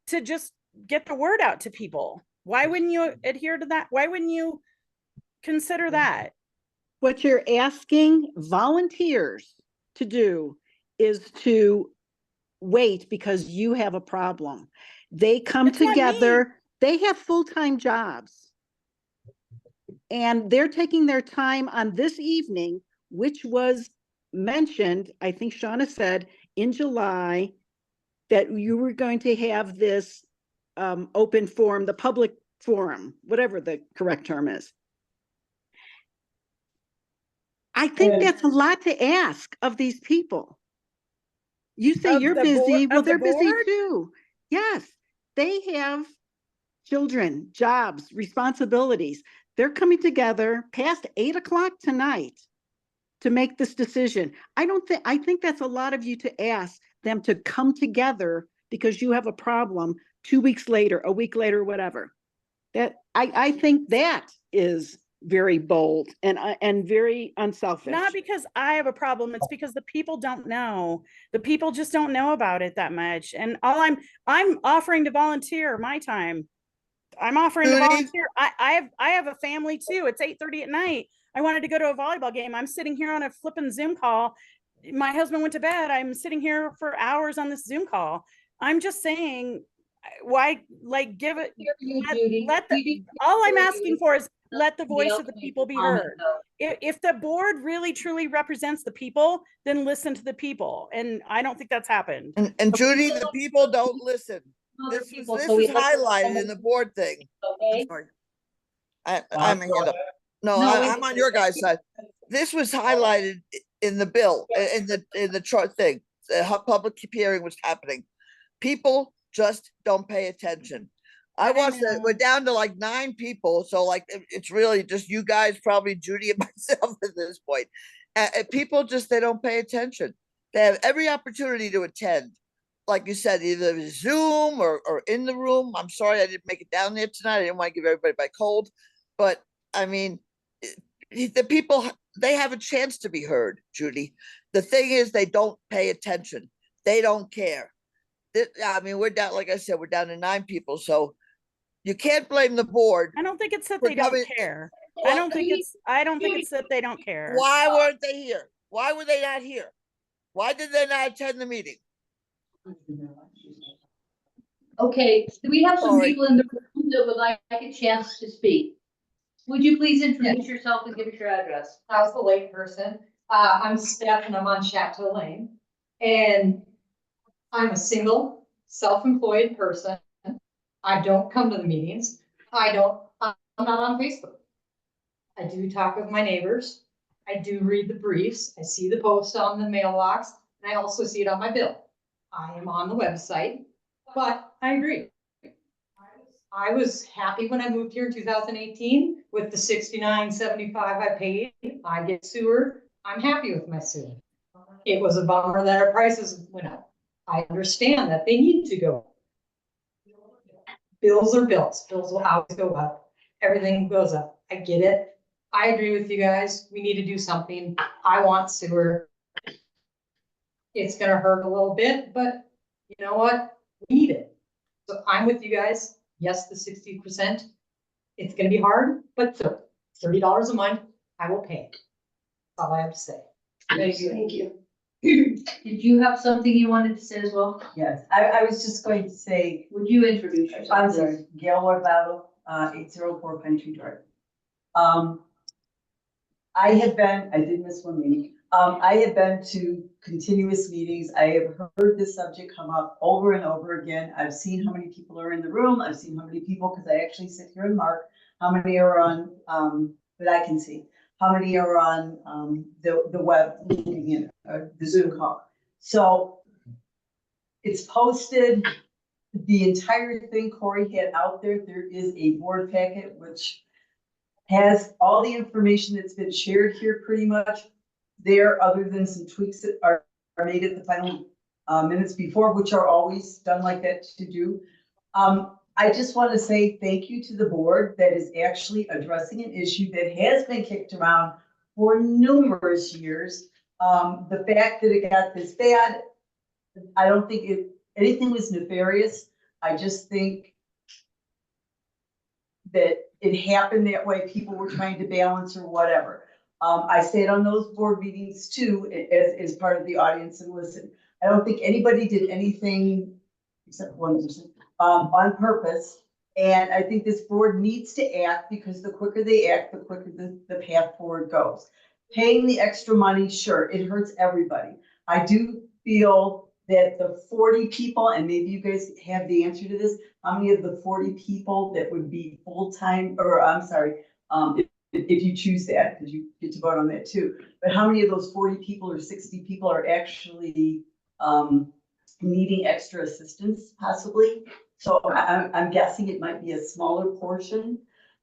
to just get the word out to people. Why wouldn't you adhere to that? Why wouldn't you consider that? What you're asking volunteers to do is to wait because you have a problem. They come together, they have full-time jobs. And they're taking their time on this evening, which was mentioned, I think Shauna said in July, that you were going to have this open forum, the public forum, whatever the correct term is. I think that's a lot to ask of these people. You say Of you're the busy, board- well, of the they're busy board? too. Yes, they have children, jobs, responsibilities. They're coming together past 8 o'clock tonight to make this decision. I think that's a lot of you to ask them to come together because you have a problem 2 weeks later, a week later, whatever. I think that is very bold and very unselfish. Not because I have a problem, it's because the people don't know. The people just don't know about it that much. And I'm offering to volunteer my time. I'm offering to Judy? volunteer. I have a family too. It's 8:30 at night. I wanted to go to a volleyball game. I'm sitting here on a flipping Zoom call. My husband went to bed. I'm sitting here for hours on this Zoom call. I'm just saying, why, like, give it, all I'm asking for is let the voice of the people be heard. If the board really truly represents the people, then listen to the people. And I don't think that's happened. And Judy, the people don't listen. This was highlighted in the board thing. I'm sorry. I'm a hand up. No, I'm on your guys' side. This was highlighted in the bill, in the chart thing. The public hearing was happening. People just don't pay attention. I watched it. We're down to like 9 people. So like, it's really just you guys, probably Judy and myself at this point. People just, they don't pay attention. They have every opportunity to attend. Like you said, either Zoom or in the room. I'm sorry I didn't make it down there tonight. I didn't want to give everybody my cold. But I mean, the people, they have a chance to be heard, Judy. The thing is, they don't pay attention. They don't care. I mean, we're down, like I said, we're down to 9 people. So you can't blame the board. I don't think it's that they don't care. I don't think it's that they don't care. Why weren't they here? Why were they not here? Why did they not attend the meeting? Okay, do we have some people in the room that would like a chance to speak? Would you please introduce yourself and give us your address? I was the late person. I'm Steph and I'm on Chateau Lane. And I'm a single, self-employed person. I don't come to the meetings. I'm not on Facebook. I do talk with my neighbors. I do read the briefs. I see the post on the mailbox, and I also see it on my bill. I am on the website, but I agree. I was happy when I moved here in 2018 with the $69.75 I paid. I get sewer. I'm happy with my sewer. It was a bummer that our prices went up. I understand that they need to go. Bills are bills. Bills will always go up. Everything goes up. I get it. I agree with you guys. We need to do something. I want sewer. It's gonna hurt a little bit, but you know what? We need it. So I'm with you guys. Yes, the 60%. It's gonna be hard, but $30 a month, I will pay. That's all I have to say. Thank you. Thank you. Did you have something you wanted to say as well? Yes, I was just going to say. Would you introduce yourself? I'm sorry, Gail Warbattle, 804 Pine Tree Drive. I did miss one meeting. I have been to continuous meetings. I have heard this subject come up over and over again. I've seen how many people are in the room. I've seen how many people, because I actually sit here and mark how many are on, that I can see. How many are on the web looking in, the Zoom call. So it's posted, the entire thing Corey had out there. There is a board packet which has all the information that's been shared here pretty much there, other than some tweaks that are made at the final minutes before, which are always done like that to do. I just want to say thank you to the board that is actually addressing an issue that has been kicked around for numerous years. The fact that it got this bad, I don't think anything was nefarious. I just think that it happened that way. People were trying to balance or whatever. I sat on those board meetings too, as part of the audience and listened. I don't think anybody did anything except one person on purpose. And I think this board needs to act, because the quicker they act, the quicker the path forward goes. Paying the extra money, sure, it hurts everybody. I do feel that the 40 people, and maybe you guys have the answer to this, how many of the 40 people that would be full-time, or I'm sorry, if you choose that, because you get to vote on that too, but how many of those 40 people or 60 people are actually needing extra assistance possibly? So I'm guessing it might be a smaller portion,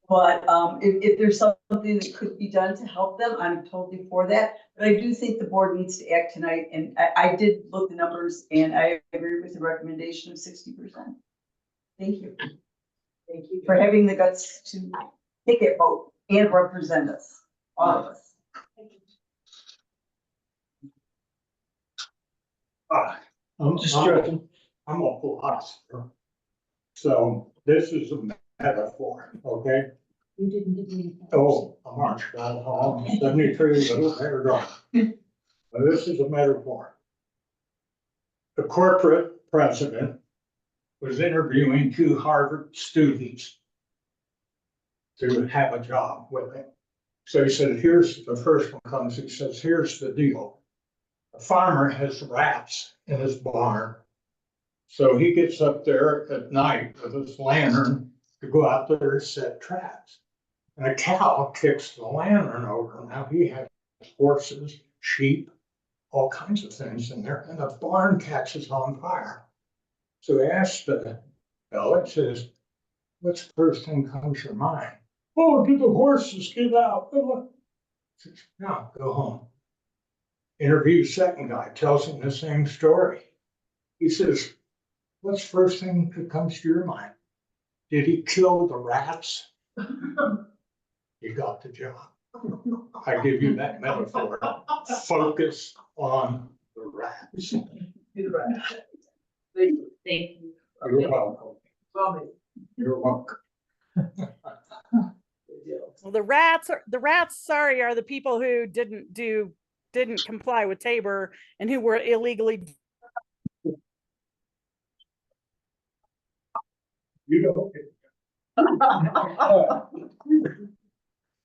but if there's something that could be done to help them, I'm totally for that. But I do think the board needs to act tonight, and I did look the numbers, and I agree with the recommendation of 60%. Thank you. Thank you for having the guts to take that vote. and represent us, all of us. I'm Just joking. I'm a philosopher. So this is a metaphor, okay? You didn't give me. Oh, I'm Archibald Hall, 73 Little Bear Drive. Now, this is a metaphor. The corporate president was interviewing 2 Harvard students to have a job with him. So he said, here's, the first one comes, he says, here's the deal. A farmer has rats in his barn. So he gets up there at night with his lantern to go out there and set traps. And a cow kicks the lantern over. Now he has horses, sheep, all kinds of things in there, and the barn catches on fire. So he asks the fellow, it says, what's the first thing comes to your mind? Oh, did the horses get out? He says, no, go home. Interviews second guy, tells him the same story. He says, what's the first thing that comes to your mind? Did he kill the rats? You got the job. I give you that metaphor. Focus on the rats. Thank you. You're welcome. Well, maybe. You're welcome. Well, the rats, sorry, are the people who didn't comply with Tabor and who were illegally. You know.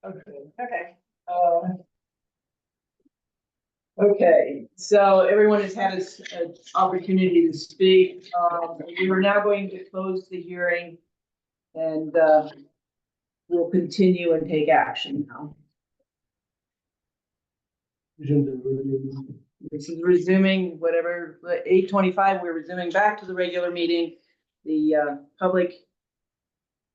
Okay. Okay, so everyone has had an opportunity to speak. We are now going to close the hearing and we'll continue and take action now. This is resuming whatever, 8:25, we're resuming back to the regular meeting. The public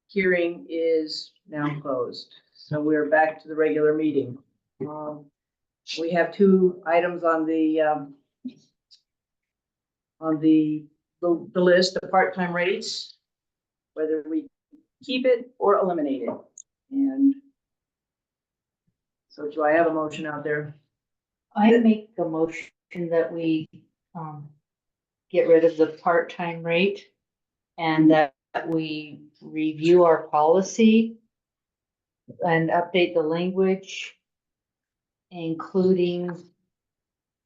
hearing is now closed. So we're back to the regular meeting. We have 2 items on the list, the part-time rates, whether we keep it or eliminate it. And so do I have a motion out there? I make a motion that we, get rid of the part-time rate and that we review our policy and update the language, including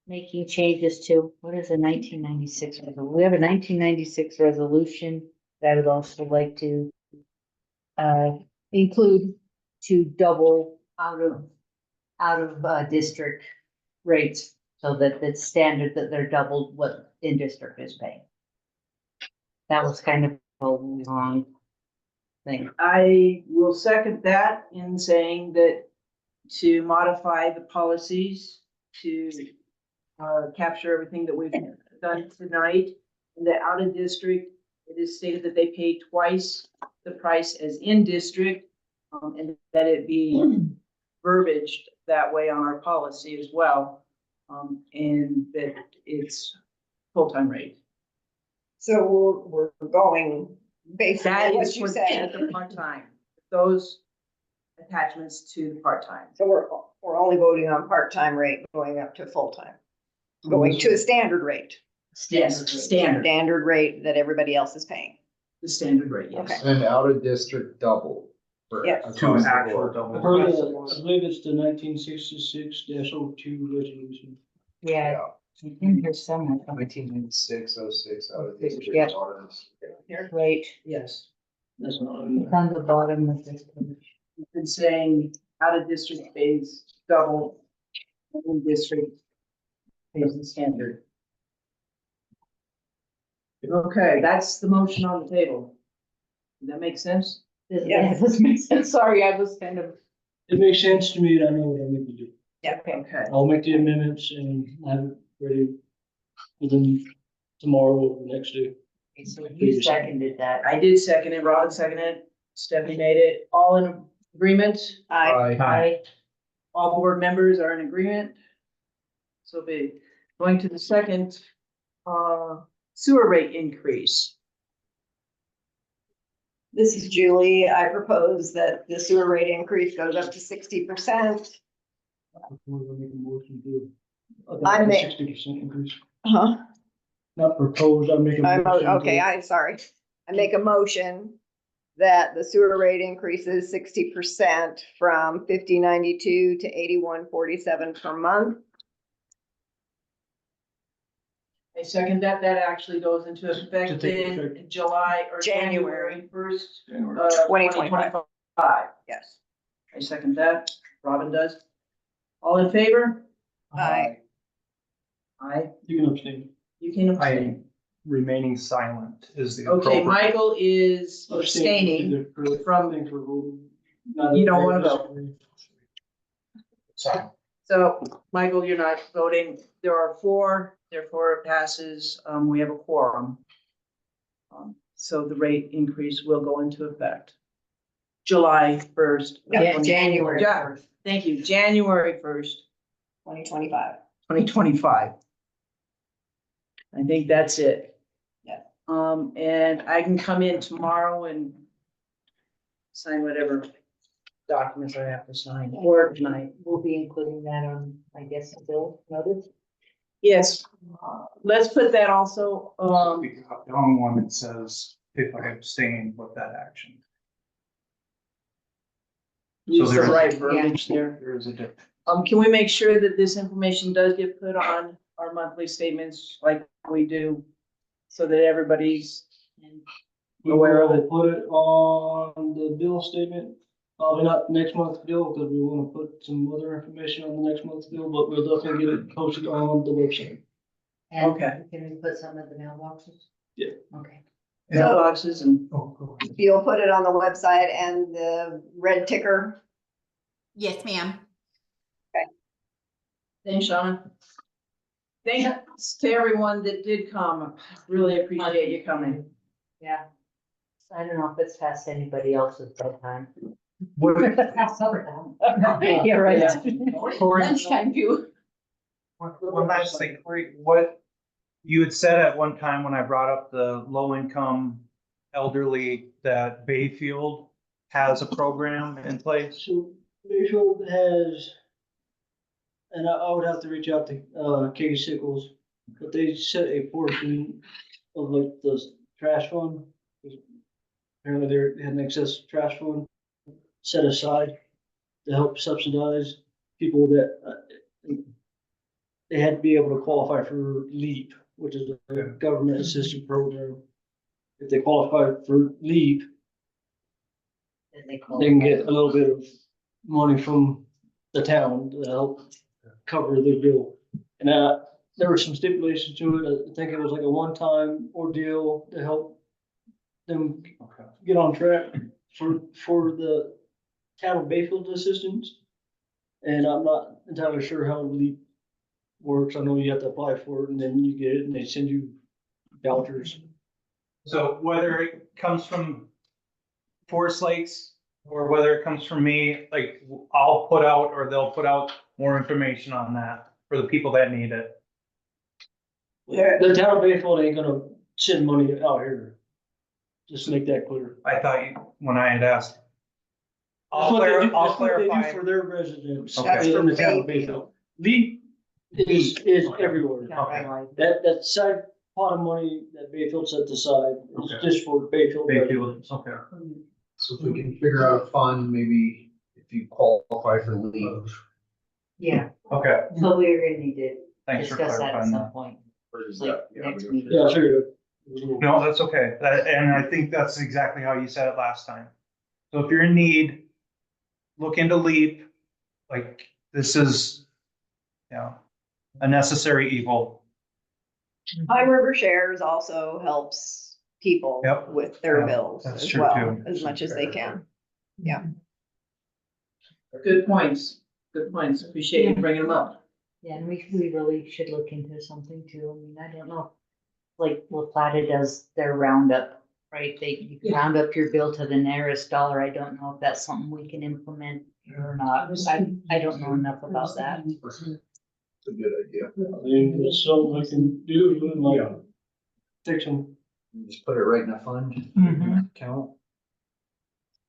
making changes to, what is a 1996? We have a 1996 resolution that I would also like to include to double out of district rates so that it's standard that they're doubled what in district is paying. That was kind of a long thing. I will second that in saying that to modify the policies to capture everything that we've done tonight. In the out of district, it is stated that they pay twice the price as in district, and that it be verbiaged that way on our policy as well, and that it's full-time rate. So we're going based That on what is you for said. the part-time, those attachments to the part-time. So we're only voting on part-time rate going up to full-time, going to a standard rate. Yes, standard, Standard rate that everybody else is paying. the standard rate, yes. Okay. And out of district double. for Yes. across the I board. believe it's the 1966-02 resolution. Yeah, it's in here somewhere. 1996-06 out of district. Yep. ordinance. Right, Yes. That's not. it's on the bottom of this page. We've been saying out of district pays double, in district pays the standard. Okay, that's the motion on the table. Does that make sense? Yeah, this makes sense. Sorry, I was kind of. It makes sense to me, and I know what I need to do. Yeah. Okay. I'll make the amendments and have it ready within tomorrow or the next day. So you seconded that. I did second it, Robin seconded it, Stephanie made it, all in agreement? Aye. All board members are in agreement? So be, going to the second, sewer rate increase. This is Julie. I propose that the sewer rate increase goes up to 60%. I make- 60% increase. Huh? Not proposed, I'm making. Okay, I'm sorry. I make a motion that the sewer rate increases 60% from 50.92 to 81.47 per month. I second that. That actually goes into effect take in effect. July or January. January first, January. 2025. Yes. I second that. Robin does. All in favor? Aye. Aye. You can abstain. You can abstain. Remaining silent is the Okay, appropriate. Michael is abstaining from, you don't want to vote. Sorry. So, Michael, you're not voting. There are four, therefore it passes. We have a quorum. So the rate increase will go into effect. July 1st. Yeah, January Yeah, 1st. thank you. January 1st, 2025. 2025. I think that's it. Yeah. And I can come in tomorrow and sign whatever documents I have to sign or tonight. We'll be including that on, I guess, the bill notice. Yes, let's put that also, We got the only one that says if I abstain with that action. use the there's- right verbiage there. There is a difference. Can we make sure that this information does get put on our monthly statements like we do? So that everybody's aware of it. Put it on the bill statement, probably not next month's bill, because we want to put some other information on the next month's bill, but we'll definitely get it posted on the website. And Okay. can we put some of the mailboxes? Yeah. Okay. Mailboxes and. You'll put it on the website and the red ticker. Yes, ma'am. Thanks, Shauna. Thanks to everyone that did come. Really appreciate you coming. Yeah. I don't know if it's past anybody else's bedtime. What- Supper time. Yeah, right. Lunchtime too. One last thing, Corey, what you had said at one time when I brought up the low income elderly that Bayfield has a program in place. So Bayfield has, and I would have to reach out to Katie Sickles, but they set a portion of like the trash fund. Apparently they had an excess trash fund set aside to help subsidize people that they had to be able to qualify for LEAP, which is a government assisted program. If they qualify for LEAP, they can get a little bit of money from the town to help cover their bill. And there were some stipulations to it. I think it was like a one-time ordeal to help them get on track for the town of Bayfield assistance. And I'm not entirely sure how LEAP works. I know you have to apply for it and then you get it and they send you vouchers. So whether it comes from Forest Lakes or whether it comes from me, like I'll put out or they'll put out more information on that for the people that need it. The town of Bayfield ain't gonna send money out here. Just to make that clear. I thought you, when I had asked. That's what they do- I'll that's what they do clarify. for their residents Okay. in the town of Bayfield. LEAP is everywhere. Okay. That side pot of money that Bayfield set aside is Okay. just for Bayfield. Bayfield, okay. So if we can figure out a fund, maybe if you qualify for leave. Yeah, Okay, so we're gonna need to thanks for discuss that at clarifying some that. point. Or is Like that- yeah, next we- meeting. Yeah, I figured. No, that's okay. And I think that's exactly how you said it last time. So if you're in need, look into LEAP. Like, this is, you know, a necessary evil. Pine River Shares also helps people Yep. with their Yeah, bills that's as true, well, too. as much as they can. Yeah. Good points. Good points. Appreciate you bringing them up. Yeah, and we really should look into something too. I mean, I don't know. Like La Plata does their roundup, right? You can round up your bill to the nearest dollar. I don't know if that's something we can implement or not. I don't know enough about that. It's a good idea. I mean, it's something I can do, like, fix them. Just put it right in a fund Mhm. account.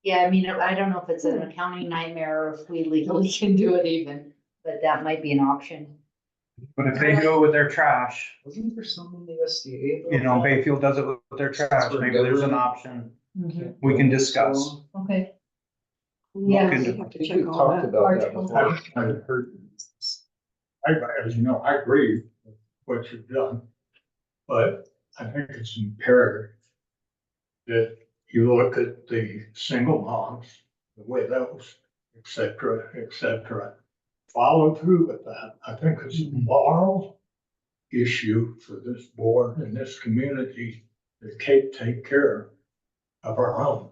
Yeah, I mean, I don't know if it's an accounting nightmare or if we legally can do it even, but that might be an option. But if they do it with their trash, Wasn't there some in the SDA? you know, Bayfield does it with their trash, maybe there's an option we can discuss. Okay. Yeah. I think we talked about that before. I've heard, as you know, I agree with what you've done, but I think it's imperative that you look at the single moms, the widows, et cetera, follow through with that. I think it's a moral issue for this board and this community to take care of our own.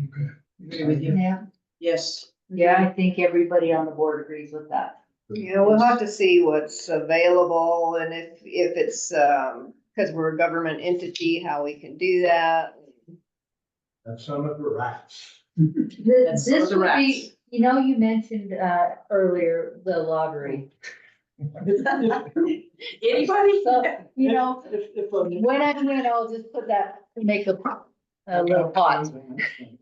Agree with you. Yeah. Yes. Yeah, I think everybody on the board agrees with that. Yeah, we'll have to see what's available and if it's, cause we're a government entity, how we can do that. That's some of the rats. This some of the would rats. be, you know, you mentioned, earlier, the lottery. Anybody? So, you know, If, when I win, I'll just put that, make a little pot.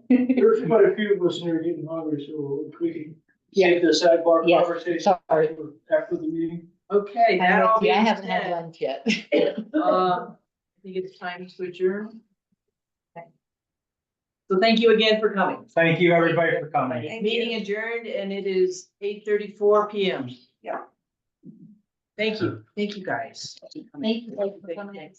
there's quite a few of us in here getting hungry, so if we can Yeah. save the sidebar Yes, conversation sorry. for after the meeting. Okay, that all I being haven't had said, lunch yet. I think it's time to adjourn. So thank you again for coming. Thank you, everybody, for coming. Meeting adjourned and it is 8:34 PM. Yeah. Thank you guys. Thank you for coming.